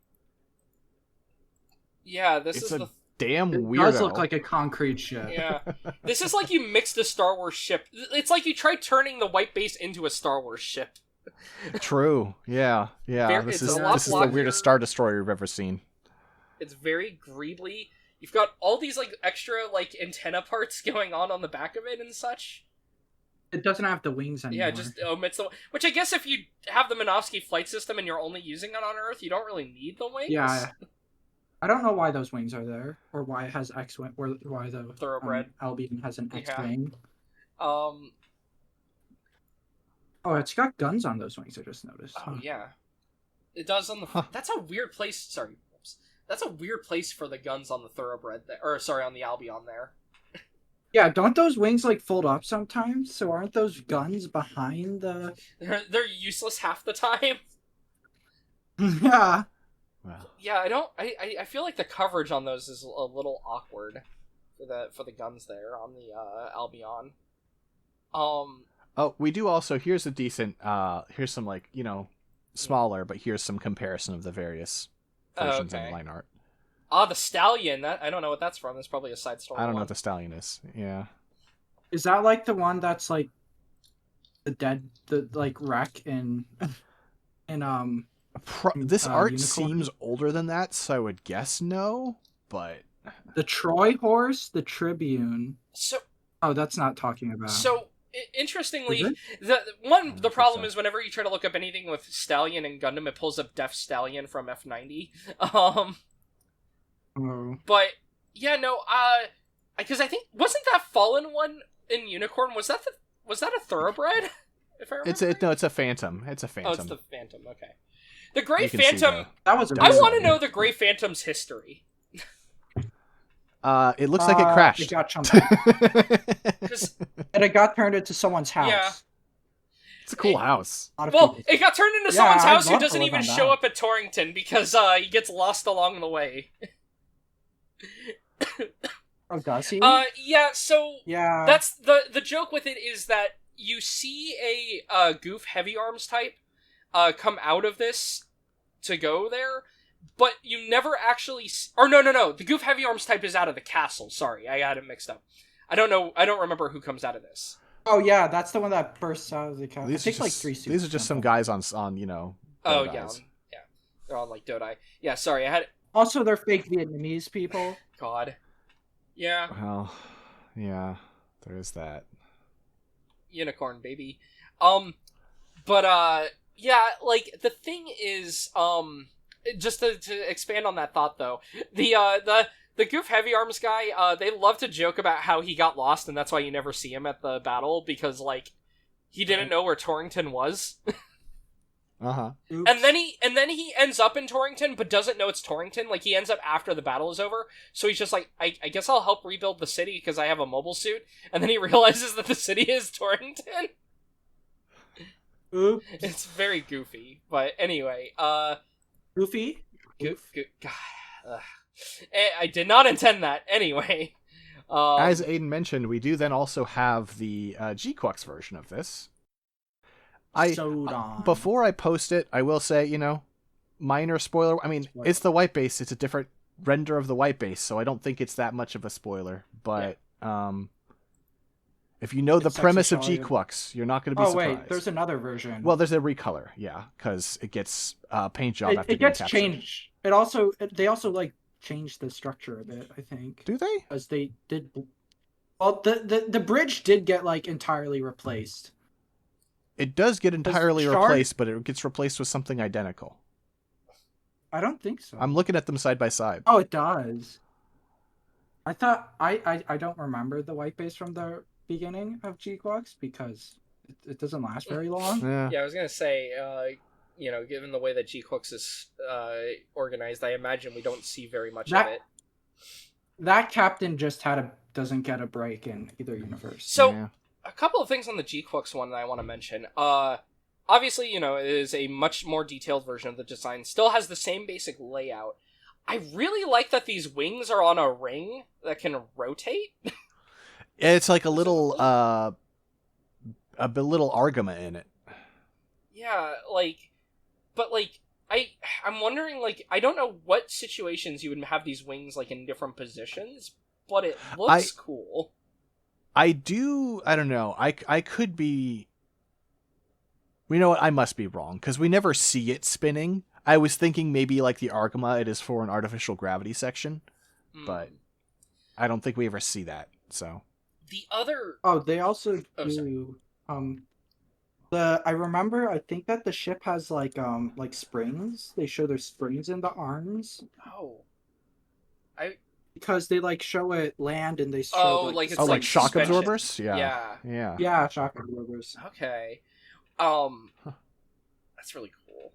Yeah, this is the damn weirdo. It does look like a concrete ship. Yeah. This is like you mixed a Star Wars ship. It's like you tried turning the white base into a Star Wars ship. True. Yeah. This is the weirdest Star Destroyer you've ever seen. It's very greebly. You've got all these like extra like antenna parts going on the back of it and such. It doesn't have the wings anymore. Yeah, it just omits the... Which I guess if you have the Minovsky flight system and you're only using it on Earth, you don't really need the wings. Yeah. I don't know why those wings are there, or why it has X-Wing, or why the Thoroughbred Albion has an X-Wing. Oh, it's got guns on those wings, I just noticed. Oh, yeah. It does on the... That's a weird place... Sorry. Oops. That's a weird place for the guns on the Thoroughbred... on the Albion there. Yeah, don't those wings, like, fold up sometimes? So aren't those guns behind the... They're useless half the time. Yeah. Well. Yeah, I feel like the coverage on those is a little awkward for the guns there on the Albion. Oh, we do also... Here's a decent... here's some, like, smaller, but here's some comparison of the various versions in line art. the stallion. That I don't know what that's from. That's probably a side story. I don't know what the stallion is. Yeah. Is that like the one that's like the like wreck in This art Unicorn? seems older than that, so I would guess no. But the Troy horse, the Tribune. So. Oh, that's not talking about. So. Interestingly, the problem is whenever you try to look up anything with Stallion and Gundam, it pulls up Def Stallion from F90. But yeah, no, because I think wasn't that Fallen one in Unicorn? Was that a thoroughbred? If I remember, it's a Phantom. It's a Phantom. Oh, it's the Phantom. Okay, the Gray Phantom. That was. I want to know the Gray Phantom's history. It looks like it crashed. It got chumped. And it got turned into someone's house. Yeah. It's a cool house. Well, it got turned into someone's house who doesn't even show up at Torrington because he gets lost along the way. Oh, does he? Yeah, so yeah. That's the joke with it is that you see a Goof Heavy Arms type come out of this to go there, but you never actually no, the Goof Heavy Arms type is out of the castle. Sorry, I had it mixed up. I don't remember who comes out of this. Oh yeah, that's the one that bursts out of the castle. These are just some guys on you know. Oh yeah, they're on like Dodai. Yeah, sorry, I had. Also, they're fake Vietnamese people. God. Yeah. Well, yeah, there is that. Unicorn, baby. But yeah, like the thing is, just to expand on that thought though, the Goof Heavy Arms guy, they love to joke about how he got lost and that's why you never see him at the battle because like he didn't know where Torrington was. Uh-huh. And then he ends up in Torrington, but doesn't know it's Torrington. Like, he ends up after the battle is over. So he's just like, I guess I'll help rebuild the city because I have a mobile suit. And then he realizes that the city is Torrington. Oops. It's very goofy. But anyway, Goofy? God. I did not intend that. Anyway. As Aedan mentioned, we do then also have the G-Quux version of this. Before I post it, I will say, minor spoiler. I mean, it's the white base. It's a different render of the white base, so I don't think it's that much of a spoiler. But if you know the premise of G-Quux, you're not going to be surprised. Oh, wait, there's another version. Well, there's a recolor, yeah, because it gets paint job after it gets changed. They also like changed the structure a bit, I think. Do they? Because they did. Well, the bridge did get like entirely replaced. It does get entirely replaced, but it gets replaced with something identical. I don't think so. I'm looking at them side by side. Oh, it does. I thought I don't remember the white base from the beginning of G-Quux because it doesn't last very long. Yeah, I was gonna say, given the way that G-Quux is organized, I imagine we don't see very much of it. That captain just doesn't get a break in either universe. So. A couple of things on the G-Quux one that I want to mention. Obviously, it is a much more detailed version of the design. Still has the same basic layout. I really like that these wings are on a ring that can rotate. It's like a little Argama in it. Yeah, I'm wondering, I don't know what situations you would have these wings, in different positions, but it looks cool. I don't know. I could be... You know what? I must be wrong, because we never see it spinning. I was thinking maybe like the Argama, it is for an artificial gravity section, but I don't think we ever see that, so... The other... Oh, they also do... I think that the ship has, like springs. They show their springs in the arms. Oh. Because they show it land and they show like shock suspension. absorbers? Yeah. Yeah, shock absorbers. Okay. That's really cool.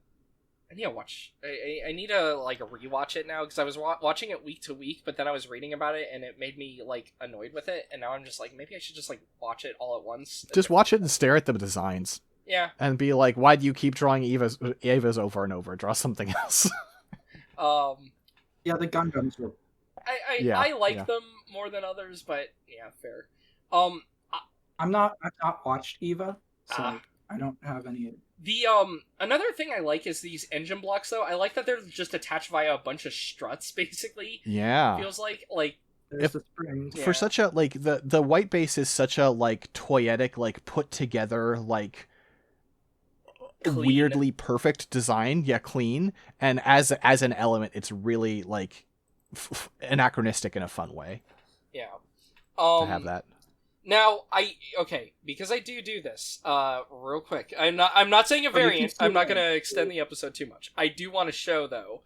I need to watch. I need to rewatch it now because I was watching it week to week, but then I was reading about it and it made me annoyed with it, and now I'm just maybe I should just watch it all at once. Just watch it and stare at the designs. Yeah. And be like, why do you keep drawing Eva's over and over? Draw something else. Yeah, the Gundams were. I like them more than others, but yeah, fair. I've not watched Eva, so I don't have any. The another thing I like is these engine blocks though. I like that they're just attached via a bunch of struts basically. Yeah. Feels like there's the springs. For such a like the white base is such a like toyetic, like put together, like clean. Weirdly perfect design. Yeah, clean. And as an element, it's really like anachronistic in a fun way. Yeah. To have that. Now because I do this real quick. I'm not saying a variant. I'm not going to extend the episode too much. I do want to show though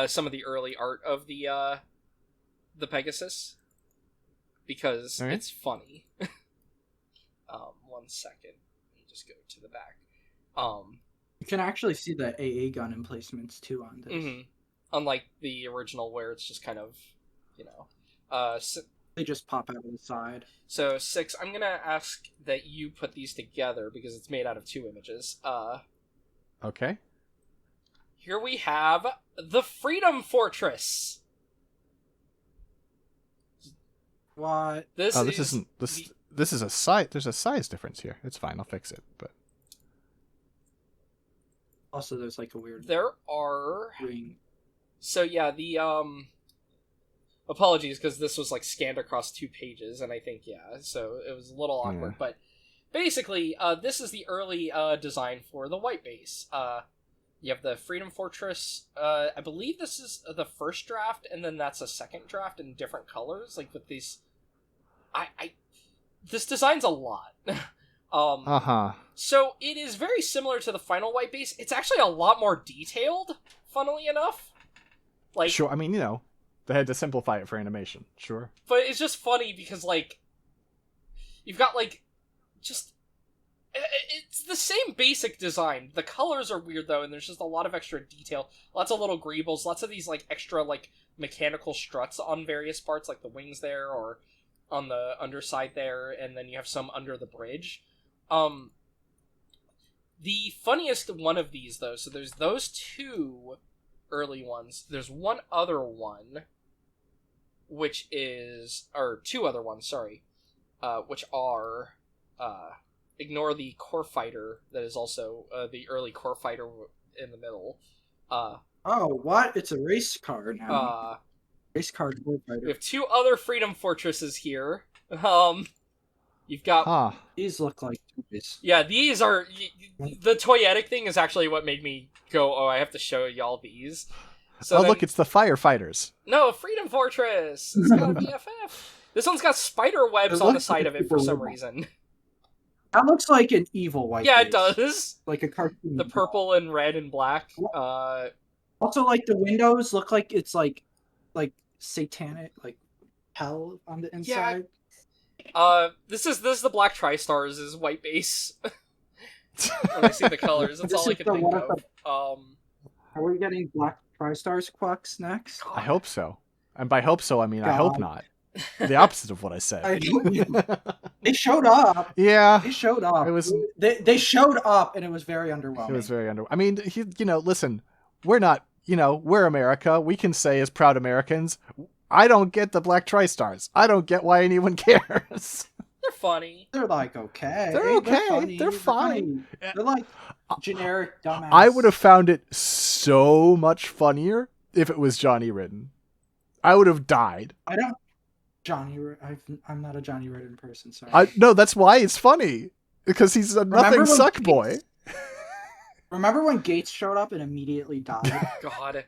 some of the early art of the Pegasus because it's funny. 1 second. Let me just go to the back. You can actually see the AA gun emplacements too on this. Mm-hmm. Unlike the original where it's just kind of, they just pop out of the side. So 6, I'm gonna ask that you put these together because it's made out of 2 images. Okay. Here we have the Freedom Fortress. What? This is a size. There's a size difference here. It's fine. I'll fix it. But also, there's like a weird. There are. Ring. So yeah, the apologies because this was like scanned across 2 pages, and I think so it was a little awkward. But basically, this is the early design for the white base. You have the Freedom Fortress. I believe this is the first draft, and then that's a second draft in different colors, like with these. This design's a lot. So it is very similar to the final white base. It's actually a lot more detailed, funnily enough. Like, sure, I mean, they had to simplify it for animation. Sure. But it's just funny because, like, you've got, like, just... It's the same basic design. The colors are weird, though, and there's just a lot of extra detail. Lots of little greebles, lots of these, like, extra, like, mechanical struts on various parts, like the wings there, or on the underside there, and then you have some under the bridge. The funniest one of these, though, so there's those 2 early ones. There's one other one, which is... Or 2 other ones, sorry. Which are... ignore the core fighter that is also the early core fighter in the middle. Oh, what? It's a race car now. Race car core fighter. We have 2 other Freedom Fortresses here. You've got... These look like toys. Yeah, these are... The toyetic thing is actually what made me go, I have to show y'all these. So look, it's the firefighters. No, Freedom Fortress! It's got a BFF. This one's got spider webs on the side of it for some reason. That looks like an evil white base. It does. Like a cartoon. The purple and red and black. Also, like, the windows look like it's like satanic, like hell on the inside. This is the Black Tri-Stars' white base. When I see the colors, that's all I can think of. Are we getting Black Tri-Stars Quacks next? I hope so. And by hope so, I mean I hope not. The opposite of what I said. They showed up. Yeah. They showed up. It was. They showed up, and it was very underwhelming. It was very underwhelming. I mean, listen, we're not. We're America. We can say as proud Americans, I don't get the Black Tri-Stars. I don't get why anyone cares. They're funny. They're like okay. They're okay. They're fine. They're like generic dumbass. I would have found it so much funnier if it was Johnny Ridden. I would have died. I don't. I'm not a Johnny Ridden person. Sorry. No, that's why it's funny because he's a nothing suck boy. Remember when Gates showed up and immediately died? God.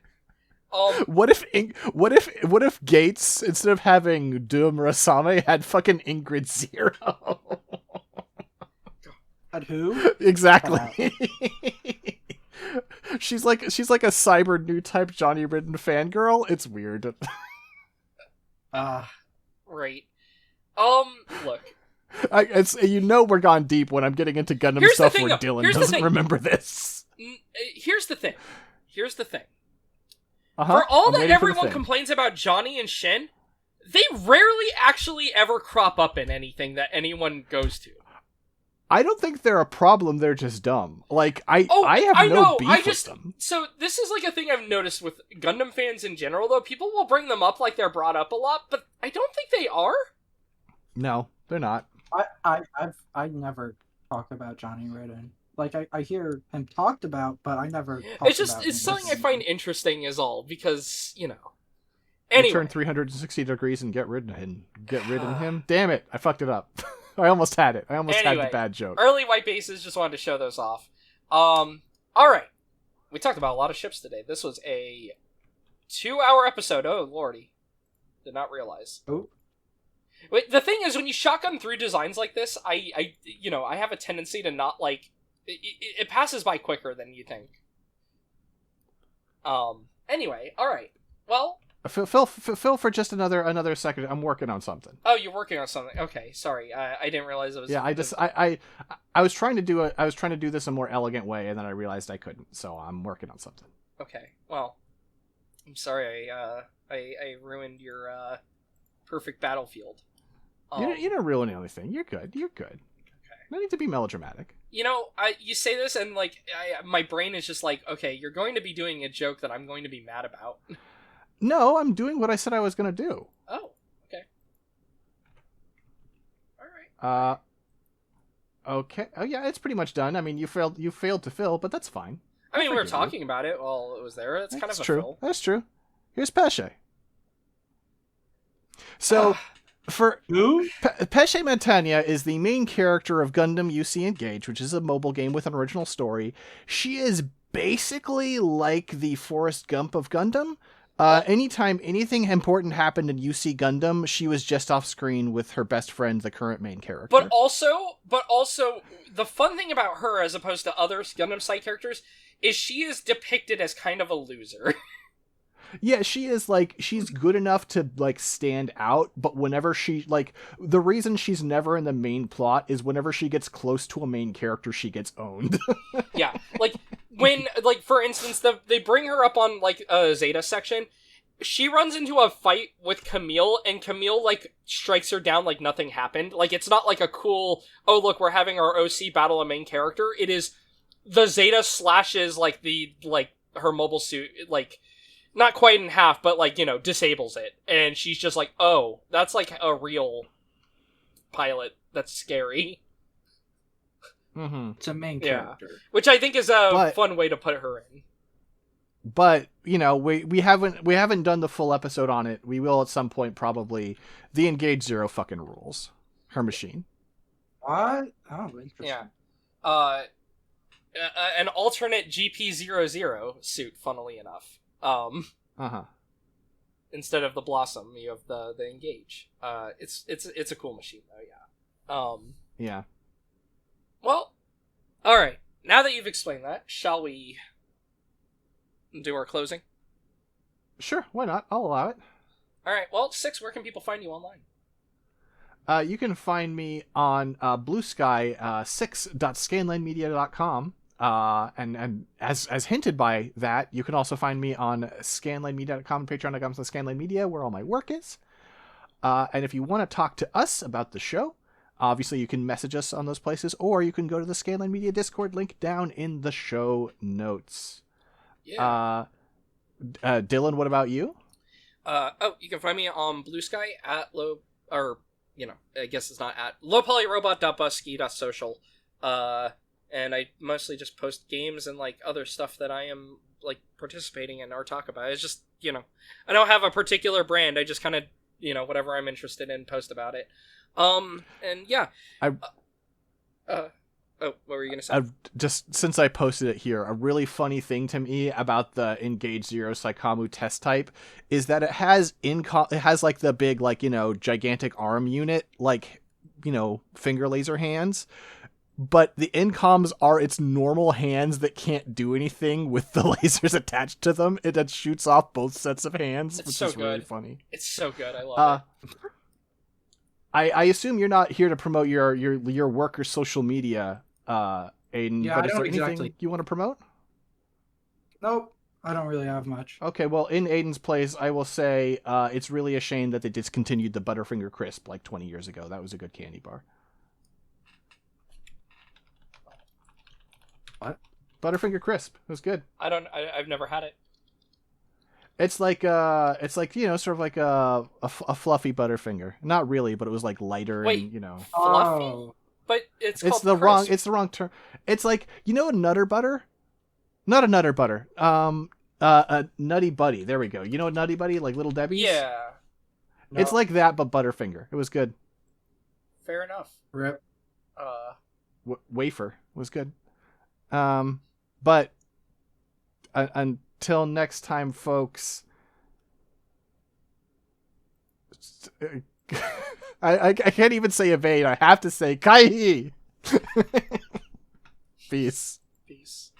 What if Gates, instead of having Doom Rasame, had fucking Ingrid Zero? At who? Exactly. She's like a cyber new type Johnny Ridden fangirl. It's weird. Right. Look. We're gone deep when I'm getting into Gundam stuff where Dylan doesn't remember this. Here's the thing. Uh-huh. For all that everyone complains about Johnny and Shin, they rarely actually ever crop up in anything that anyone goes to. I don't think they're a problem, they're just dumb. Like, I have no beef with them. So, this is like a thing I've noticed with Gundam fans in general, though. People will bring them up like they're brought up a lot, but I don't think they are. No, they're not. I never talk about Johnny Ridden. Like I hear him talked about, but I never. It's something I find interesting, is all, because Anyway. You turn 360 degrees and get rid of him. Damn it! I fucked it up. I almost had it. I almost had the bad joke. Early white bases, just wanted to show those off. All right. We talked about a lot of ships today. This was a 2-hour episode. Oh, lordy. Did not realize. Oh. Wait, the thing is, when you shotgun through designs like this, I have a tendency to not like... It passes by quicker than you think. Anyway, alright. Well... Phil, for just another second. I'm working on something. Oh, you're working on something. Okay, sorry. I didn't realize it was. Yeah, I was trying to do this a more elegant way, and then I realized I couldn't. So I'm working on something. Okay. Well, I'm sorry. I ruined your perfect battlefield. You didn't ruin anything. You're good. Okay. No need to be melodramatic. You say this, and like my brain is just like, okay, you're going to be doing a joke that I'm going to be mad about. No, I'm doing what I said I was going to do. Oh, okay. All right. Okay. Oh yeah, it's pretty much done. I mean, you failed to fill, but that's fine. I mean, we were talking about it while it was there. That's kind of a fill. That's true. Here's Pesce. So, for who? Pesce Mantegna is the main character of Gundam UC Engage, which is a mobile game with an original story. She is basically like the Forrest Gump of Gundam. Anytime anything important happened in UC Gundam, she was just off screen with her best friend, the current main character. But also, the fun thing about her, as opposed to other Gundam side characters, is she is depicted as kind of a loser. Yeah, she's good enough to like stand out, but whenever she the reason she's never in the main plot is whenever she gets close to a main character, she gets owned. Yeah, when for instance, they bring her up on a Zeta section, she runs into a fight with Camille, and Camille strikes her down like nothing happened. It's not like a cool, oh look, we're having our OC battle a main character. It is the Zeta slashes her mobile suit not quite in half, but disables it, and she's just like, oh, that's a real pilot. That's scary. Mm-hmm. It's a main character, which I think is a fun way to put her in. But we haven't done the full episode on it. We will at some point, probably. The Engage Zero fucking rules. Her machine. What? Oh, interesting. Yeah. An alternate GP00 suit, funnily enough. Instead of the Blossom, you have the Engage. It's a cool machine though, yeah. Yeah. Well, alright. Now that you've explained that, shall we do our closing? Sure, why not? I'll allow it. Alright, well, Six, where can people find you online? You can find me on Blue Sky, 6.scanlinemedia.com. And as hinted by that, you can also find me on scanlinemedia.com and patreon.com/scanlinemedia, where all my work is. And if you want to talk to us about the show, obviously you can message us on those places, or you can go to the Scanline Media Discord link down in the show notes. Yeah. Dylan, what about you? You can find me on Blue Sky at I guess it's not at lowpolyrobot.busky.social. And I mostly just post games and other stuff that I am participating in or talk about. It's just, I don't have a particular brand. I just kind of, whatever I'm interested in, post about it. And yeah. What were you going to say? Just since I posted it here, a really funny thing to me about the Engage Zero Saikamu test type is that it has the big gigantic arm unit, finger laser hands. But the incoms are its normal hands that can't do anything with the lasers attached to them. It shoots off both sets of hands, which is really funny. It's so good. I love it. I assume you're not here to promote your work or social media, Aedan. Yeah, but is there anything you want to promote? Nope, I don't really have much. Okay, well, in Aedan's place, I will say it's really a shame that they discontinued the Butterfinger Crisp 20 years ago. That was a good candy bar. What? Butterfinger Crisp. It was good. I've never had it. It's sort of like a fluffy Butterfinger. Not really, but it was lighter. Wait, and fluffy But it's It's called the crisp. wrong. It's the wrong term. It's like, you know, a Nutter Butter. Not a Nutter Butter. A Nutty Buddy. There we go. You know a Nutty Buddy, like Little Debbie's? Yeah. No. It's like that, but Butterfinger. It was good. Fair enough. Rip. Wafer was good. But until next time, folks. I can't even say evade. I have to say Kai. Peace. Peace.